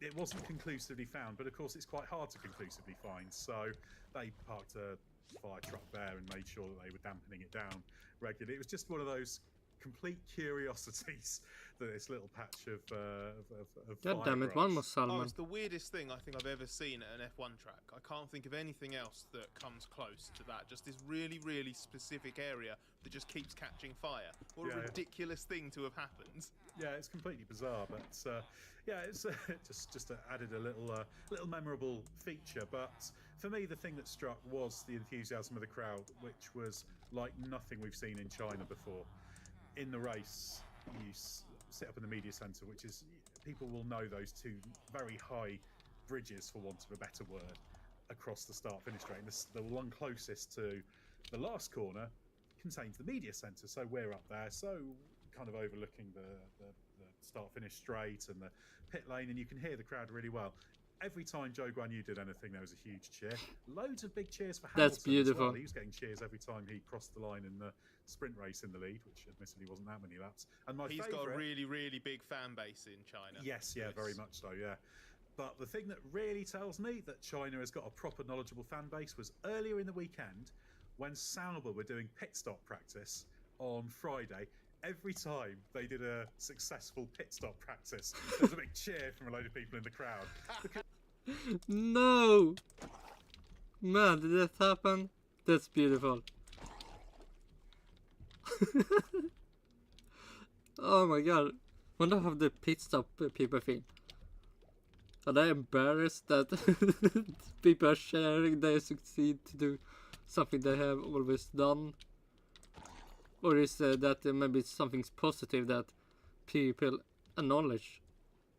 it wasn't conclusively found. But of course it's quite hard to conclusively find, so they parked a fire truck there and made sure that they were dampening it down regularly. It was just one of those complete curiosities that this little patch of
God damn it,
fire
one more
Oh,
salmon.
it's the weirdest thing I think I've ever seen at an F1 track. I can't think of anything else that comes close to that. Just this really, really specific area that just keeps catching fire. What a ridiculous thing to have happened.
Yeah, it's completely bizarre, but yeah, it's just added a little memorable feature. But for me, the thing that struck was the enthusiasm of the crowd, which was like nothing we've seen in China before. In the race, you sit up in the media centre, which is, people will know those two very high bridges, for want of a better word, across the start-finish straight. And the one closest to the last corner contains the media centre, so we're up there, so kind of overlooking the start-finish straight and the pit lane, and you can hear the crowd really well. Every time Joe Guan Yu did anything, there was a huge cheer. Loads of big cheers for Hamilton.
That's beautiful.
As well. He was getting cheers every time he crossed the line in the sprint race in the lead, which admittedly wasn't that many laps. And
He's got a really, really big fan base in China.
Yes, very much so, yeah. But the thing that really tells me that China has got a proper knowledgeable fan base was earlier in the weekend when Sauber were doing pit stop practice on Friday. Every time they did a successful pit stop practice, there was a big cheer from a load of people in the crowd.
No! Man, did that happen? That's beautiful. Oh my god. Wonder how the pit stop people feel. Are they embarrassed that people are sharing they succeed to do something they have always done? Or is that maybe it's something positive that people acknowledge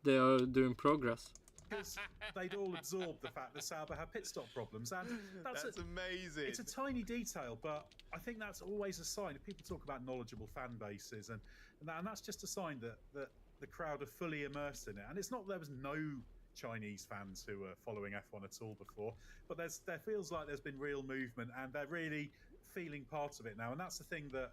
they are doing progress?
Because they'd all absorbed the fact that Sauber had pit stop problems, and that's
amazing.
It's a tiny detail, but I think that's always a sign. If people talk about knowledgeable fan bases, and that's just a sign that the crowd are fully immersed in it. And it's not there was no Chinese fans who were following F1 at all before, but there feels like there's been real movement, and they're really feeling part of it now. And that's the thing that,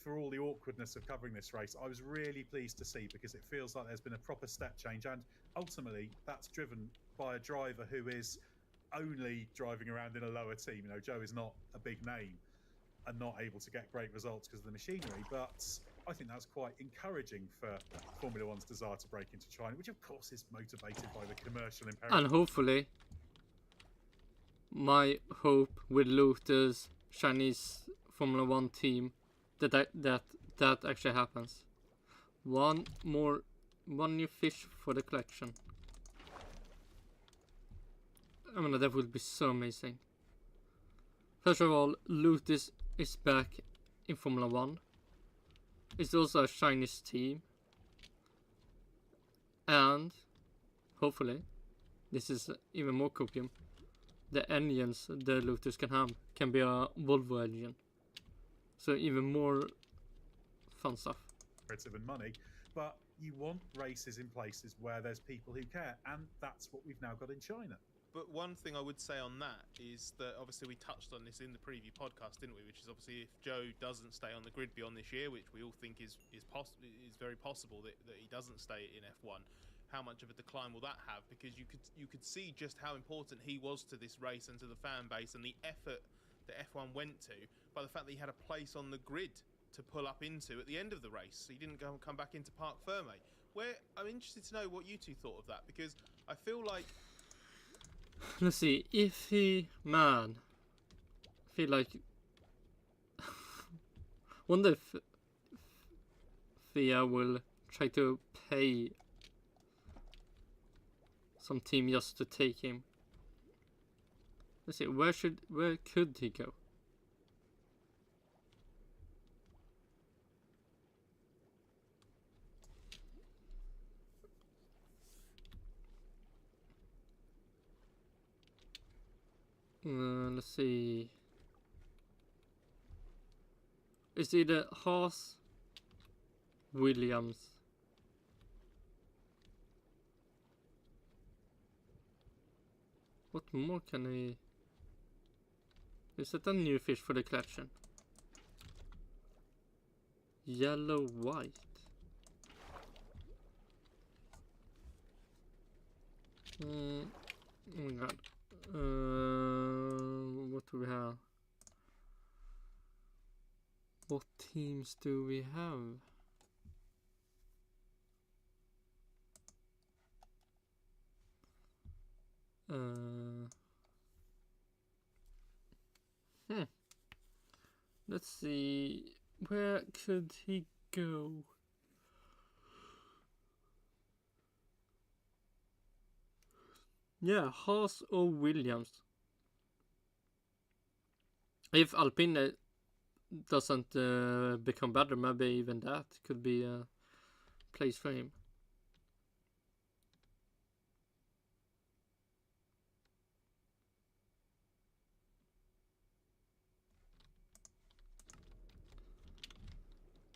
for all the awkwardness of covering this race, I was really pleased to see, because it feels like there's been a proper step change, and ultimately that's driven by a driver who is only driving around in a lower team. You know, Joe is not a big name and not able to get great results because of the machinery, but I think that's quite encouraging for Formula One's desire to break into China, which of course is motivated by the commercial imperative.
And hopefully, my hope with Lotus Chinese Formula One team that actually happens. One new fish for the collection. I mean, that would be so amazing. First of all, Lotus is back in Formula One. It's also a Chinese team. And, hopefully, this is even more copium, the engines the Lotus can have can be a Volvo engine. So even more fun stuff.
And money, but you want races in places where there's people who care, and that's what we've now got in China.
But one thing I would say on that is that obviously we touched on this in the preview podcast, didn't we? Which is obviously if Joe doesn't stay on the grid beyond this year, which we all think is very possible that he doesn't stay in F1. How much of a decline will that have? Because you could see just how important he was to this race and to the fan base, and the effort that F1 went to by the fact that he had a place on the grid to pull up into at the end of the race. He didn't come back into Parc Ferme. Where I'm interested to know what you two thought of that, because I feel like,
let's see, I feel like wonder if FIA will try to pay some team just to take him. Let's see, where could he go? Let's see. Is it Haas, Williams? What more can he? Is that a new fish for the collection? Yellow white. Oh my god. What do we have? What teams do we have? Let's see. Where could he go? Yeah, Haas or Williams. If Alpine doesn't become better, maybe even that could be a place for him.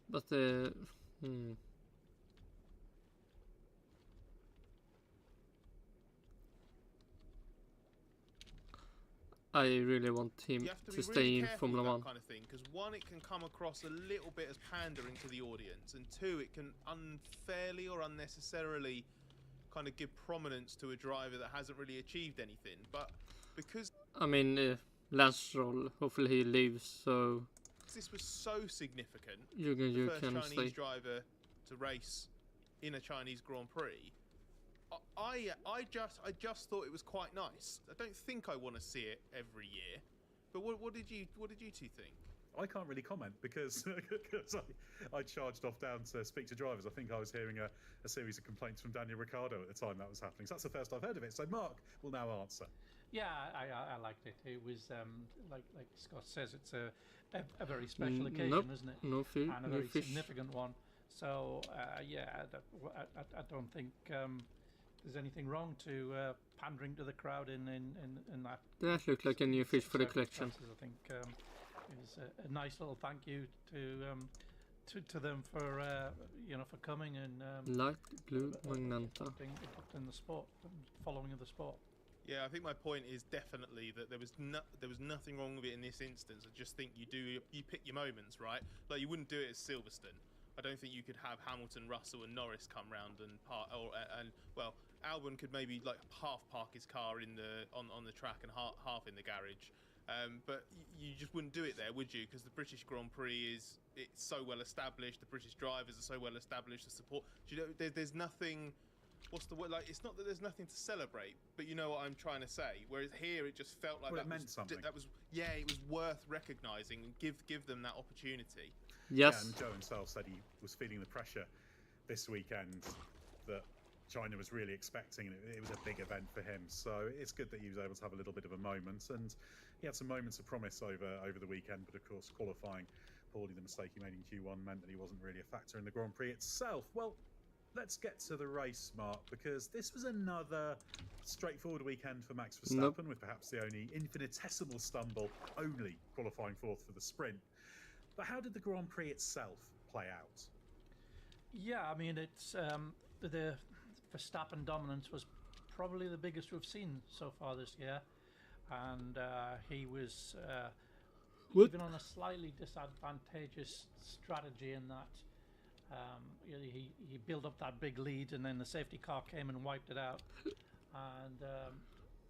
But I really want him to stay in Formula One.
Kind of thing, because one, it can come across a little bit as pandering to the audience, and two, it can unfairly or unnecessarily kind of give prominence to a driver that hasn't really achieved anything. But because
I mean, Lance Stroll, hopefully he leaves, so
this was so significant,
you
the first
can
Chinese
stay.
driver to race in a Chinese Grand Prix. I just thought it was quite nice. I don't think I want to see it every year. But what did you two think?
I can't really comment because I charged off down to speak to drivers. I think I was hearing a series of complaints from Daniel Ricciardo at the time that was happening. So that's the first I've heard of it. So Mark will now answer.
Yeah, I liked it. It was like Scott says, it's a very special occasion, isn't it? And a very significant one. So I don't think there's anything wrong to pandering to the crowd in that.
That looked like a new fish for the collection.
I think it was a nice little thank you to them for for coming and
light blue magenta
in the sport, following of the sport. Yeah, I think my point is definitely that there was nothing wrong with it in this instance. I just think you pick your moments, right? Like you wouldn't do it at Silverstone. I don't think you could have Hamilton, Russell, and Norris come round and Albon could maybe like half park his car on the track and half in the garage. But you just wouldn't do it there, would you? Because the British Grand Prix it's so well established. The British drivers are so well established. The support, there's nothing. What's the word? Like, it's not that there's nothing to celebrate, but you know what I'm trying to say. Whereas here, it just felt like
it meant something.
It was worth recognising and give them that opportunity.
Yes.
Yeah, and Joe himself said he was feeling the pressure this weekend that China was really expecting, and it was a big event for him. So it's good that he was able to have a little bit of a moment, and he had some moments of promise over the weekend. But of course, qualifying poorly, the mistake he made in Q1 meant that he wasn't really a factor in the Grand Prix itself. Well, let's get to the race, Mark, because this was another straightforward weekend for Max Verstappen, with perhaps the only infinitesimal stumble, only qualifying fourth for the sprint. But how did the Grand Prix itself play out?
Yeah, I mean, it's the Verstappen dominance was probably the biggest we've seen so far this year, and he was even on a slightly disadvantageous strategy in that he built up that big lead, and then the safety car came and wiped it out. And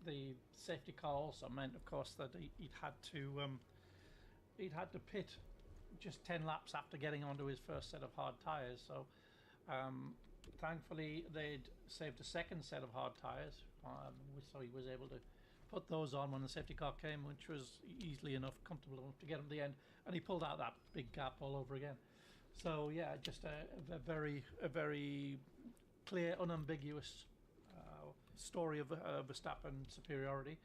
the safety car also meant, of course, that he'd had to pit just 10 laps after getting onto his first set of hard tyres. So thankfully they'd saved a second set of hard tyres, so he was able to put those on when the safety car came, which was easily enough, comfortable enough to get him to the end, and he pulled out that big gap all over again. So yeah, just a very clear, unambiguous story of Verstappen superiority.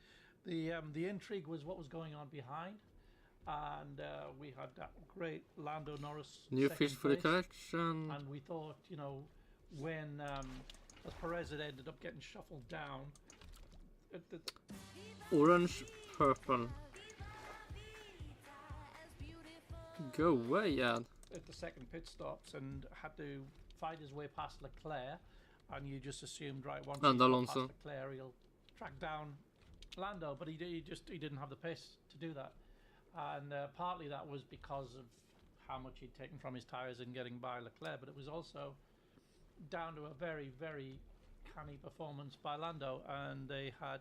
The intrigue was what was going on behind, and we had that great Lando Norris
new fish for the collection,
and we thought, when as Perez had ended up getting shuffled down,
orange, purple, go away, yeah.
At the second pit stops and had to fight his way past Leclerc, and you just assumed, right, once he got past Leclerc, he'll track down Lando, but he didn't have the pace to do that, and partly that was because of how much he'd taken from his tyres in getting by Leclerc, but it was also down to a very, very canny performance by Lando, and they had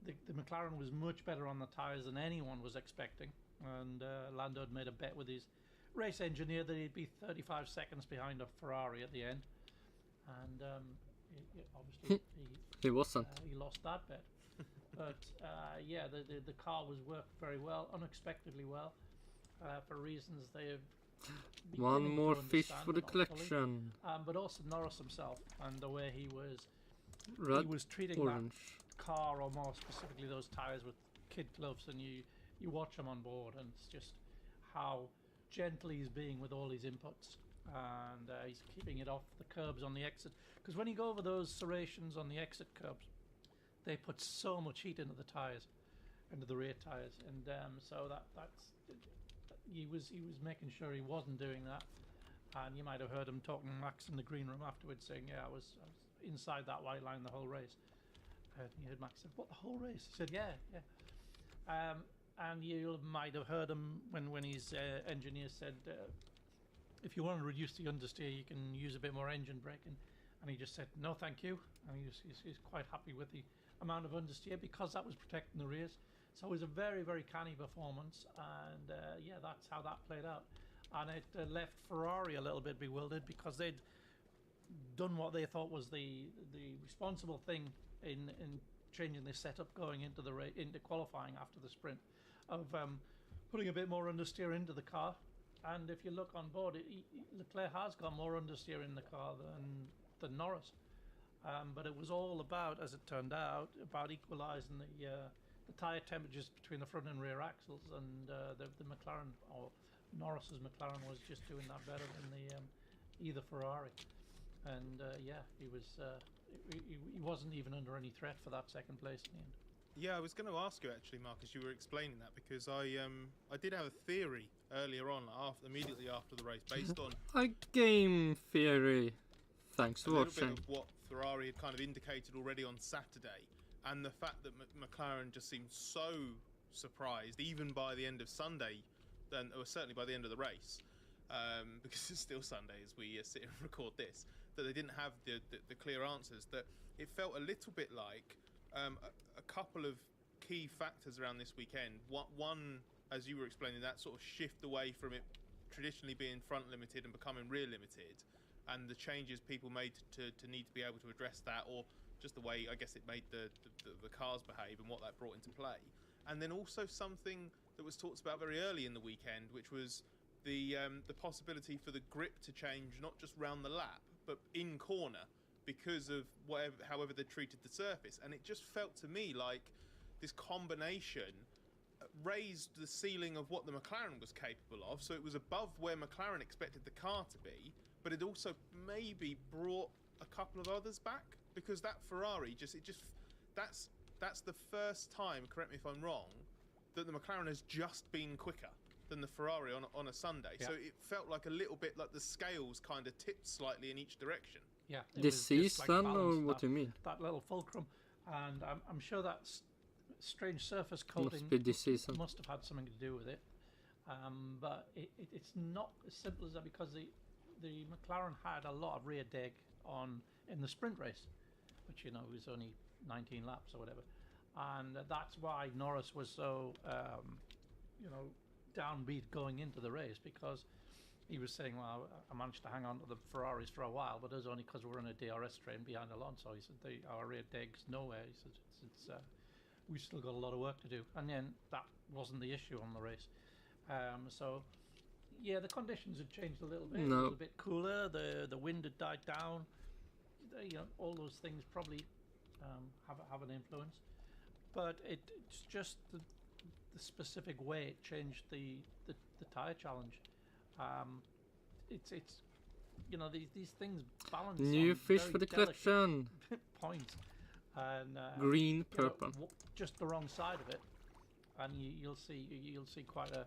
the McLaren was much better on the tyres than anyone was expecting. and Lando had made a bet with his race engineer that he'd be 35 seconds behind a Ferrari at the end, and obviously
he wasn't.
He lost that bet. But yeah, the car was worked very well, unexpectedly well, for reasons they have.
One more fish for the collection.
But also Norris himself and the way he was treating
orange.
that car, or more specifically those tires, with kid gloves, and you watch him on board, and it's just how gentle he's being with all his inputs, and he's keeping it off the curbs on the exit. Because when you go over those serrations on the exit curbs, they put so much heat into the tires, into the rear tires, and so that's. He was making sure he wasn't doing that, and you might have heard him talking to Max in the green room afterwards, saying, "Yeah, I was inside that white line the whole race." And you heard Max say, "What, the whole race?" He said, "Yeah." And you might have heard him when his engineer said, "If you want to reduce the understeer, you can use a bit more engine braking." And he just said, "No, thank you." And he's quite happy with the amount of understeer, because that was protecting the rears. So it was a very, very canny performance, and yeah, that's how that played out. And it left Ferrari a little bit bewildered, because they'd done what they thought was the responsible thing in changing the setup going into into qualifying after the sprint, of putting a bit more understeer into the car. And if you look on board, Leclerc has got more understeer in the car than Norris. But it was all about, as it turned out, about equalising the tyre temperatures between the front and rear axles, and the McLaren, or Norris's McLaren, was just doing that better than either Ferrari. And yeah, he wasn't even under any threat for that second place in the end.
Yeah, I was going to ask you actually, Marcus, you were explaining that, because I did have a theory earlier on, immediately after the race, based on
a game theory. Thanks for watching.
A little bit of what Ferrari had kind of indicated already on Saturday, and the fact that McLaren just seemed so surprised, even by the end of Sunday, or certainly by the end of the race, because it's still Sunday as we sit and record this, that they didn't have the clear answers. That it felt a little bit like a couple of key factors around this weekend. One, as you were explaining, that sort of shift away from it traditionally being front limited and becoming rear limited, and the changes people made to need to be able to address that, or just the way, I guess, it made the cars behave and what that brought into play. And then also something that was talked about very early in the weekend, which was the possibility for the grip to change, not just round the lap, but in corner, because of however they treated the surface. And it just felt to me like this combination raised the ceiling of what the McLaren was capable of, so it was above where McLaren expected the car to be, but it also maybe brought a couple of others back, because that Ferrari that's the first time, correct me if I'm wrong, that the McLaren has just been quicker than the Ferrari on a Sunday. Yeah. So it felt like a little bit like the scales kind of tipped slightly in each direction.
Yeah.
This season, or what do you mean?
That little fulcrum, and I'm sure that strange surface coating must have had something to do with it. But it's not as simple as that, because the McLaren had a lot of rear deg in the sprint race, which was only 19 laps or whatever, and that's why Norris was so downbeat going into the race, because he was saying, "Well, I managed to hang on to the Ferraris for a while, but it was only because we're in a DRS train behind Alonso." He said, "Our rear deg's nowhere." He said, "We've still got a lot of work to do," and then that wasn't the issue on the race. So yeah, the conditions had changed a little bit.
No.
It was a bit cooler. The wind had died down. All those things probably have an influence, but it's just the specific way it changed the tire challenge. It's these things balance.
New
on
fish
very
for the
delicate
collection.
points, and
Green, purple.
Just the wrong side of it, and you'll see quite a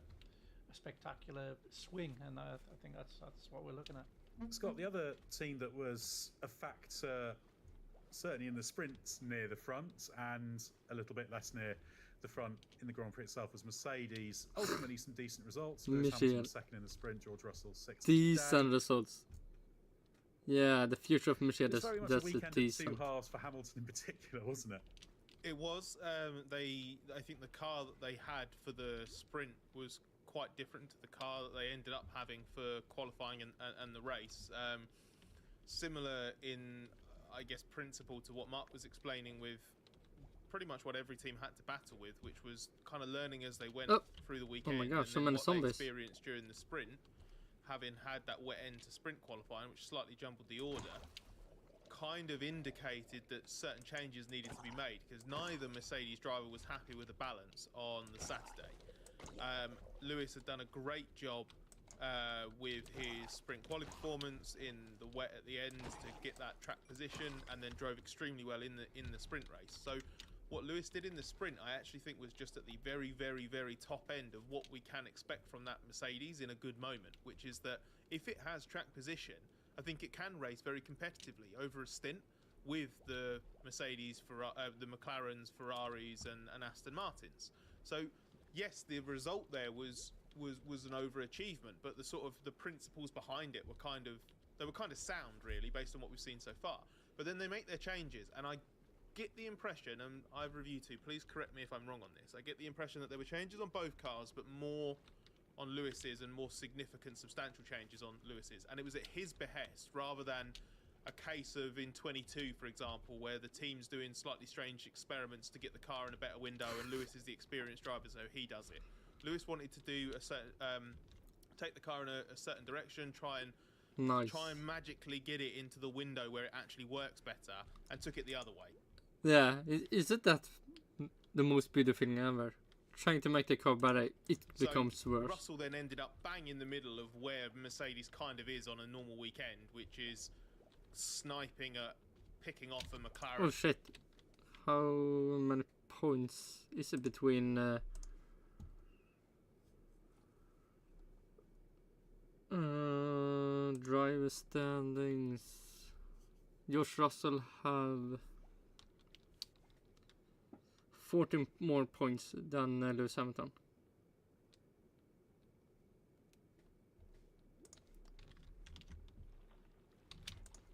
spectacular swing, and I think that's what we're looking at.
Scott, the other team that was a factor, certainly in the sprints near the front, and a little bit less near the front in the Grand Prix itself, was Mercedes. Ultimately, some decent results. Lewis Hamilton was second in the sprint, George Russell sixth.
Decent results. Yeah, the future of Mercedes.
It was very much
that's
a weekend
a decent.
of two halves for Hamilton in particular, wasn't it?
It was. I think the car that they had for the sprint was quite different to the car that they ended up having for qualifying and the race. Similar in, I guess, principle to what Mark was explaining with pretty much what every team had to battle with, which was kind of learning as they went through the weekend.
Oh my gosh, so
and then
many
what
zombies.
they experienced during the sprint, having had that wet end to sprint qualifying, which slightly jumbled the order, kind of indicated that certain changes needed to be made, because neither Mercedes driver was happy with the balance on the Saturday. Lewis had done a great job with his sprint quali performance in the wet at the end to get that track position, and then drove extremely well in the sprint race. So what Lewis did in the sprint, I actually think was just at the very, very, very top end of what we can expect from that Mercedes in a good moment, which is that if it has track position, I think it can race very competitively over a stint with the Mercedes, the McLarens, Ferraris, and Aston Martins. So yes, the result there was an overachievement, but the sort of the principles behind it were kind of sound, really, based on what we've seen so far. But then they make their changes, and I get the impression, and I've reviewed too, please correct me if I'm wrong on this, I get the impression that there were changes on both cars, but more on Lewis's and more significant, substantial changes on Lewis's, and it was at his behest rather than a case of in 22, for example, where the team's doing slightly strange experiments to get the car in a better window, and Lewis is the experienced driver, so he does it. Lewis wanted to do a certain, take the car in a certain direction, try and magically get it into the window where it actually works better, and took it the other way.
Yeah, is it that the most beautiful thing ever? Trying to make the car better, it becomes worse.
Russell then ended up bang in the middle of where Mercedes kind of is on a normal weekend, which is sniping at picking off a McLaren.
Oh shit. How many points is it between driver standings? George Russell have 14 more points than Lewis Hamilton.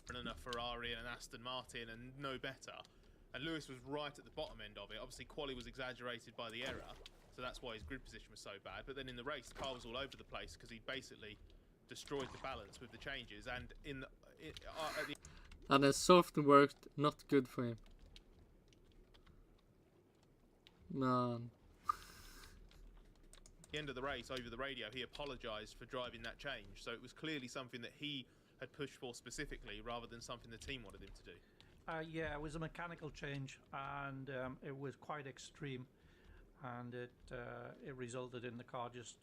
And a Ferrari and an Aston Martin and no better. And Lewis was right at the bottom end of it. Obviously, quali was exaggerated by the error, so that's why his grid position was so bad. But then in the race, the car was all over the place because he basically destroyed the balance with the changes. And
and the soft worked not good for him. Man.
At the end of the race, over the radio, he apologised for driving that change. So it was clearly something that he had pushed for specifically, rather than something the team wanted him to do.
Yeah, it was a mechanical change, and it was quite extreme, and it resulted in the car just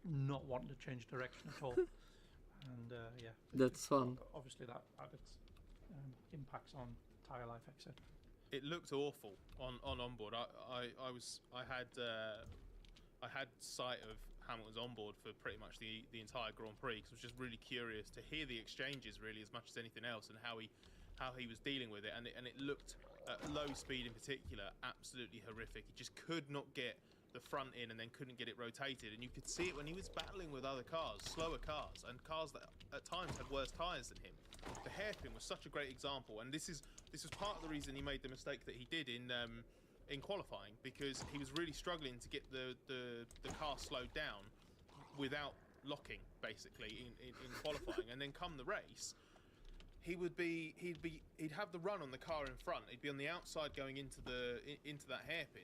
not wanting to change direction at all. And yeah,
that's fun.
Obviously, that had its impacts on tyre life, etc.
It looked awful on onboard. I had sight of Hamilton's onboard for pretty much the entire Grand Prix, because I was just really curious to hear the exchanges really as much as anything else, and how he was dealing with it. And it looked at low speed in particular absolutely horrific. He just could not get the front in, and then couldn't get it rotated, and you could see it when he was battling with other cars, slower cars, and cars that at times had worse tyres than him. The hairpin was such a great example, and this was part of the reason he made the mistake that he did in qualifying, because he was really struggling to get the car slowed down without locking, basically, in qualifying. And then come the race, he'd have the run on the car in front. He'd be on the outside going into that hairpin.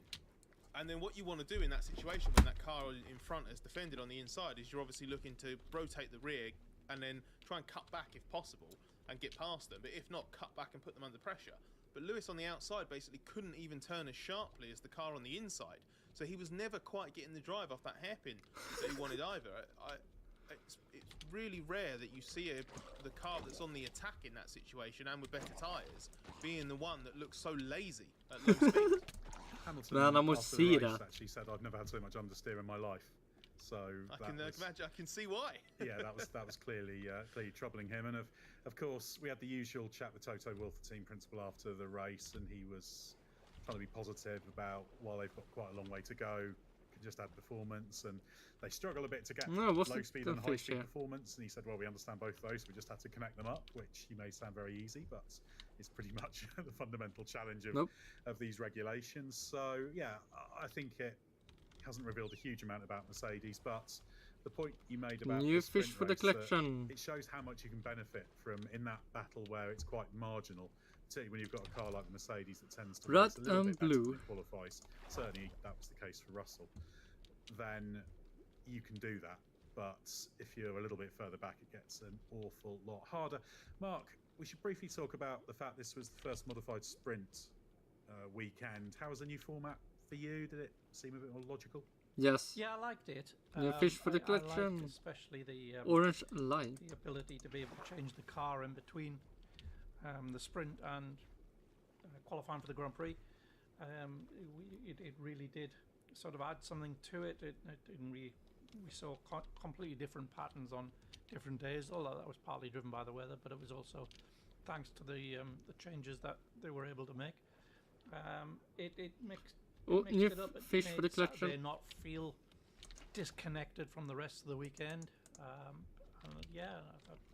And then what you want to do in that situation when that car in front has defended on the inside is you're obviously looking to rotate the rear and then try and cut back if possible and get past them. But if not, cut back and put them under pressure. But Lewis on the outside basically couldn't even turn as sharply as the car on the inside. So he was never quite getting the drive off that hairpin that he wanted either. It's really rare that you see the car that's on the attack in that situation and with better tyres being the one that looks so lazy at low speed.
Hamilton,
man, I must see that.
Actually said, "I've never had so much understeer in my life." So
I can imagine. I can see why.
Yeah, that was clearly troubling him. And of course, we had the usual chat with Toto Wolff, the team principal, after the race, and he was trying to be positive about while they've got quite a long way to go, can just add performance, and they struggle a bit to get
No, what's
low
the
speed and high
fish
speed
here?
performance. And he said, well, we understand both of those, we just had to connect them up, which you may sound very easy, but it's pretty much the fundamental challenge of these regulations. So yeah, I think it hasn't revealed a huge amount about Mercedes, but the point you made about
New
the sprint
fish for the
race, that
collection.
it shows how much you can benefit from in that battle where it's quite marginal, particularly when you've got a car like the Mercedes that tends to
Red
race a little
and
bit better
blue.
than it qualifies. Certainly that was the case for Russell. Then you can do that, but if you're a little bit further back, it gets an awful lot harder. Mark, we should briefly talk about the fact this was the first modified sprint weekend. How was the new format for you? Did it seem a bit more logical?
Yes.
Yeah, I liked it.
New fish for the
I liked
collection.
especially the
Orange line.
the ability to be able to change the car in between the sprint and qualifying for the Grand Prix. It really did sort of add something to it. We saw completely different patterns on different days, although that was partly driven by the weather, but it was also thanks to the changes that they were able to make. It mixed.
Oh,
Mixed
new
it up. It
fish for the
made
collection.
Saturday not feel disconnected from the rest of the weekend. And yeah,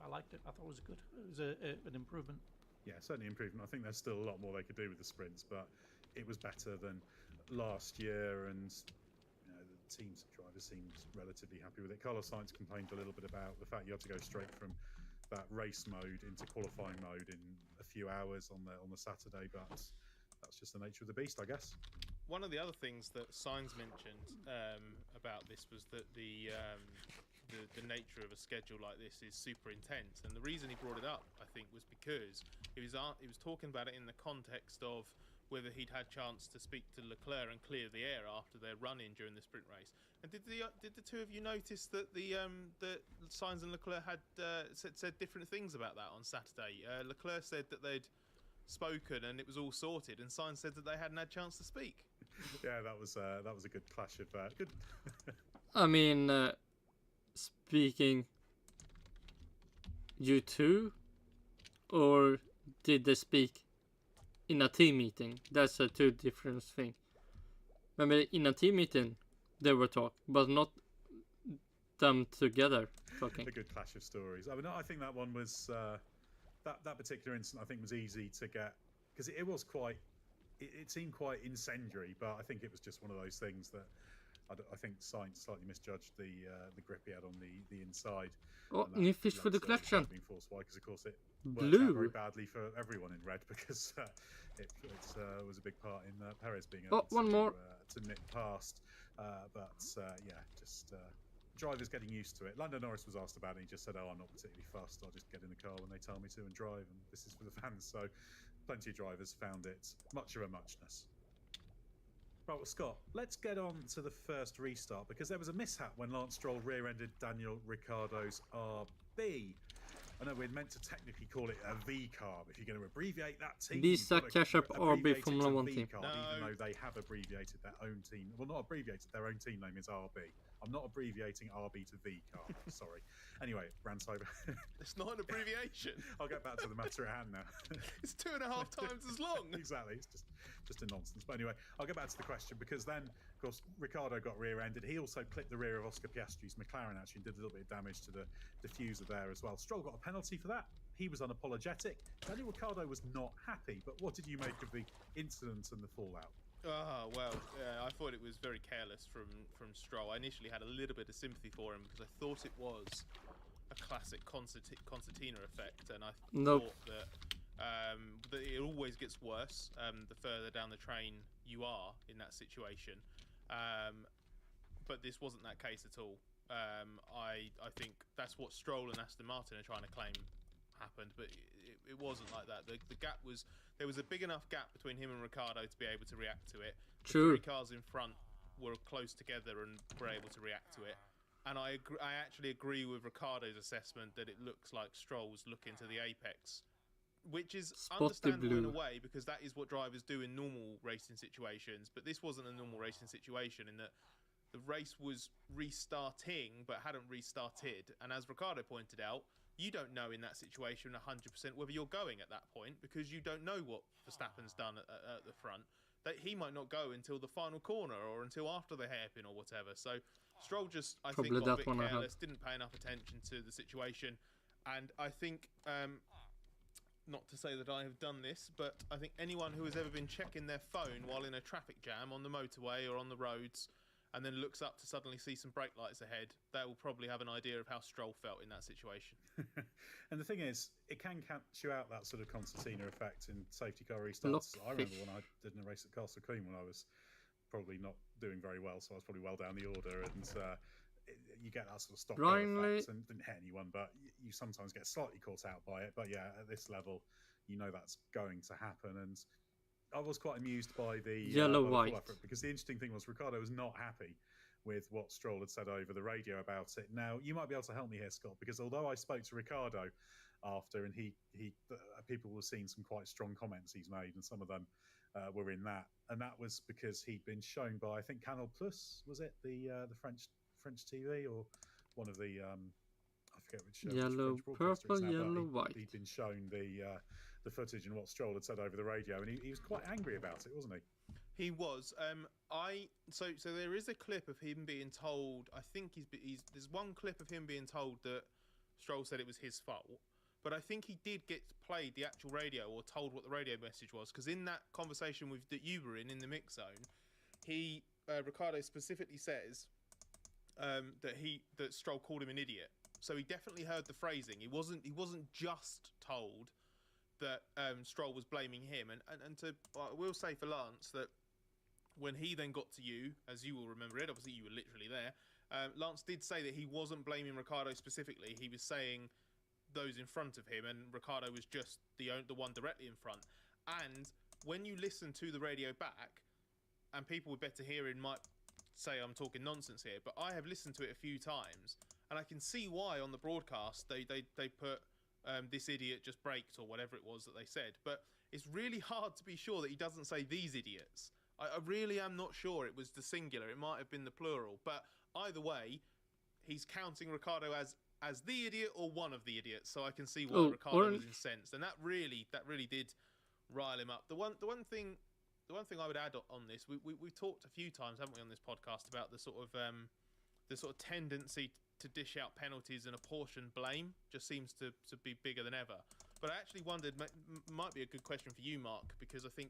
I liked it. I thought it was good. It was an improvement.
Yeah, certainly improvement. I think there's still a lot more they could do with the sprints, but it was better than last year, and the teams drivers seemed relatively happy with it. Carlos Sainz complained a little bit about the fact you had to go straight from that race mode into qualifying mode in a few hours on the Saturday, but that's just the nature of the beast, I guess.
One of the other things that Sainz mentioned about this was that the nature of a schedule like this is super intense, and the reason he brought it up, I think, was because he was talking about it in the context of whether he'd had chance to speak to Leclerc and clear the air after their run-in during the sprint race. And did the two of you notice that that Sainz and Leclerc had said different things about that on Saturday? Leclerc said that they'd spoken and it was all sorted, and Sainz said that they hadn't had chance to speak.
Yeah, that was a good clash of good.
I mean, speaking, you two, or did they speak in a team meeting? That's a two different thing. Remember, in a team meeting, they were talk, but not them together talking.
A good clash of stories. I mean, I think that one was that particular incident. I think was easy to get because it was quite. It seemed quite incendiary, but I think it was just one of those things that I think Sainz slightly misjudged the grip he had on the inside.
Oh, new fish for the collection.
Being forced wide, because of course it worked
Blue.
out very badly for everyone in red because it was a big part in Perez being able
one more.
to nip past. Drivers getting used to it. Lando Norris was asked about it. He just said, "Oh, I'm not particularly fussed. I'll just get in the car when they tell me to and drive. And this is for the fans." So, plenty of drivers found it much of a muchness. Right, well, Scott, let's get on to the first restart because there was a mishap when Lance Stroll rear-ended Daniel Ricciardo's RB. I know we're meant to technically call it a V car, but if you're going to abbreviate that team,
Visa Cash App RB Formula 1 team.
Card, even though they have abbreviated their own team. Well, not abbreviated, their own team name is RB. I'm not abbreviating RB to V car. Sorry. Anyway, Ransover.
It's not an abbreviation.
I'll get back to the matter at hand now.
It's 2.5 times as long.
Exactly. It's just a nonsense. But anyway, I'll get back to the question because then, of course, Ricciardo got rear-ended. He also clipped the rear of Oscar Piastri's McLaren, actually, and did a little bit of damage to the diffuser there as well. Stroll got a penalty for that. He was unapologetic. Daniel Ricciardo was not happy. But what did you make of the incident and the fallout?
I thought it was very careless from Stroll. I initially had a little bit of sympathy for him because I thought it was a classic concertina effect, and I thought that it always gets worse the further down the train you are in that situation. But this wasn't that case at all. I think that's what Stroll and Aston Martin are trying to claim happened, but it wasn't like that. The gap was, there was a big enough gap between him and Ricciardo to be able to react to it.
True.
The 3 cars in front were close together and were able to react to it. And I actually agree with Ricciardo's assessment that it looks like Stroll's looking to the apex, which is understandable in a way because that is what drivers do in normal racing situations. But this wasn't a normal racing situation in that the race was restarting but hadn't restarted. And as Ricciardo pointed out, you don't know in that situation 100% whether you're going at that point because you don't know what Verstappen's done at the front. that he might not go until the final corner or until after the hairpin or whatever. So Stroll just, I think, got a bit careless, didn't pay enough attention to the situation. And I think, not to say that I have done this, but I think anyone who has ever been checking their phone while in a traffic jam on the motorway or on the roads and then looks up to suddenly see some brake lights ahead, they will probably have an idea of how Stroll felt in that situation.
And the thing is, it can catch you out, that sort of concertina effect in safety car restarts. I remember when I did a race at Castle Queen when I was probably not doing very well, so I was probably well down the order, and you get that sort of stop go effect, and didn't hit anyone, but you sometimes get slightly caught out by it. But yeah, at this level, you know that's going to happen, and I was quite amused by the
yellow-white,
because the interesting thing was Ricciardo was not happy with what Stroll had said over the radio about it. Now, you might be able to help me here, Scott, because although I spoke to Ricciardo after, and he people were seeing some quite strong comments he's made, and some of them were in that, and that was because he'd been shown by, I think, Canal Plus, was it the French TV, or one of the I forget which
yellow,
which
purple,
now,
yellow, white.
He'd been shown the footage and what Stroll had said over the radio, and he was quite angry about it, wasn't he?
He was. So there is a clip of him being told. I think there's one clip of him being told that Stroll said it was his fault. But I think he did get played the actual radio or told what the radio message was, because in that conversation that you were in the mix zone, Ricciardo specifically says that Stroll called him an idiot. So he definitely heard the phrasing. He wasn't just told that Stroll was blaming him. And I will say for Lance that when he then got to you, as you will remember it, obviously you were literally there, Lance did say that he wasn't blaming Ricciardo specifically. He was saying those in front of him, and Ricciardo was just the one directly in front. And when you listen to the radio back, and people with better hearing might say I'm talking nonsense here, but I have listened to it a few times, and I can see why on the broadcast they put this idiot just braked or whatever it was that they said. But it's really hard to be sure that he doesn't say these idiots. I really am not sure it was the singular. It might have been the plural. But either way, he's counting Ricciardo as the idiot or one of the idiots. So I can see why Ricciardo was incensed, and that really did rile him up. The one thing I would add on this, we've talked a few times, haven't we, on this podcast about the sort of tendency to dish out penalties and apportion blame just seems to be bigger than ever. But I actually wondered, might be a good question for you, Mark, because I think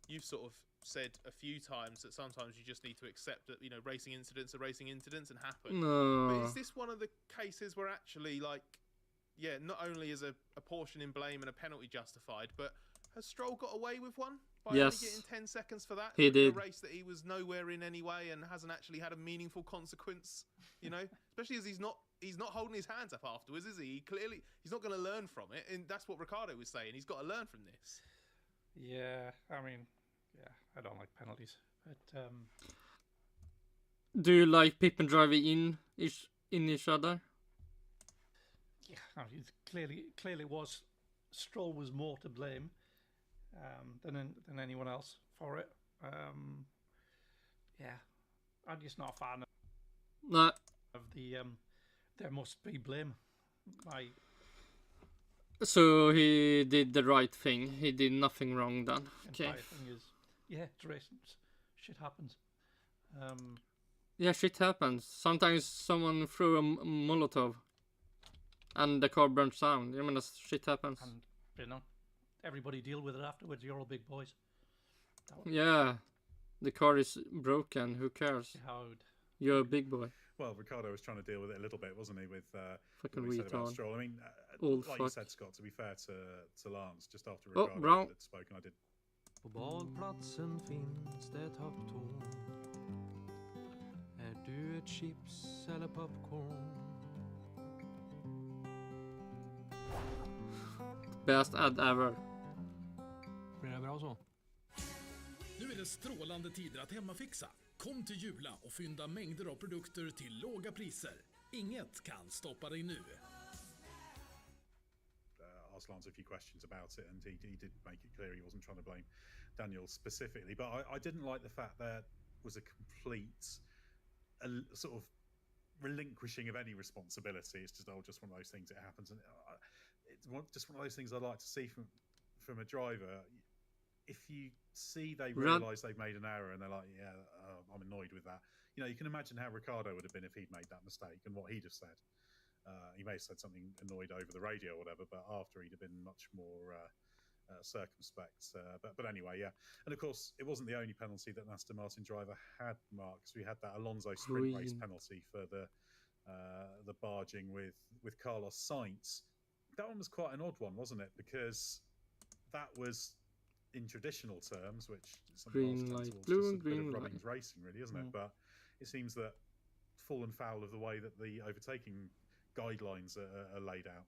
you've sort of said a few times that sometimes you just need to accept that, racing incidents are racing incidents and happen.
No.
But is this one of the cases where actually, not only is a portion in blame and a penalty justified, but has Stroll got away with one by only getting 10 seconds for that?
He did.
A race that he was nowhere in anyway and hasn't actually had a meaningful consequence, especially as he's not holding his hands up afterwards, is he? Clearly, he's not going to learn from it, and that's what Ricciardo was saying. He's got to learn from this.
Yeah, I don't like penalties. But
do you like people driving in each other?
Yeah, clearly was Stroll was more to blame than anyone else for it. I'm just not a fan of the there must be blame.
So he did the right thing. He did nothing wrong then. Okay.
The thing is, it's racing. Shit happens.
Yeah, shit happens. Sometimes someone threw a Molotov and the car burns down. Shit happens.
And, everybody deal with it afterwards. You're all big boys.
Yeah. The car is broken. Who cares? You're a big boy.
Well, Ricciardo was trying to deal with it a little bit, wasn't he? With
fucking
what he said about
retard.
Stroll. I mean, like you said, Scott, to be fair to Lance, just after Ricciardo had spoken, I did.
På badplatsen finns det ett hopptorn. Är du ett chips eller popcorn?
Best ad ever.
Blir det bra så?
Nu är det strålande tider att hemmafixa. Kom till Jula och fynda mängder av produkter till låga priser. Inget kan stoppa dig nu.
Asked Lance a few questions about it, and he did make it clear he wasn't trying to blame Daniel specifically. But I didn't like the fact there was a complete sort of relinquishing of any responsibility. It's just one of those things. It happens, and it's just one of those things I like to see from a driver. if you see they
Rad-
realise they've made an error and they're like, yeah, I'm annoyed with that. You know, you can imagine how Ricardo would have been if he'd made that mistake and what he'd have said. He may have said something annoyed over the radio or whatever, but after he'd have been much more circumspect. But anyway, yeah. And of course, it wasn't the only penalty that an Aston Martin driver had, Mark, because we had that Alonso sprint race penalty for the barging with Carlos Sainz. That one was quite an odd one, wasn't it? Because that was, in traditional terms, which
Green light, blue and green light.
Runnings racing, really, isn't it? But it seems that fallen foul of the way that the overtaking guidelines are laid out.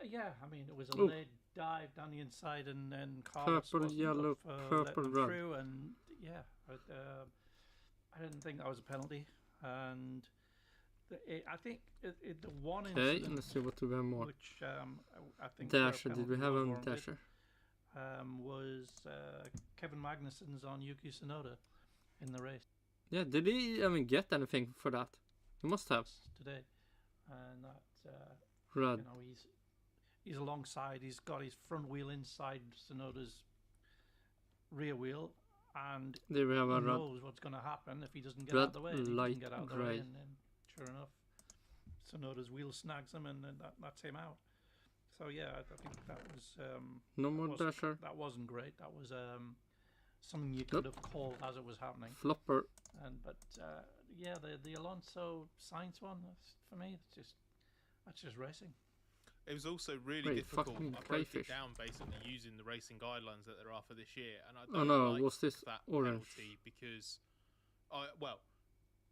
Yeah, I mean, it was a lead dive down the inside, and then Carlos
purple, yellow, purple, red.
Through, and yeah, I didn't think that was a penalty, and I think the one incident.
Okay, let's see what we have more.
Which I think
Dasher, did we have a Dasher?
Was Kevin Magnussen's on Yuki Tsunoda in the race.
Yeah, did he even get anything for that? He must have.
Today, and that
Red.
you know, he's alongside. He's got his front wheel inside Tsunoda's rear wheel, and
there we have
he
a
knows what's going to happen if he doesn't get out of the way. He doesn't get out of the way, and then sure enough, Tsunoda's wheel snags him, and then that's him out. So yeah, I think that was
no more Dasher.
That wasn't great. That was something you could have called as it was happening.
Flopper.
But yeah, the Alonso Sainz one, for me, that's just racing.
It was also really difficult. I broke it down basically using the racing guidelines that there are for this year, and I don't like
what's this
that
orange?
penalty because,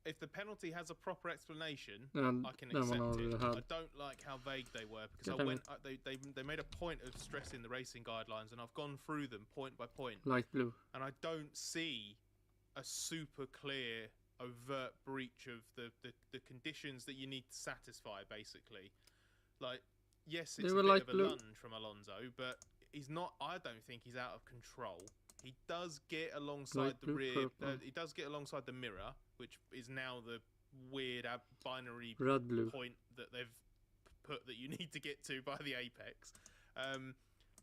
if the penalty has a proper explanation, I can
that
accept it. I don't like how vague they were because they made a point of stressing the racing guidelines, and I've gone through them point by point.
Light blue.
And I don't see a super clear, overt breach of the conditions that you need to satisfy, basically. Like, yes, it's a bit of a lunge from Alonso, but he's not. I don't think he's out of control. He does get alongside the rear. He does get alongside the mirror, which is now the weird binary point that they've put that you need to get to by the apex.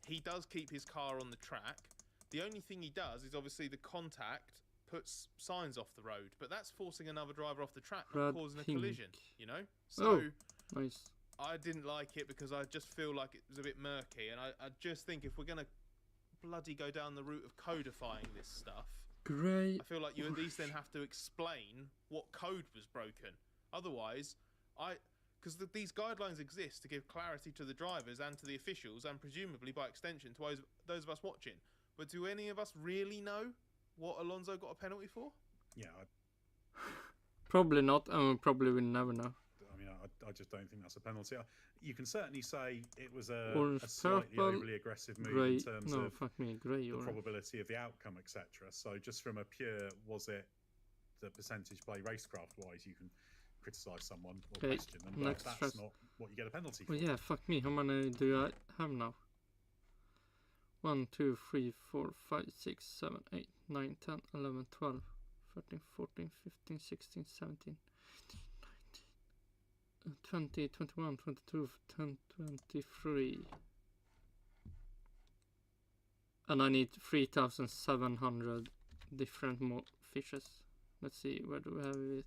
He does keep his car on the track. The only thing he does is obviously the contact puts signs off the road, but that's forcing another driver off the track, not causing a collision. You know, so
nice.
I didn't like it because I just feel like it was a bit murky, and I just think if we're gonna bloody go down the route of codifying this stuff,
great.
I feel like you at least then have to explain what code was broken. Otherwise, because these guidelines exist to give clarity to the drivers and to the officials, and presumably by extension to those of us watching. But do any of us really know what Alonso got a penalty for?
Yeah,
probably not, and probably will never know.
I mean, I just don't think that's a penalty. You can certainly say it was a slightly
purple,
overly aggressive move
grey,
in terms of
grey,
the probability of the outcome, etc. So just from a pure, was it the percentage play racecraft-wise, you can criticise someone or question them, but that's not what you get a penalty for.
Well, yeah, fuck me. How many do I have now? 1, 2, 3, 4, 5, 6, 7, 8, 9, 10, 11, 12, 13, 14, 15, 16, 17, 20, 21, 22, 23. And I need 3,700 different more fishes. Let's see, where do we have it?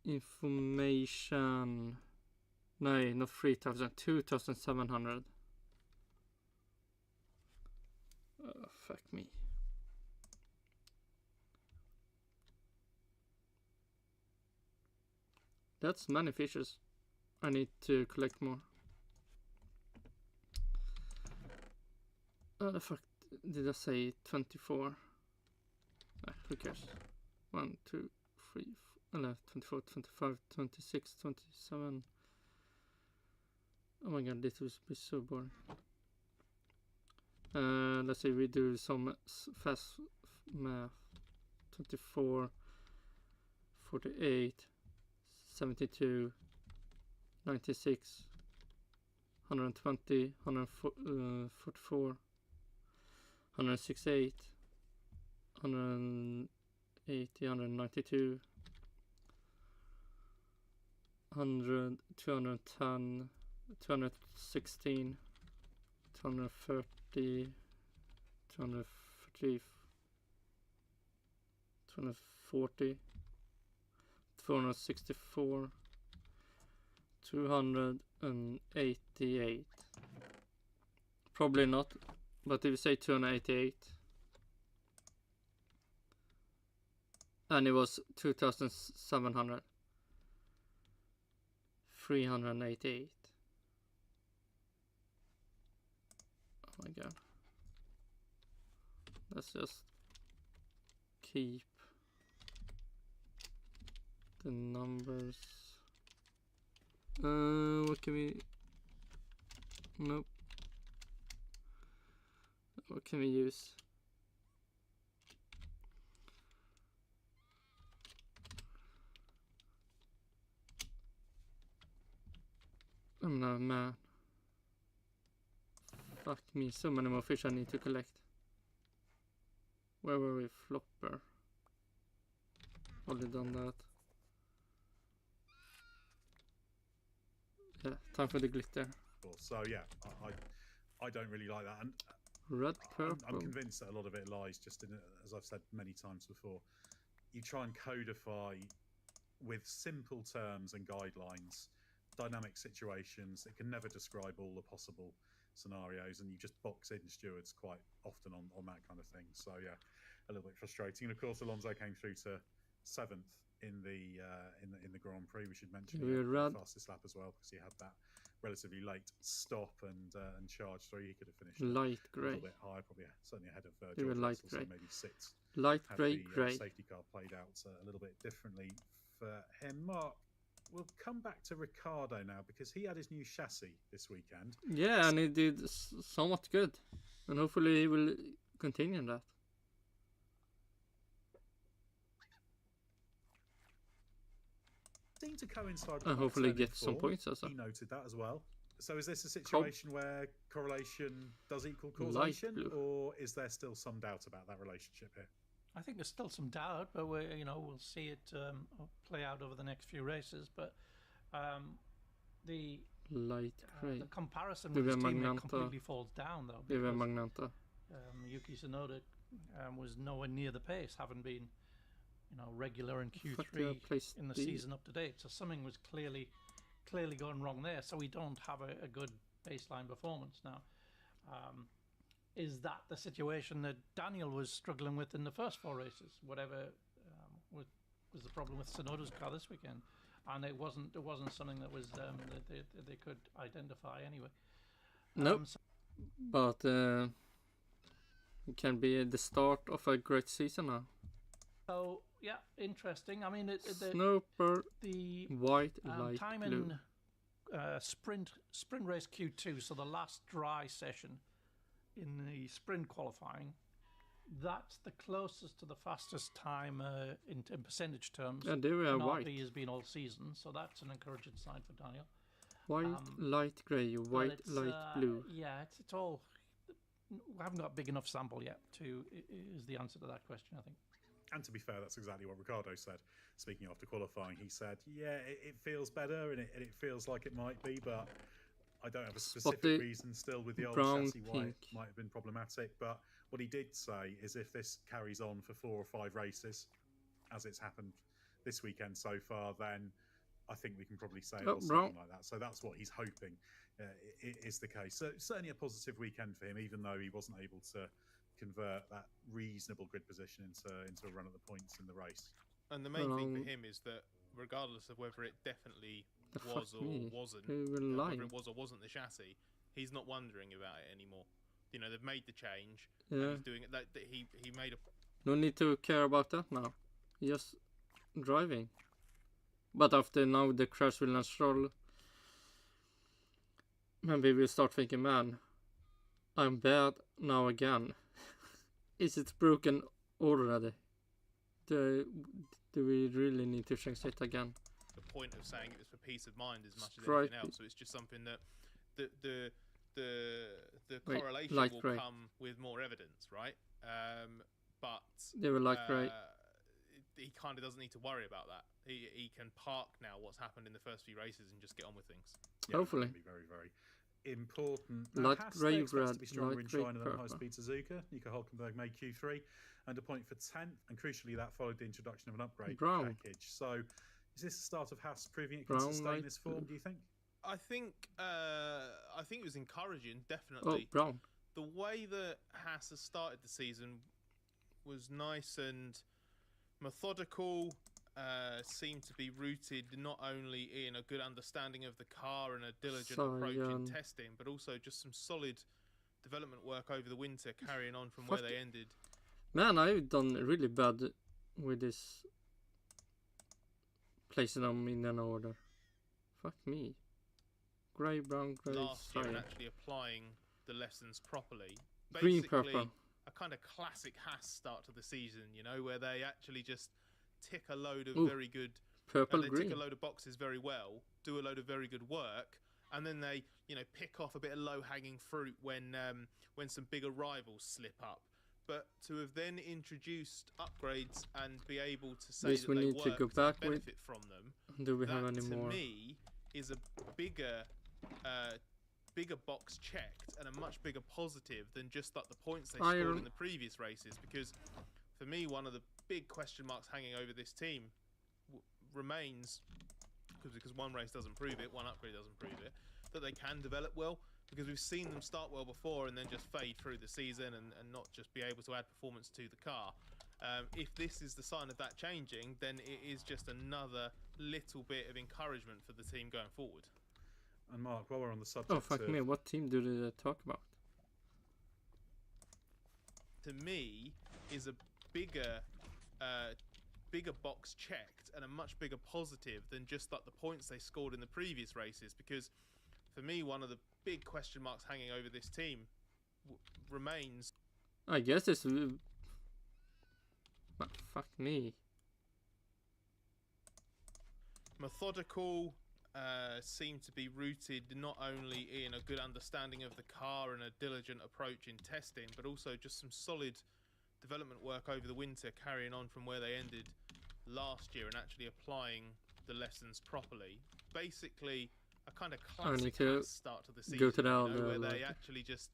Information. No, not 3,000, 2,700. Fuck me. That's many fishes. I need to collect more. The fuck did I say 24? Who cares? 1, 2, 3, 4, 24, 25, 26, 27. Oh my god, this will be so boring. Let's see, we do some fast math. 24, 48, 72, 96, 120, 144, 168, 180, 192, 100, 210, 216, 230, 230, 240, 464, 288. Probably not, but if you say 288, and it was 2,700, 388. Oh my god. Let's just keep the numbers. What can we... Nope. What can we use? Oh no, man. Fuck me, so many more fish I need to collect. Where were we? Flopper. Already done that. Yeah, time for the glitter.
So yeah, I don't really like that. And
red, purple.
I'm convinced that a lot of it lies just in, as I've said many times before, you try and codify with simple terms and guidelines dynamic situations that can never describe all the possible scenarios, and you just box in stewards quite often on that kind of thing. So yeah, a little bit frustrating. And of course, Alonso came through to 7th in the Grand Prix. We should mention he had the fastest lap as well because he had that relatively late stop and charge, so he could have finished
light
a
grey,
little bit higher, probably certainly ahead of George
light
Russell,
grey,
so maybe 6th.
Light grey,
grey. Safety car played out a little bit differently for him. Mark, we'll come back to Ricciardo now because he had his new chassis this weekend.
Yeah, and he did somewhat good, and hopefully he will continue that.
Seemed to coincide with
and hopefully get some points also.
He noted that as well. So is this a situation where correlation does equal causation, or is there still some doubt about that relationship here?
I think there's still some doubt, but we'll see it play out over the next few races. But the
light grey,
the comparison with his teammate completely falls down, though.
Because,
Yuki Tsunoda was nowhere near the pace, having been regular in Q3 in the season up to date. So something was clearly gone wrong there. So we don't have a good baseline performance now. Is that the situation that Daniel was struggling with in the first 4 races? Whatever was the problem with Tsunoda's car this weekend, and it wasn't something that was that they could identify anyway.
Nope. But it can be the start of a great season now.
So yeah, interesting. I mean,
Snooper,
the
white, light
time
blue.
In sprint race Q2, so the last dry session in the sprint qualifying, that's the closest to the fastest time in percentage terms.
And they were white.
RB has been all season, so that's an encouraging sign for Daniel.
White, light grey, white, light blue.
Yeah, it's all. We haven't got a big enough sample yet. Is the answer to that question, I think.
And to be fair, that's exactly what Ricciardo said. Speaking after qualifying, he said, "Yeah, it feels better, and it feels like it might be, but I don't have a specific reason still with the old chassis why it might have been problematic." But what he did say is if this carries on for 4 or 5 races, as it's happened this weekend so far, then I think we can probably say something like that. So that's what he's hoping is the case. So certainly a positive weekend for him, even though he wasn't able to convert that reasonable grid position into a run at the points in the race.
And the main thing for him is that regardless of whether it definitely was or wasn't, whether it was or wasn't the chassis, he's not wondering about it anymore. They've made the change.
Yeah.
And he's doing it. That he made a.
No need to care about that now. Just driving. But after now the crash with Lance Stroll, maybe we'll start thinking, man, I'm bad now again. Is it broken already? Do we really need to change it again?
The point of saying it was for peace of mind as much as anything else. So it's just something that the correlation will come with more evidence, right? But
they were light grey.
he kind of doesn't need to worry about that. He can park now what's happened in the first few races and just get on with things.
Yeah,
Hopefully.
Be very, very important. Now,
Light
Haas,
grey,
they expect
red,
to be stronger in
light grey,
China than
purple.
high-speed Suzuka. Nico Hülkenberg made Q3 and a point for 10th, and crucially that followed the introduction of an upgrade
Brown.
package. So is this the start of Haas proving it can
Brown,
sustain
light
this form,
blue.
do you think?
I think it was encouraging,
Oh,
definitely.
brown.
The way that Haas has started the season was nice and methodical. Seemed to be rooted not only in a good understanding of the car and a diligent approach in testing, but also just some solid development work over the winter, carrying on from where they ended.
Man, I've done really bad with this. Placing them in an order. Fuck me. Grey, brown, grey,
Last year and
cyan.
actually applying the lessons properly.
Green,
Basically,
purple.
a kind of classic Haas start to the season, you know, where they actually just tick a load of
Ooh,
very good...
purple,
they
green.
tick a load of boxes very well, do a load of very good work, and then they, pick off a bit of low-hanging fruit when some bigger rivals slip up. But to have then introduced upgrades and be able to say
This
that
we
they
need to
worked
go
and
back with.
benefit from them,
Do we have
that
any
to
more?
me is a bigger box checked and a much bigger positive than just like the points they scored
Iron.
in the previous races. Because for me, one of the big question marks hanging over this team remains, because one race doesn't prove it, one upgrade doesn't prove it, that they can develop well. Because we've seen them start well before and then just fade through the season and not just be able to add performance to the car. If this is the sign of that changing, then it is just another little bit of encouragement for the team going forward.
And Mark, while we're on the subject
Oh, fuck
of...
me. What team do they talk about?
To me, is a bigger box checked and a much bigger positive than just like the points they scored in the previous races. Because for me, one of the big question marks hanging over this team remains...
I guess it's... fuck me.
Methodical, seem to be rooted not only in a good understanding of the car and a diligent approach in testing, but also just some solid development work over the winter, carrying on from where they ended last year and actually applying the lessons properly. Basically, a kind of classic Haas start to the season,
go to the
where they actually just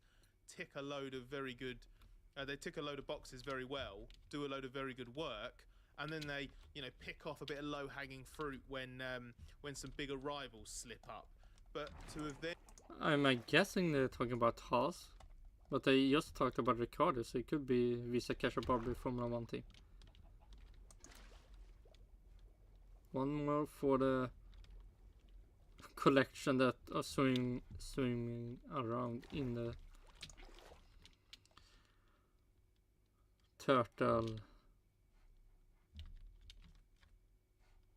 tick a load of very good... they tick a load of boxes very well, do a load of very good work, and then they, pick off a bit of low-hanging fruit when some bigger rivals slip up. But to have then...
I'm guessing they're talking about Haas, but they just talked about Ricciardo, so it could be Visa Cash or probably Formula 1 team. One more for the collection that are swimming around in the turtle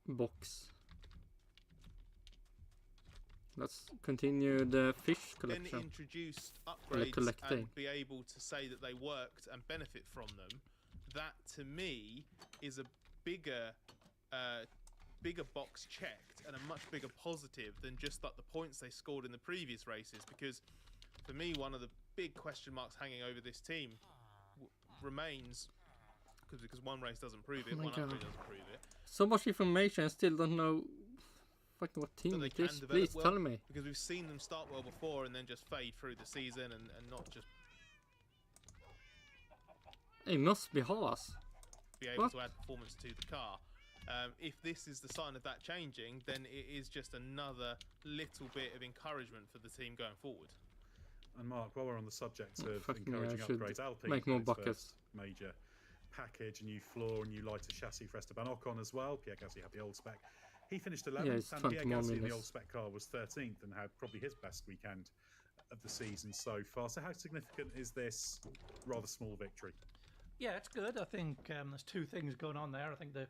box. Let's continue the fish collection.
Then introduced upgrades and be able to say that they worked and benefit from them. That to me is a bigger box checked and a much bigger positive than just like the points they scored in the previous races. Because for me, one of the big question marks hanging over this team remains, because one race doesn't prove it, one upgrade doesn't prove it.
So much information, I still don't know fucking what team it is. Please tell me.
Because we've seen them start well before and then just fade through the season and not just...
It must be Haas.
Be able to add performance to the car. If this is the sign of that changing, then it is just another little bit of encouragement for the team going forward.
And Mark, while we're on the subject of
Fuck me,
encouraging
I should
upgrades, Alpine
make more
its
buckets.
first major package, a new floor, a new lighter chassis for Esteban Ocon as well. Pierre Gasly had the old spec. He finished 11th,
Yeah, it's
and
20
Pierre
more
Gasly in the
minutes.
old spec car was 13th and had probably his best weekend of the season so far. So how significant is this rather small victory?
Yeah, it's good. I think there's two things going on there. I think the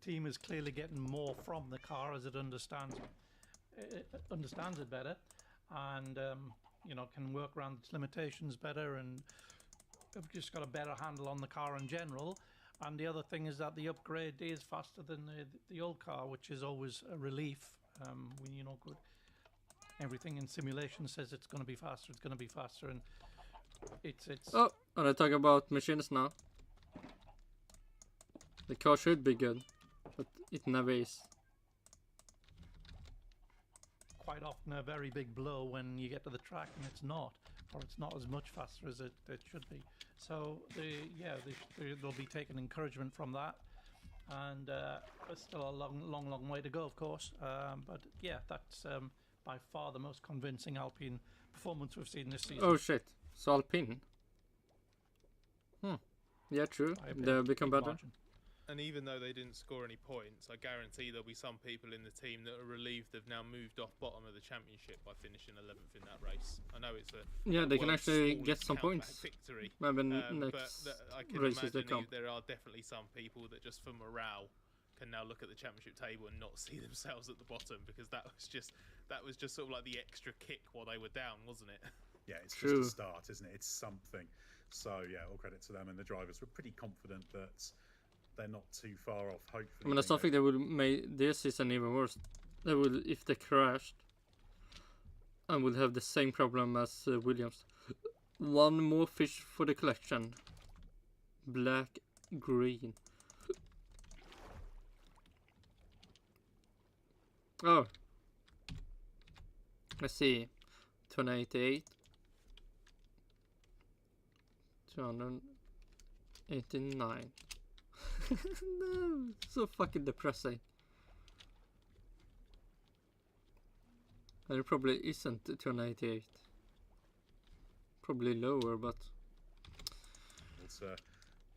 team is clearly getting more from the car as it understands it better, and can work around its limitations better, and have just got a better handle on the car in general. And the other thing is that the upgrade is faster than the old car, which is always a relief. When good, everything in simulation says it's going to be faster. It's going to be faster, and it's.
Oh, and I talk about machines now. The car should be good, but it never is.
Quite often a very big blow when you get to the track and it's not, or it's not as much faster as it should be. So they'll be taking encouragement from that, and there's still a long way to go, of course. But yeah, that's by far the most convincing Alpine performance we've seen this season.
Oh shit! So Alpine. Yeah, true. They've become better.
Margin.
And even though they didn't score any points, I guarantee there'll be some people in the team that are relieved they've now moved off bottom of the championship by finishing 11th in that race. I know it's
they can actually get some points.
Victory.
Maybe
But I can
races they come.
imagine there are definitely some people that just for morale can now look at the championship table and not see themselves at the bottom, because that was just sort of like the extra kick while they were down, wasn't it?
Yeah, it's
True.
just a start, isn't it? It's something. So yeah, all credit to them, and the drivers were pretty confident that they're not too far off. Hopefully,
I mean, I still think they would make their season even worse. They would, if they crashed, and would have the same problem as Williams. One more fish for the collection. Black, green. Oh, let's see. 288. 289. No, so fucking depressing. And it probably isn't 288. Probably lower, but
it's at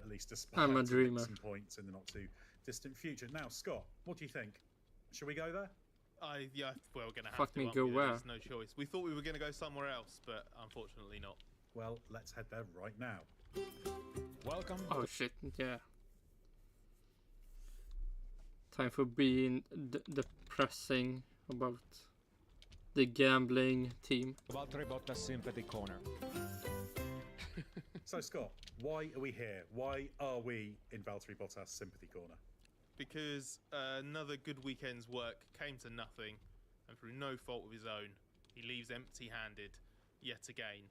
least aspire
I'm a
to
dreamer.
get some points in the not too distant future. Now, Scott, what do you think? Should we go there?
Well, we're going to have
Fuck
to.
me,
aren't
go
we?
where?
There's no choice. We thought we were going to go somewhere else, but unfortunately not.
Well, let's head there right now.
Welcome.
Oh shit, yeah. Time for being depressing about the gambling team.
Valtteri Bottas sympathy corner.
So, Scott, why are we here? Why are we in Valtteri Bottas sympathy corner?
Because another good weekend's work came to nothing, and through no fault of his own, he leaves empty-handed yet again.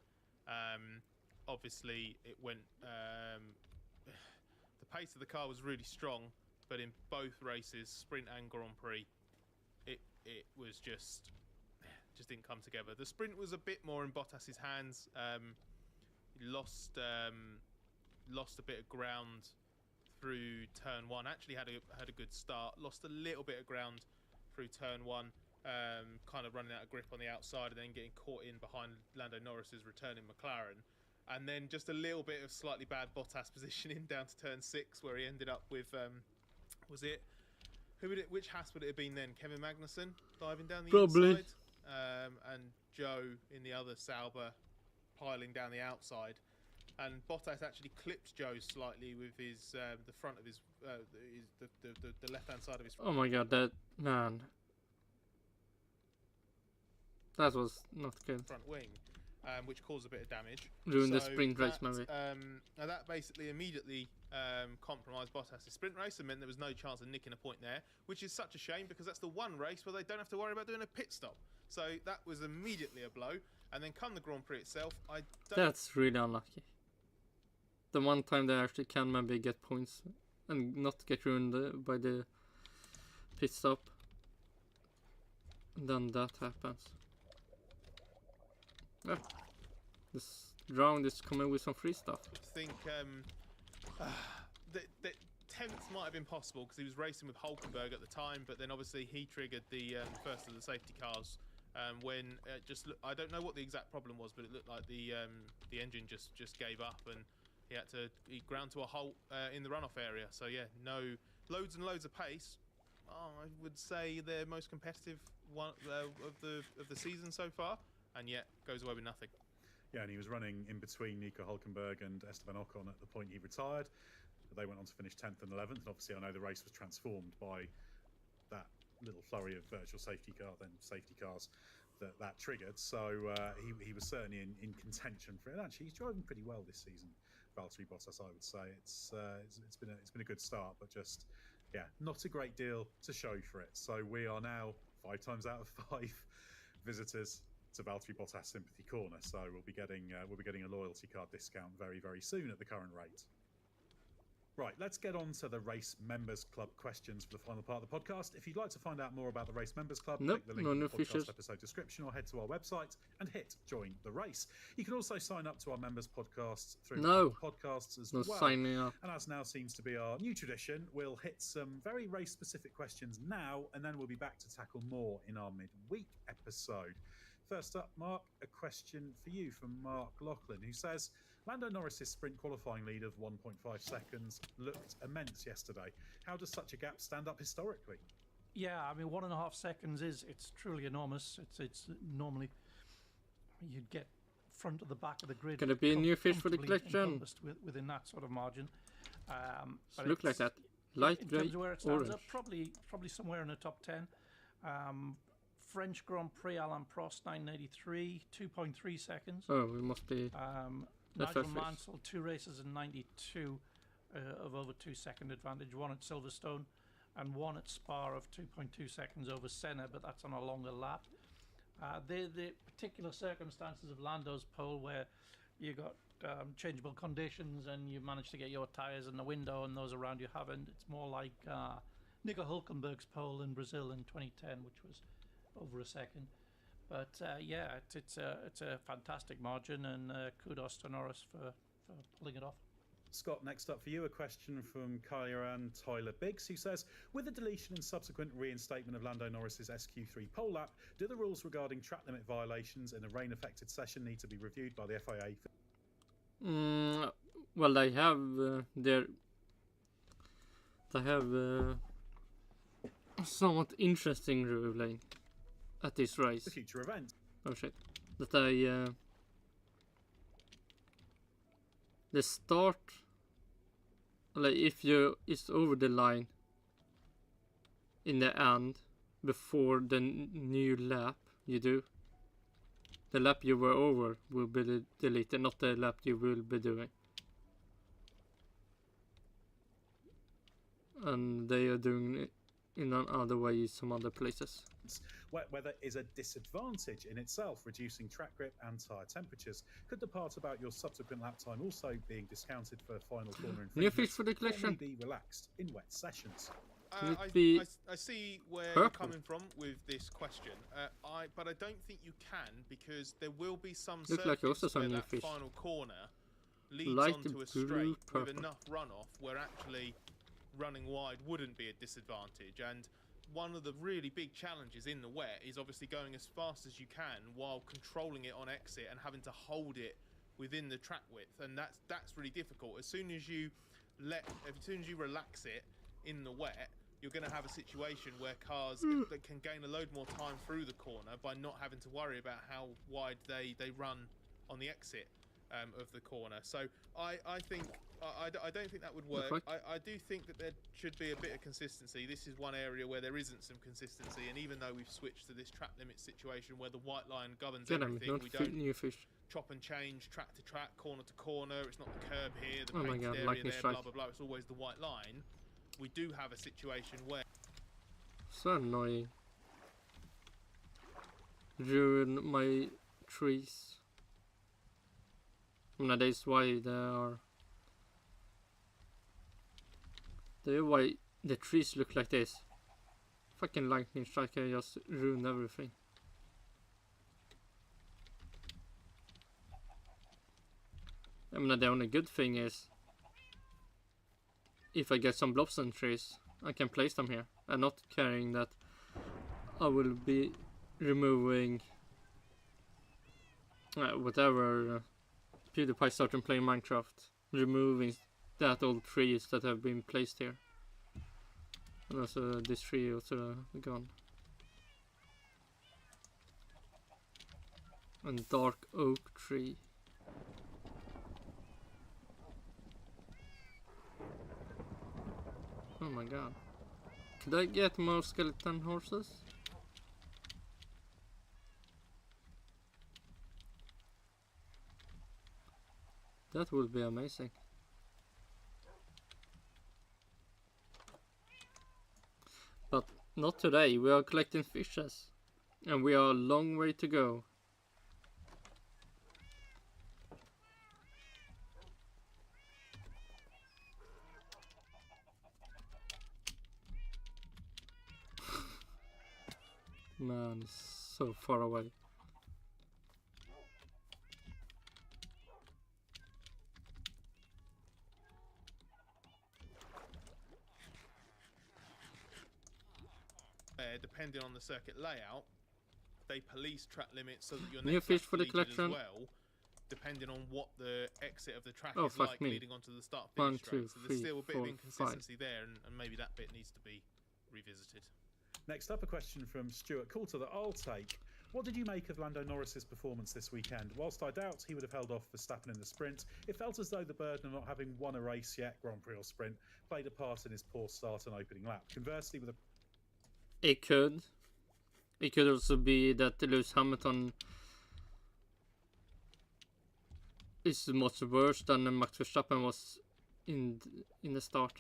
Obviously, it went. The pace of the car was really strong, but in both races, sprint and Grand Prix, it was just didn't come together. The sprint was a bit more in Bottas's hands. He lost a bit of ground through turn one. Actually had a good start. Lost a little bit of ground through turn one. Kind of running out of grip on the outside and then getting caught in behind Lando Norris's returning McLaren. And then just a little bit of slightly bad Bottas positioning down to turn 6, where he ended up with which Haas would it have been then? Kevin Magnussen diving down the inside, and Joe in the other Sauber piling down the outside. And Bottas actually clipped Joe slightly with his the front of his the left hand side of his.
Oh my god, that man. That was not good.
Front wing, which caused a bit of damage.
Ruined the sprint race, maybe.
Now that basically immediately compromised Bottas' sprint race and meant there was no chance of nicking a point there, which is such a shame because that's the one race where they don't have to worry about doing a pit stop. So that was immediately a blow. And then come the Grand Prix itself,
That's really unlucky. The one time they actually can maybe get points and not get ruined by the pit stop. Then that happens. Yeah. This round is coming with some free stuff.
I think the 10th might have been possible because he was racing with Hulkenberg at the time, but then obviously he triggered the first of the safety cars when I don't know what the exact problem was, but it looked like the engine just gave up and he ground to a halt in the runoff area. So yeah, loads and loads of pace. I would say their most competitive one of the season so far, and yet goes away with nothing.
Yeah, and he was running in between Nico Hulkenberg and Esteban Ocon at the point he retired. They went on to finish 10th and 11th, and obviously I know the race was transformed by that little flurry of virtual safety cars that triggered. So he was certainly in contention for it. And actually, he's driving pretty well this season, Valtteri Bottas. I would say it's been a good start, but just not a great deal to show for it. So we are now 5 times out of 5 visitors to Valtteri Bottas Sympathy Corner. So we'll be getting a loyalty card discount very, very soon at the current rate. Right, let's get on to the Race Members Club questions for the final part of the podcast. If you'd like to find out more about the Race Members Club, click the link in the podcast episode description or head to our website and hit join the race. You can also sign up to our members podcasts through Apple Podcasts as well.
Signing up.
And as now seems to be our new tradition, we'll hit some very race-specific questions now, and then we'll be back to tackle more in our midweek episode. First up, Mark, a question for you from Mark Laughlin, who says, Lando Norris's sprint qualifying lead of 1.5 seconds looked immense yesterday. How does such a gap stand up historically?
Yeah, I mean, 1.5 seconds it's truly enormous. It's normally you'd get front to the back of the grid.
Can it be a new fish for the collection?
Within that sort of margin. But
look like that. Light grey,
where it stands
orange.
up, probably somewhere in the top 10. French Grand Prix Alain Prost 983, 2.3 seconds.
Oh, we must be.
Nigel Mansell, 2 races in 92 of over 2 second advantage, 1 at Silverstone and 1 at Spa of 2.2 seconds over Senna, but that's on a longer lap. The particular circumstances of Lando's pole, where you got changeable conditions and you managed to get your tyres in the window and those around you haven't, it's more like Nico Hülkenberg's pole in Brazil in 2010, which was over a second. But yeah, it's a fantastic margin, and kudos to Norris for pulling it off.
Scott, next up for you, a question from Kyran Tyler Biggs, who says, with the deletion and subsequent reinstatement of Lando Norris's SQ3 pole lap, do the rules regarding track limit violations in a rain-affected session need to be reviewed by the FIA?
Well, they have somewhat interesting ruling at this race.
The future event.
Oh shit. That the start, like if it's over the line in the end before the new lap you do, the lap you were over will be deleted, not the lap you will be doing. And they are doing it in another way some other places.
Wet weather is a disadvantage in itself, reducing track grip and tyre temperatures. Could the part about your subsequent lap time also being discounted for final corner
New fish for the collection.
Be relaxed in wet sessions?
I see where you're coming from with this question, but I don't think you can, because there will be some circuits where that final corner leads onto a straight with enough runoff where actually running wide wouldn't be a disadvantage. And one of the really big challenges in the wet is obviously going as fast as you can while controlling it on exit and having to hold it within the track width, and that's really difficult. As soon as you relax it in the wet, you're going to have a situation where cars that can gain a load more time through the corner by not having to worry about how wide they run on the exit of the corner. So I don't think that would work. I do think that there should be a bit of consistency. This is one area where there isn't some consistency, and even though we've switched to this track limit situation where the white line governs everything, we don't chop and change track to track, corner to corner. It's not the curb here, the painted area there, blah blah blah. It's always the white line. We do have a situation where
so annoying. Ruin my trees. I mean, that is why they're why the trees look like this. Fucking lightning strike just ruined everything. I mean, the only good thing is if I get some blobs and trees, I can place them here. And not carrying that I will be removing whatever PewDiePie started playing Minecraft, removing that old trees that have been placed here. And also this tree also gone. And dark oak tree. Oh my god. Could I get more skeleton horses? That would be amazing. But not today, we are collecting fishes. And we are a long way to go. Man, it's so far away.
Depending on the circuit layout, they police track limits so that your
New
next
fish
lap's
for the
deleted as
collection.
well, depending on what the exit of the track
Oh,
is
fuck
like
me.
leading onto the start
1,
finish
2,
straight. So
3,
there's still a bit
4,
of inconsistency there, and maybe that bit needs to be revisited.
Next up, a question from Stuart Coulter that I'll take. What did you make of Lando Norris's performance this weekend? Whilst I doubt he would have held off Verstappen in the sprint, it felt as though the burden of not having won a race yet, Grand Prix or sprint, played a part in his poor start and opening lap. Conversely, with a...
It could. It could also be that Lewis Hamilton is much worse than Max Verstappen was in the start.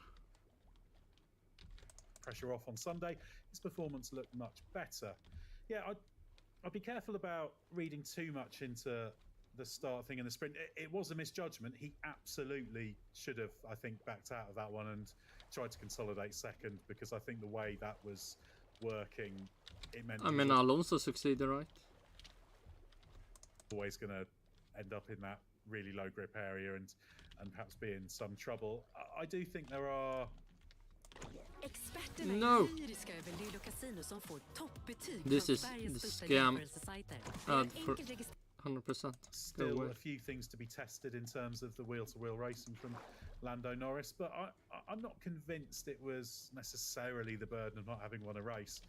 Pressure off on Sunday, his performance looked much better. Yeah, I'd be careful about reading too much into the start thing in the sprint. It was a misjudgment. He absolutely should have, I think, backed out of that one and tried to consolidate second, because I think the way that was working, it meant...
I mean, Alonso succeeded, right?
Always going to end up in that really low grip area and perhaps be in some trouble. I do think there are...
Experterna
No.
är lyriska över Luleå Casino som får toppbetyg
This
från
is
Sveriges
the
största
scam
jämförelsesajter.
ad
Det är
for
enkelt registrerat.
100%.
Still a few things to be tested in terms of the wheel-to-wheel racing from Lando Norris, but I'm not convinced it was necessarily the burden of not having won a race.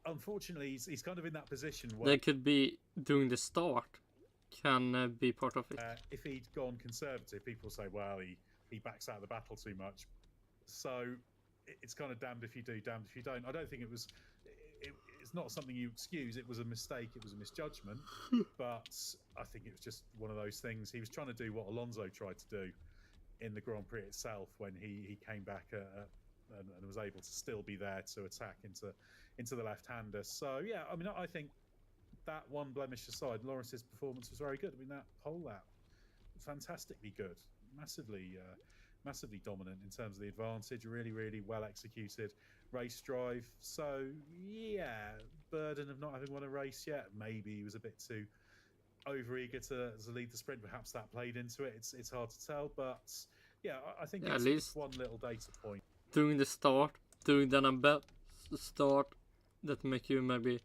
Unfortunately, he's kind of in that position where...
They could be doing the start, can be part of it.
If he'd gone conservative, people say, well, he backs out of the battle too much. So it's kind of damned if you do, damned if you don't. I don't think it's not something you excuse. It was a mistake. It was a misjudgment. But I think it was just one of those things. He was trying to do what Alonso tried to do in the Grand Prix itself when he came back and was able to still be there to attack into the left-hander. So, yeah, I mean, I think that one blemish aside, Lawrence's performance was very good. I mean, that pole lap, fantastically good. Massively dominant in terms of the advantage, really, really well executed race drive. So, yeah, burden of not having won a race yet. Maybe he was a bit too over-eager to lead the sprint. Perhaps that played into it. It's hard to tell. But, yeah, I think
At
it's
least
one little data point.
Doing the start, doing the best start that make you maybe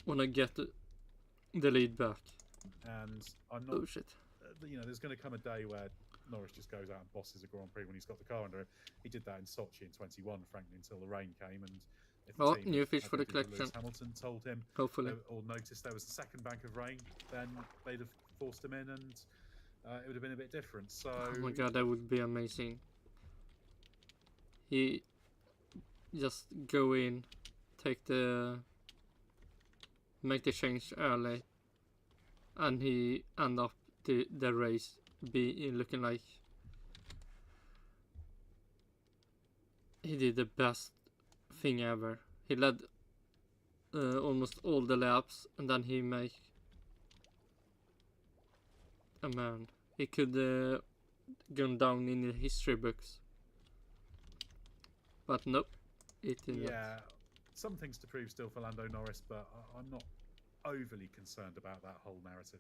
want to get the lead back.
And I'm not...
Oh, shit.
There's going to come a day where Norris just goes out and bosses a Grand Prix when he's got the car under him. He did that in Sochi in 21, frankly, until the rain came. And if the team
new fish
had
for the
Lewis
collection.
Hamilton told him,
Hopefully.
or noticed there was a second bank of rain, then they'd have forced him in, and it would have been a bit different. So,
Oh my god, that would be amazing. He just go in, make the change early, and he end up the race be looking like he did the best thing ever. He led almost all the laps, and then he make man. He could gone down in the history books, but nope, it didn't.
yeah, some things to prove still for Lando Norris, but I'm not overly concerned about that whole narrative.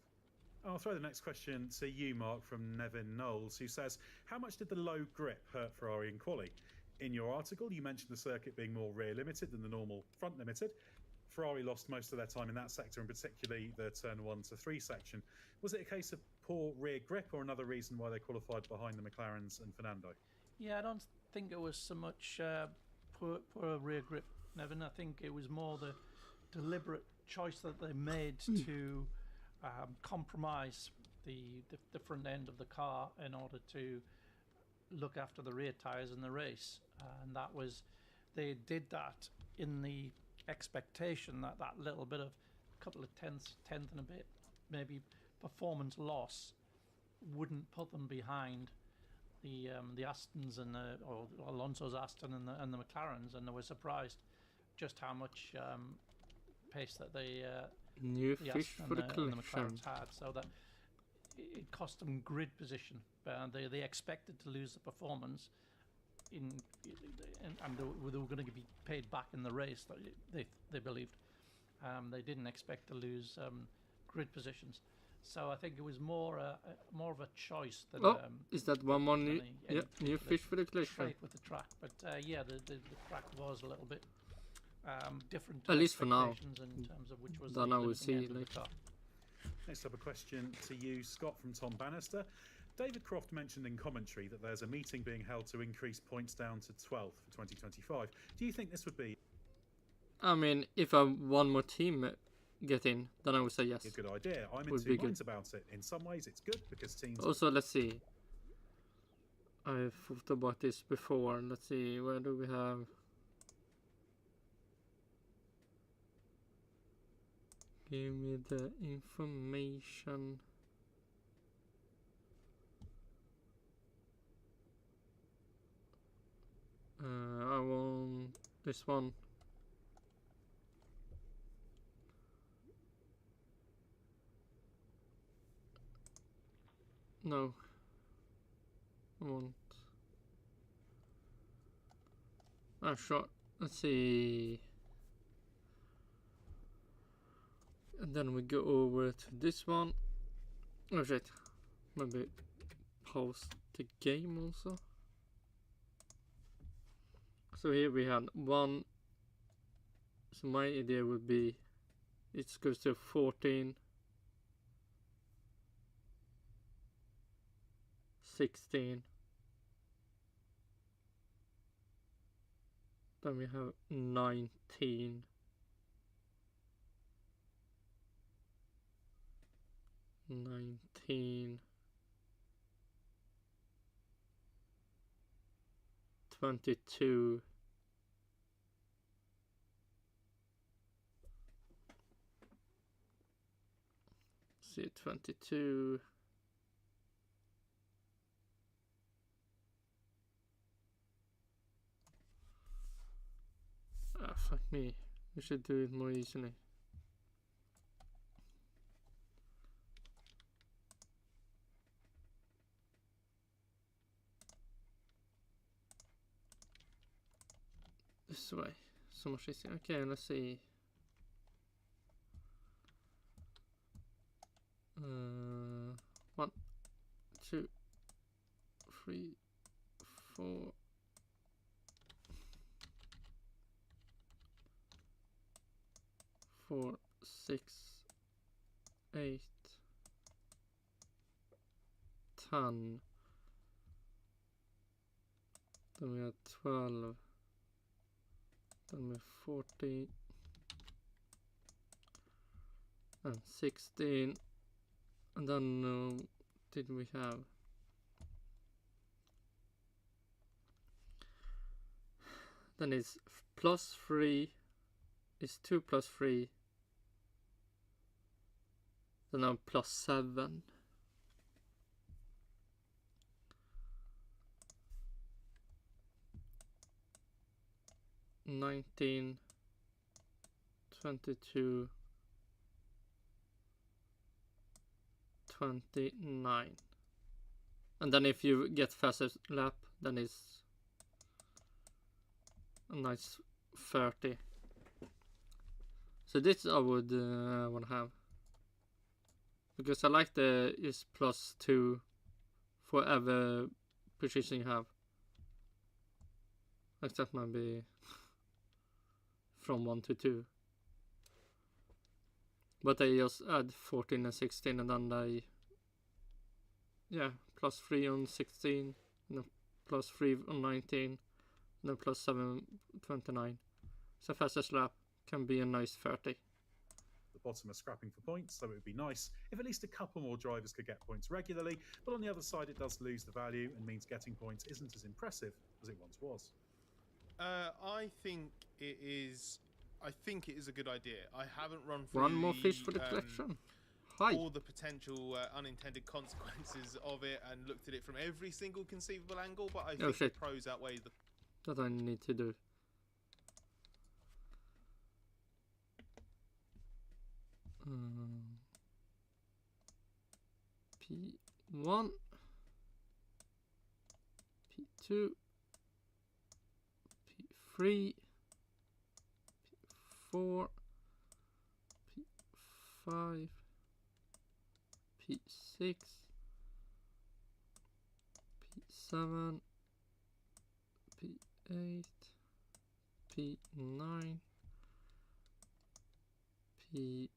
I'll throw the next question to you, Mark, from Nevin Knowles, who says, how much did the low grip hurt Ferrari in quali? In your article, you mentioned the circuit being more rear limited than the normal front limited. Ferrari lost most of their time in that sector, and particularly the turn 1 to 3 section. Was it a case of poor rear grip, or another reason why they qualified behind the McLarens and Fernando?
Yeah, I don't think it was so much poor rear grip, Nevin. I think it was more the deliberate choice that they made to compromise the front end of the car in order to look after the rear tyres in the race. And that was, they did that in the expectation that that little bit of couple of tenth and a bit maybe performance loss wouldn't put them behind the Astons and or Alonso's Aston and the McLarens, and they were surprised just how much pace that the
fish
Aston
for the
and the
collection.
McLarens had, so that it cost them grid position. They expected to lose the performance. and they were going to be paid back in the race. They believed. They didn't expect to lose grid positions. So I think it was more of a choice than.
Is that one more new fish for the collection?
Straight with the track, but the track was a little bit different.
At least for now.
In terms of which was
then I will see later.
Next up, a question to you, Scott, from Tom Bannister. David Croft mentioned in commentary that there's a meeting being held to increase points down to 12 for 2025. Do you think this would be?
I mean, if one more team get in, then I would say yes.
A good idea. I'm in two minds about it. In some ways, it's good because teams.
Also, let's see. I thought about this before. Let's see. Where do we have? Give me the information. I want this one. No. I want. Sure. Let's see. And then we go over to this one. Oh shit. Maybe pause the game also. So here we had one. So my idea would be it goes to 14, 16. Then we have 19. 22. See 22. Fuck me. We should do it more easily. This way. So much easier. Okay, let's see. 1, 2, 3, 4. 4, 6, 8, 10. Then we have 12. Then we have 14 and 16. And then did we have? Then it's plus 3. It's 2 plus 3. Then now plus 7. $19, 22, 29. And then if you get fastest lap, then it's a nice 30. So this I would want to have. Because I like the is plus 2 for every precision you have. Except maybe from 1 to 2. But they just add 14 and 16 and then they plus 3 on 16 and then plus 3 on 19 and then plus 7 29. So fastest lap can be a nice 30.
The bottom are scrapping for points, so it would be nice if at least a couple more drivers could get points regularly, but on the other side it does lose the value and means getting points isn't as impressive as it once was.
I think it is a good idea. I haven't run through
one more fish for the collection. Hi.
All the potential unintended consequences of it and looked at it from every single conceivable angle, but I think the pros outweigh the...
That I need to do. P1, P2, P3, P4, P5, P6, P7, P8, P9, P10,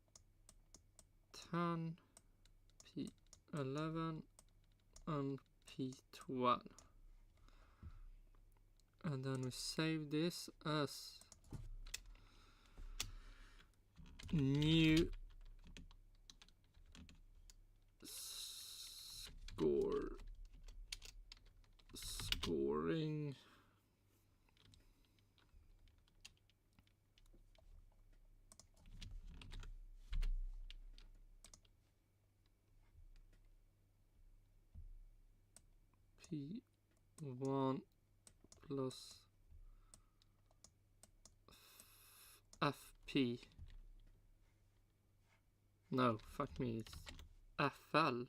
P11, and P12. And then we save this as new scoring P1 plus FP. No, fuck me, it's FL.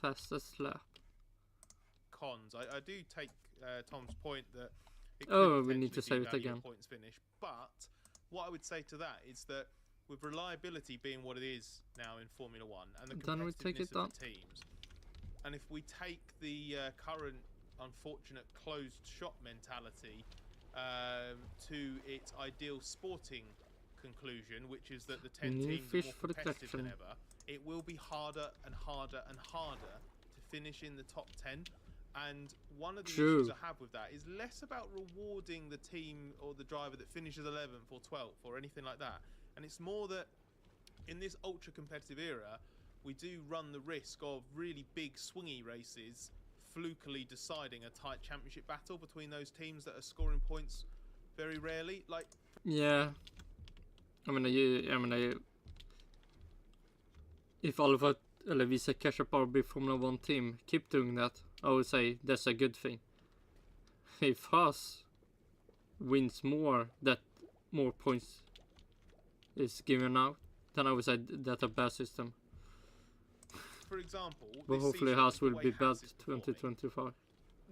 Fastest lap.
Cons. I do take Tom's point that it
Oh,
could
we need to
potentially
save it
devalue a
again.
points finish. But what I would say to that is that with reliability being what it is now in Formula One and the
Then we take it
competitiveness of
down.
the teams, and if we take the current unfortunate closed shop mentality to its ideal sporting conclusion, which is that the 10
New
teams are
fish
more
for the
competitive than
collection.
ever, it will be harder and harder and harder to finish in the top 10. And one of the
True.
issues I have with that is less about rewarding the team or the driver that finishes 11th or 12th or anything like that. And it's more that in this ultra competitive era, we do run the risk of really big swingy races flukily deciding a tight championship battle between those teams that are scoring points very rarely. Like,
Yeah. If all of us, eller vi ska casha bara bli Formula 1 team, keep doing that. I would say that's a good thing. If Haas wins more, that more points is given out, then I would say that's a bad system.
for example,
But
this
hopefully
season,
Haas
the
will
way
be bad
Haas is performing,
2025.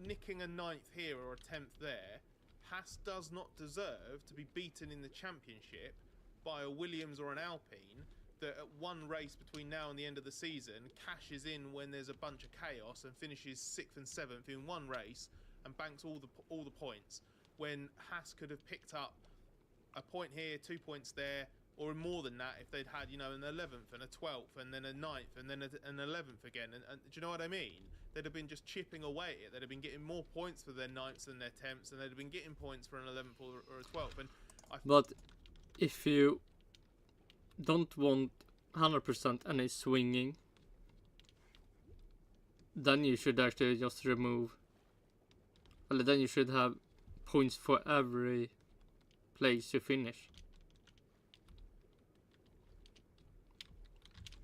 nicking a 9th here or a 10th there, Haas does not deserve to be beaten in the championship by a Williams or an Alpine that at one race between now and the end of the season cashes in when there's a bunch of chaos and finishes 6th and 7th in one race and banks all the points, when Haas could have picked up a point here, 2 points there, or more than that if they'd had, an 11th and a 12th and then a 9th and then an 11th again. And do you know what I mean? They'd have been just chipping away at it. They'd have been getting more points for their 9ths than their 10ths, and they'd have been getting points for an 11th or a 12th. And
But if you don't want 100% any swinging, then you should actually just remove, or then you should have points for every place you finish.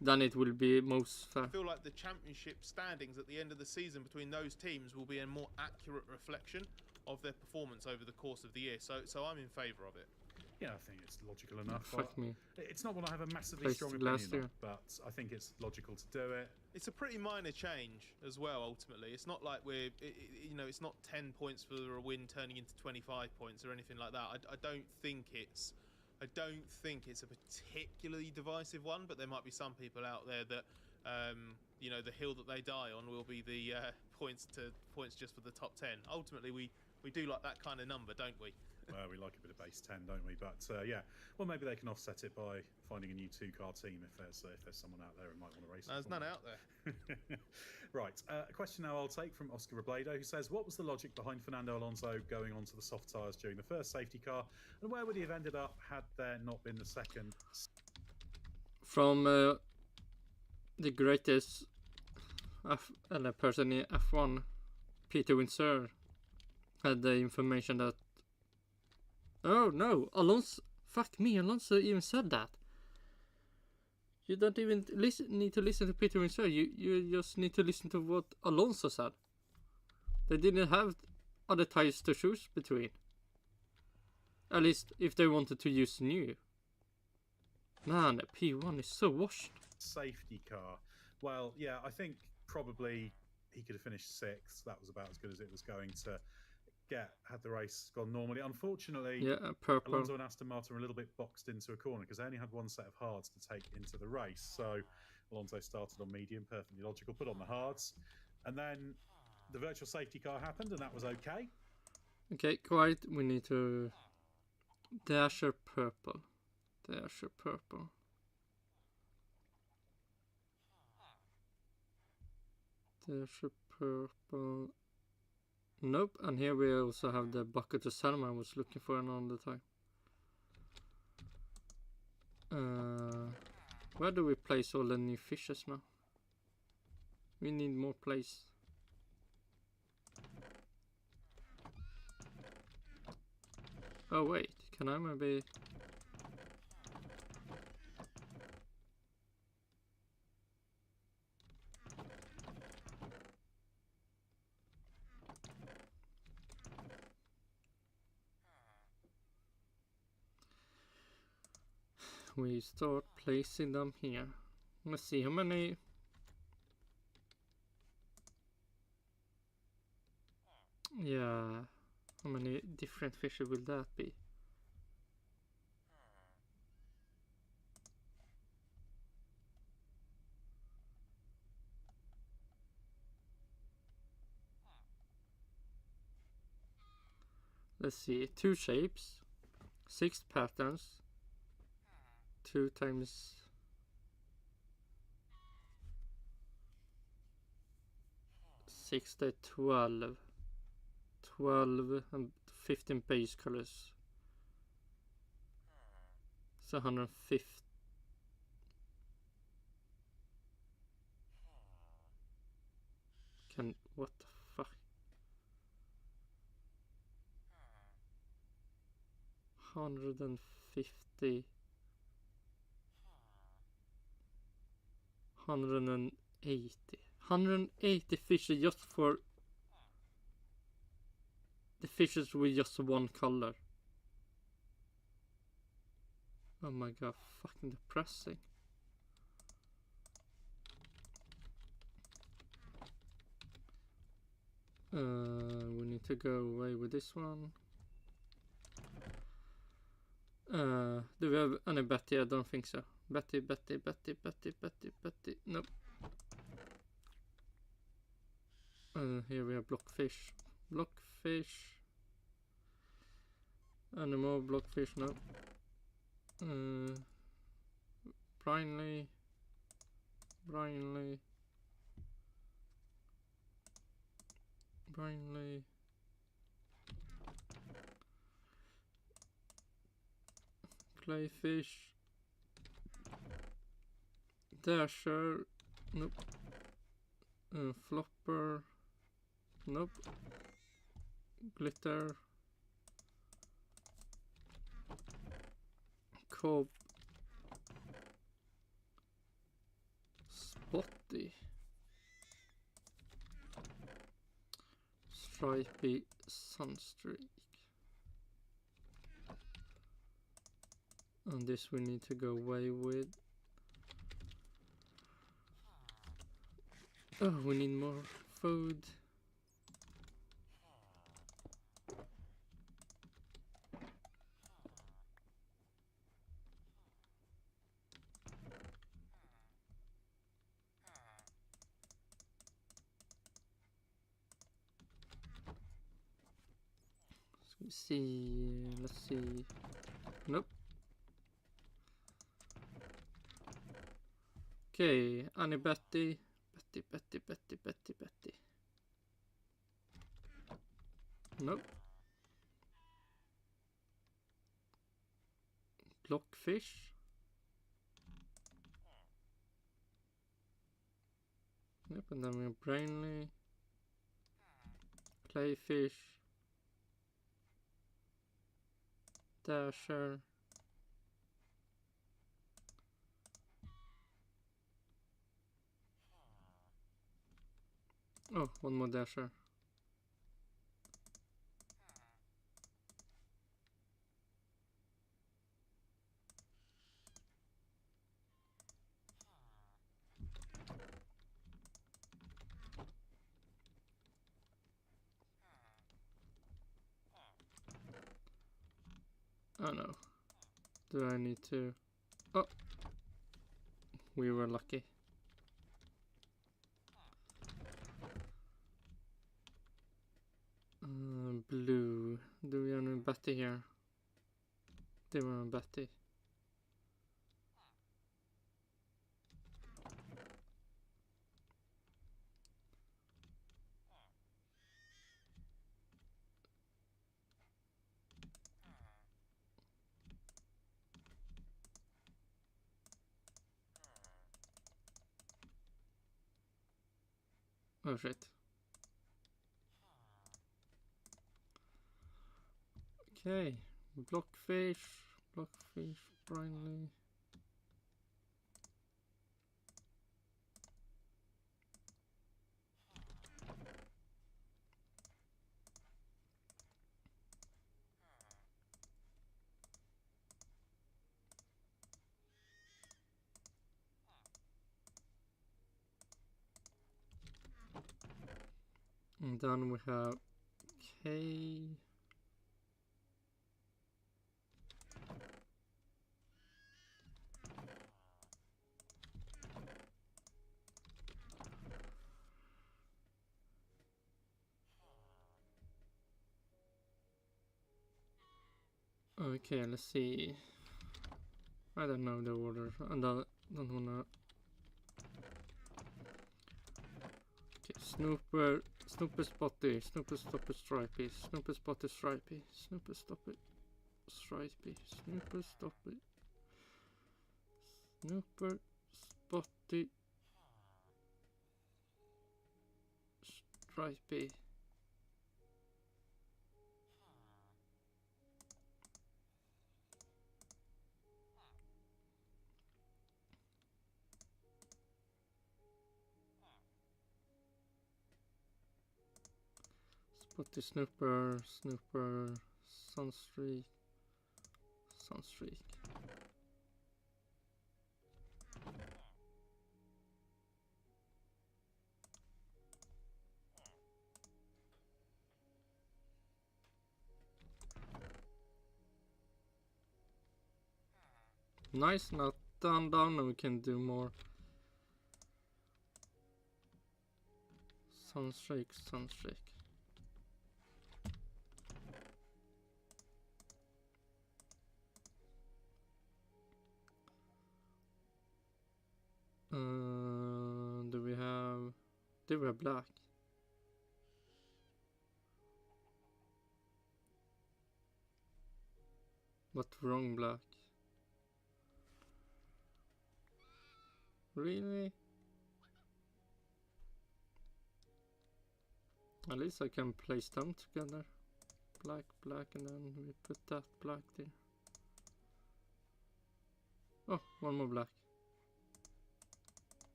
Then it will be most fair.
I feel like the championship standings at the end of the season between those teams will be a more accurate reflection of their performance over the course of the year. So I'm in favour of it.
Yeah, I think it's logical enough.
Fuck me.
It's not what I have a massively
Placed
strong
last
opinion
year.
on, but I think it's logical to do it.
It's a pretty minor change as well. Ultimately, it's not like it's not 10 points for a win turning into 25 points or anything like that. I don't think it's a particularly divisive one, but there might be some people out there that the hill that they die on will be the points just for the top 10. Ultimately, we do like that kind of number, don't we?
Well, we like a bit of base 10, don't we? But well, maybe they can offset it by finding a new 2-car team if there's someone out there who might want to race.
There's none out there.
Right, a question now I'll take from Oscar Robledo, who says, what was the logic behind Fernando Alonso going onto the soft tyres during the first safety car, and where would he have ended up had there not been the second?
From the greatest person in F1, Peter Windsor, had the information that, oh no, Alonso even said that. You don't even need to listen to Peter Windsor. You just need to listen to what Alonso said. They didn't have other tires to choose between. At least if they wanted to use new. Man, P1 is so washed.
Safety car. Well, yeah, I think probably he could have finished 6th. That was about as good as it was going to get had the race gone normally. Unfortunately,
Yeah, purple.
Alonso and Aston Martin were a little bit boxed into a corner because they only had one set of hards to take into the race. So Alonso started on medium, perfectly logical, put on the hards, and then the virtual safety car happened, and that was okay.
Okay, quiet. We need to dasher purple. Dasher purple. Dasher purple. Nope, and here we also have the bucket of salmon I was looking for all the time. Where do we place all the new fishes now? We need more place. Oh wait, can I maybe... We start placing them here. Let's see how many... Yeah, how many different fishes will that be? Let's see, 2 shapes, 6 patterns, 2 times 6, 12. 12 and 15 base colors. So 150. What the fuck? 150. 180. 180 fishes just for the fishes with just one color. Oh my god, fucking depressing. We need to go away with this one. Do we have any Betty? I don't think so. Betty. Nope. Here we have blockfish. Blockfish. Any more blockfish? No. Brinley. Clayfish. Dasher. Nope. Flopper. Nope. Glitter. Cob. Spotty. Stripey Sunstreak. And this we need to go away with. Oh, we need more food. Let's see. Nope. Okay, Annie Betty. Betty. Nope. Blockfish. Yep, and then we have Brainly. Clayfish. Dasher. Oh, one more Dasher. Oh no. Do I need to... Oh! We were lucky. Blue. Do we have any Betty here? They were on Betty. Oh shit. Okay, blockfish, briny. And then we have K. Okay, let's see. I don't know the order. I don't wanna. Okay, Snooper Spotty, Snooper Stopper Stripey, Snooper Spotty Stripey, Snooper Stopper Stripey, Snooper Stopper, Snooper Spotty Stripey. Spotty Snooper, Sunstreak. Nice, now down, and we can do more. Sunstreak. Do we have black? What wrong black? Really? At least I can place them together. Black, and then we put that black there. Oh, one more black.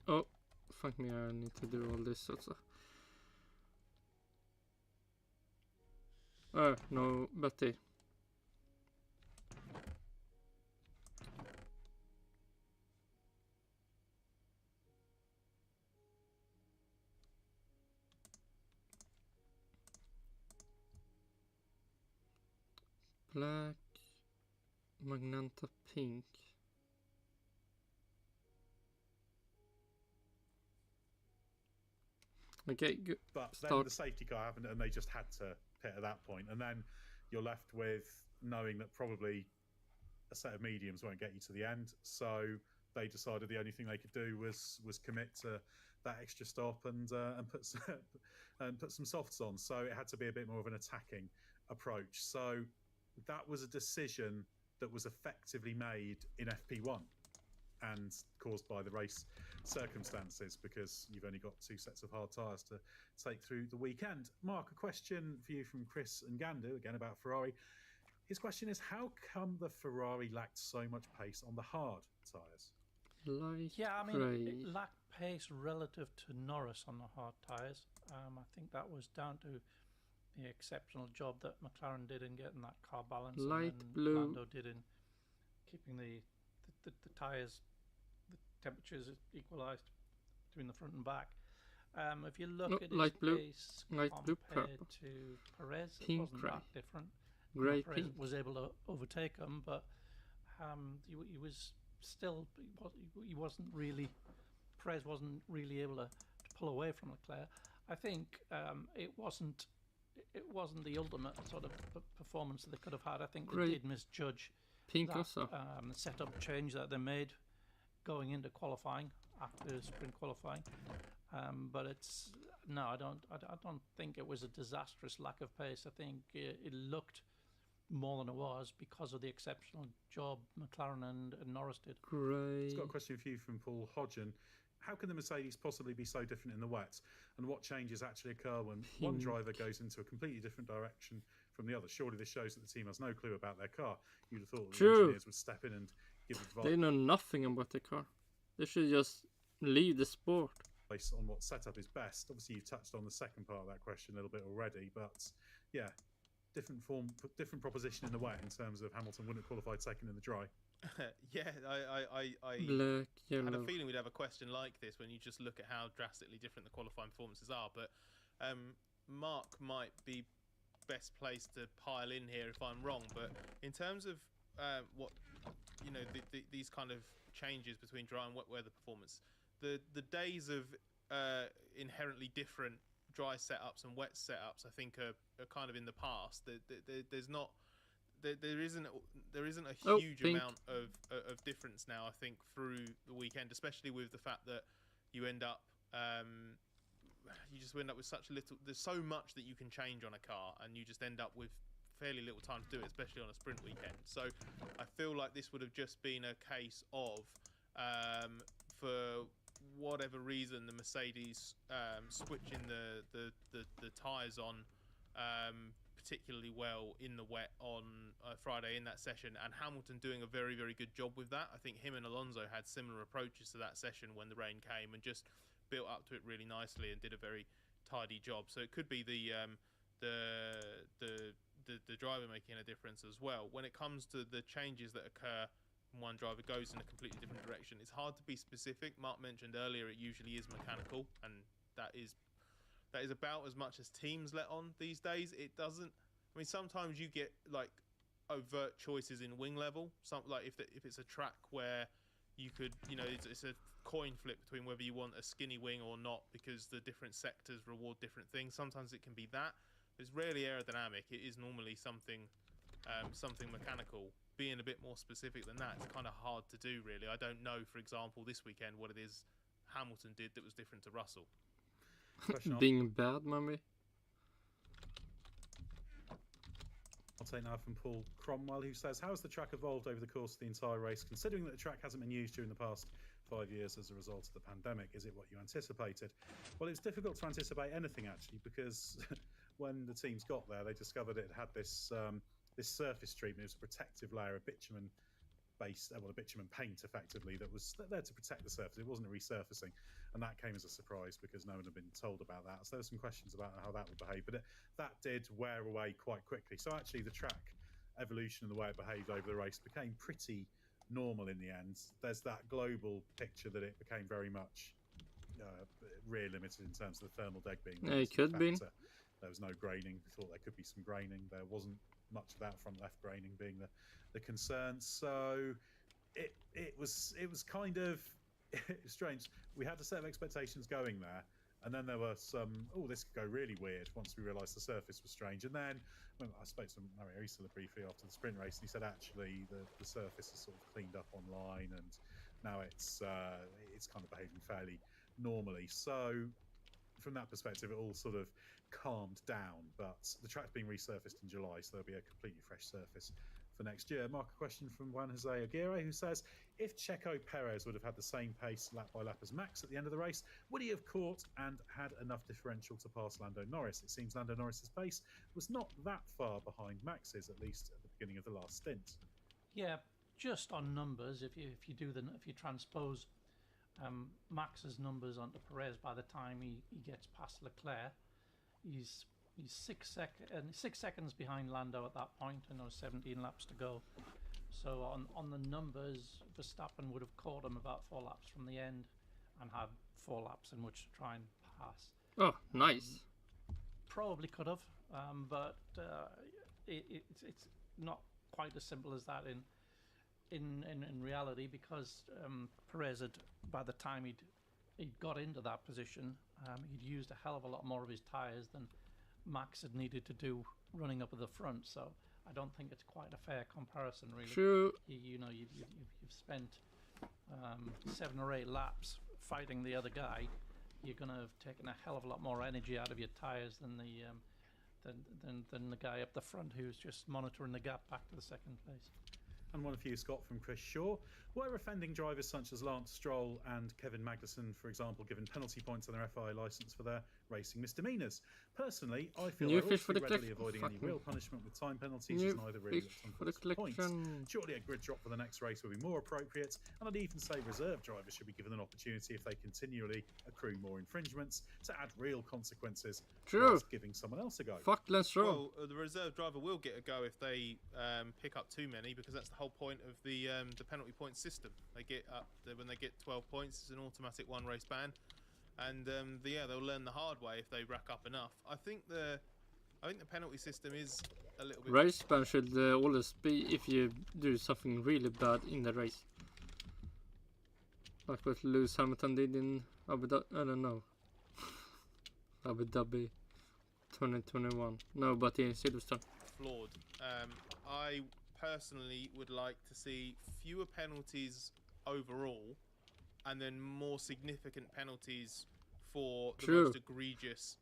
Oh, fuck me, I need to do all this also. Oh, no, Betty. Black, Magenta pink. Okay, good.
But then the safety car happened and they just had to pit at that point. And then you're left with knowing that probably a set of mediums won't get you to the end. So they decided the only thing they could do was commit to that extra stop and put some softs on. So it had to be a bit more of an attacking approach. So that was a decision that was effectively made in FP1 and caused by the race circumstances because you've only got 2 sets of hard tyres to take through the weekend. Mark, a question for you from Chris and Gandu, again about Ferrari. His question is, how come the Ferrari lacked so much pace on the hard tyres?
It lacked pace relative to Norris on the hard tyres. I think that was down to the exceptional job that McLaren did in getting that car balance,
Light
and
blue.
Lando did in keeping the tyres, the temperatures equalised. between the front and back. If you look
No,
at
light
his
blue,
pace
light blue,
compared
purple.
to Perez, it
Pink
wasn't
grey.
that different.
Grey
Perez
pink.
was able to overtake him, but he was still he wasn't really. Perez wasn't really able to pull away from Leclerc. I think it wasn't the ultimate sort of performance that they could have had. I think they did misjudge
Pink
that
also.
setup change that they made going into qualifying after sprint qualifying. But I don't think it was a disastrous lack of pace. I think it looked more than it was because of the exceptional job McLaren and Norris did.
Great.
It's got a question for you from Paul Hodgen. How can the Mercedes possibly be so different in the wet? And what changes actually occur when one driver goes into a completely different direction from the other? Surely this shows that the team has no clue about their car. You'd have thought that the engineers would step in and give advice.
They know nothing about the car. They should just leave the sport.
Based on what setup is best. Obviously, you've touched on the second part of that question a little bit already, but yeah, different proposition in the wet in terms of Hamilton wouldn't have qualified second in the dry.
Yeah, I
Black,
had a
yellow.
feeling we'd have a question like this when you just look at how drastically different the qualifying performances are. But Mark might be best placed to pile in here if I'm wrong. But in terms of what these kind of changes between dry and wet weather performance, the days of inherently different dry setups and wet setups, I think, are kind of in the past. There isn't a huge amount of difference now, I think, through the weekend, especially with the fact that you end up with such little. There's so much that you can change on a car, and you just end up with fairly little time to do it, especially on a sprint weekend. So I feel like this would have just been a case of for whatever reason the Mercedes switching the tyres on particularly well in the wet on Friday in that session, and Hamilton doing a very, very good job with that. I think him and Alonso had similar approaches to that session when the rain came and just built up to it really nicely and did a very tidy job. So it could be the driver making a difference as well. When it comes to the changes that occur when one driver goes in a completely different direction, it's hard to be specific. Mark mentioned earlier it usually is mechanical, and that is about as much as teams let on these days. It doesn't. I mean, sometimes you get like overt choices in wing level. Like if it's a track where you could, it's a coin flip between whether you want a skinny wing or not because the different sectors reward different things. Sometimes it can be that. It's rarely aerodynamic. It is normally something mechanical. Being a bit more specific than that, it's kind of hard to do, really. I don't know, for example, this weekend what it is Hamilton did that was different to Russell.
Being bad, maybe.
I'll take now from Paul Cromwell, who says, how has the track evolved over the course of the entire race, considering that the track hasn't been used during the past 5 years as a result of the pandemic? Is it what you anticipated? Well, it's difficult to anticipate anything, actually, because when the teams got there, they discovered it had this surface treatment. It was a protective layer of bitumen paint, effectively, that was there to protect the surface. It wasn't a resurfacing, and that came as a surprise because no one had been told about that. So there were some questions about how that would behave, but that did wear away quite quickly. So actually the track evolution and the way it behaved over the race became pretty normal in the end. There's that global picture that it became very much rear limited in terms of the thermal deg being
It could be.
There was no graining. We thought there could be some graining. There wasn't much of that front left graining being the concern. So it was kind of strange. We had a set of expectations going there, and then there were some, this could go really weird once we realised the surface was strange. And then I spoke to Mario Isola briefly after the sprint race, and he said actually the surface is sort of cleaned up online, and now it's kind of behaving fairly normally. So from that perspective, it all sort of calmed down, but the track's being resurfaced in July, so there'll be a completely fresh surface for next year. Mark, a question from Juan Jose Aguirre, who says, if Checo Perez would have had the same pace lap by lap as Max at the end of the race, would he have caught and had enough differential to pass Lando Norris? It seems Lando Norris's pace was not that far behind Max's, at least at the beginning of the last stint.
Yeah, just on numbers, if you transpose Max's numbers onto Perez, by the time he gets past Leclerc, he's 6 seconds behind Lando at that point, and there's 17 laps to go. So on the numbers, Verstappen would have caught him about 4 laps from the end and had 4 laps in which to try and pass.
Oh, nice.
Probably could have, but it's not quite as simple as that in reality, because Perez had, by the time he'd got into that position, he'd used a hell of a lot more of his tyres than Max had needed to do running up at the front. So I don't think it's quite a fair comparison, really.
True.
You've spent 7 or 8 laps fighting the other guy. You're going to have taken a hell of a lot more energy out of your tyres than the guy up the front who's just monitoring the gap back to the second place.
And one for you, Scott, from Chris Shaw. Were offending drivers such as Lance Stroll and Kevin Magnussen, for example, given penalty points on their FIA licence for their racing misdemeanours? Personally, I feel they're also readily avoiding any real punishment with time penalties, as neither really looks on points. Surely a grid drop for the next race would be more appropriate, and I'd even say reserve drivers should be given an opportunity, if they continually accrue more infringements, to add real consequences whilst giving someone else a go.
Fuck Lance Stroll.
Well, the reserve driver will get a go if they pick up too many, because that's the whole point of the penalty point system. They get up when they get 12 points, it's an automatic 1 race ban, and they'll learn the hard way if they rack up enough. I think the penalty system is a little bit.
Race ban should always be if you do something really bad in the race, like what Lewis Hamilton did in Abu Dhabi. I don't know. Abu Dhabi 2021. No, but in Silverstone.
Flawed. I personally would like to see fewer penalties overall, and then more significant penalties for the most egregious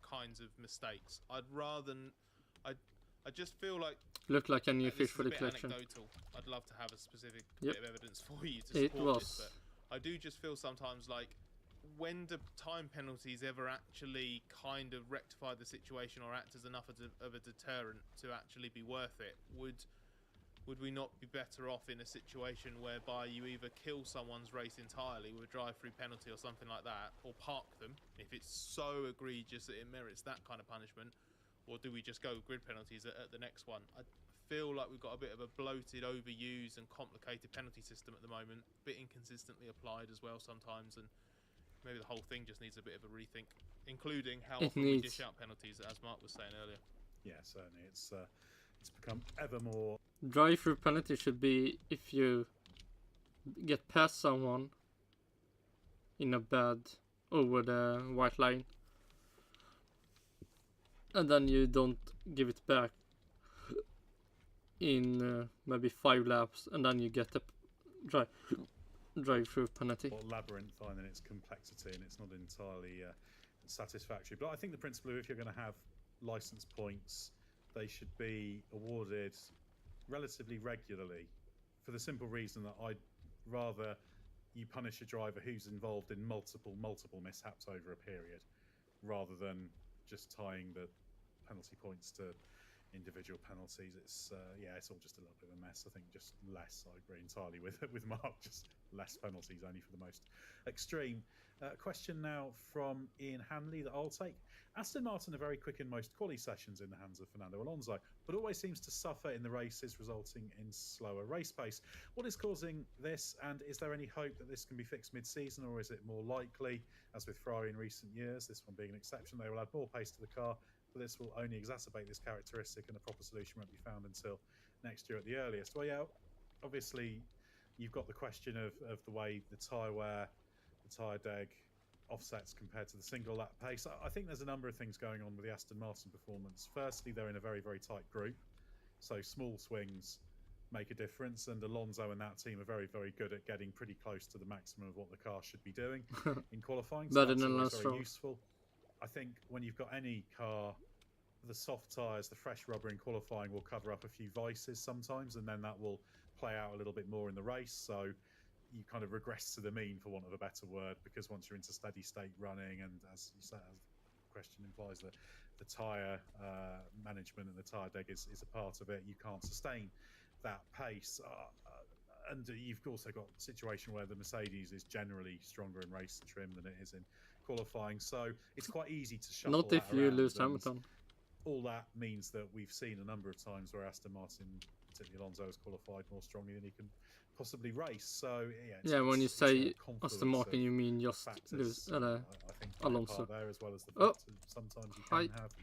kinds of mistakes. I'd rather. I just feel like.
Look like a new fish for the collection.
Anecdotal. I'd love to have a specific bit of evidence for you to support this, but I do just feel sometimes like, when do time penalties ever actually kind of rectify the situation or act as enough of a deterrent to actually be worth it? Would we not be better off in a situation whereby you either kill someone's race entirely with a drive-through penalty or something like that, or park them if it's so egregious that it merits that kind of punishment, or do we just go with grid penalties at the next one? I feel like we've got a bit of a bloated, overused and complicated penalty system at the moment, a bit inconsistently applied as well sometimes, and maybe the whole thing just needs a bit of a rethink, including how often we dish out penalties, as Mark was saying earlier.
Yeah, certainly. It's become ever more.
Drive-through penalty should be if you get past someone in a bad over the white line, and then you don't give it back in maybe 5 laps, and then you get a drive-through penalty.
Labyrinthine in its complexity, and it's not entirely satisfactory. But I think the principle of, if you're going to have license points, they should be awarded relatively regularly, for the simple reason that I'd rather you punish a driver who's involved in multiple mishaps over a period, rather than just tying the penalty points to individual penalties. It's all just a little bit of a mess. I think just less. I agree entirely with Mark. Just less penalties, only for the most extreme. Question now from Ian Hanley that I'll take. Aston Martin are very quick in most quali sessions in the hands of Fernando Alonso, but always seems to suffer in the races, resulting in slower race pace. What is causing this, and is there any hope that this can be fixed mid-season, or is it more likely, as with Ferrari in recent years, this one being an exception, they will add more pace to the car, but this will only exacerbate this characteristic, and a proper solution won't be found until next year at the earliest? Well, yeah, obviously you've got the question of the way the tyre wear, the tyre deg offsets compared to the single lap pace. I think there's a number of things going on with the Aston Martin performance. Firstly, they're in a very, very tight group, so small swings make a difference, and Alonso and that team are very, very good at getting pretty close to the maximum of what the car should be doing in qualifying. So that's always very useful. I think when you've got any car, the soft tyres, the fresh rubber in qualifying will cover up a few vices sometimes, and then that will play out a little bit more in the race. So you kind of regress to the mean, for want of a better word, because once you're into steady state running, and as you say, as the question implies, that the tyre management and the tyre deg is a part of it, you can't sustain that pace. And you've also got a situation where the Mercedes is generally stronger in race trim than it is in qualifying, so it's quite easy to shuffle.
Not if you lose Hamilton.
All that means that we've seen a number of times where Aston Martin, particularly Alonso, has qualified more strongly than he can possibly race. So
yeah, when you say
confluence
Aston Martin, you mean just
factors,
Lewis,
I think
Alonso.
there, as well as the
Oh,
fact that sometimes you can have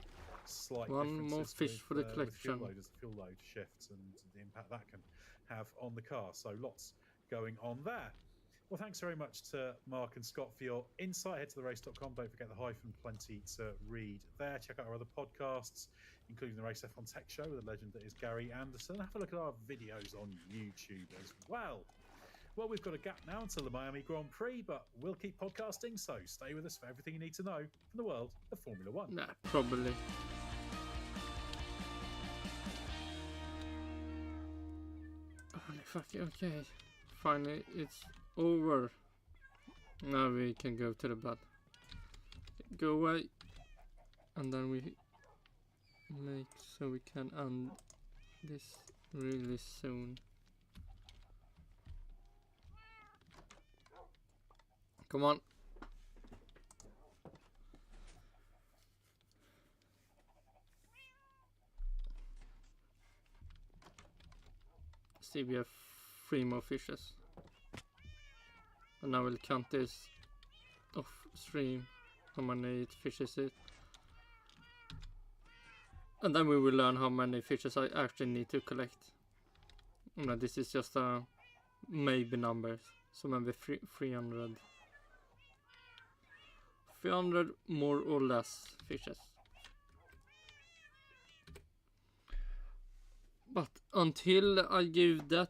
slight
one more
differences
fish
with,
for the
with
collection.
fuel load as the fuel load shifts and the impact that can have on the car. So lots going on there. Well, thanks very much to Mark and Scott for your insight. Head to therace.com. Don't forget the hyphen plenty to read there. Check out our other podcasts, including the Race F1 Tech Show with the legend that is Gary Anderson. Have a look at our videos on YouTube as well. Well, we've got a gap now until the Miami Grand Prix, but we'll keep podcasting, so stay with us for everything you need to know from the world of Formula One.
Nah, probably. Holy fuck, okay. Finally, it's over. Now we can go to the bed. Go away. And then we make so we can end this really soon. Come on. See, we have 3 more fishes. And I will count this off stream, how many fishes it. And then we will learn how many fishes I actually need to collect. No, this is just a maybe numbers. So maybe 300. 300 more or less fishes. But until I give that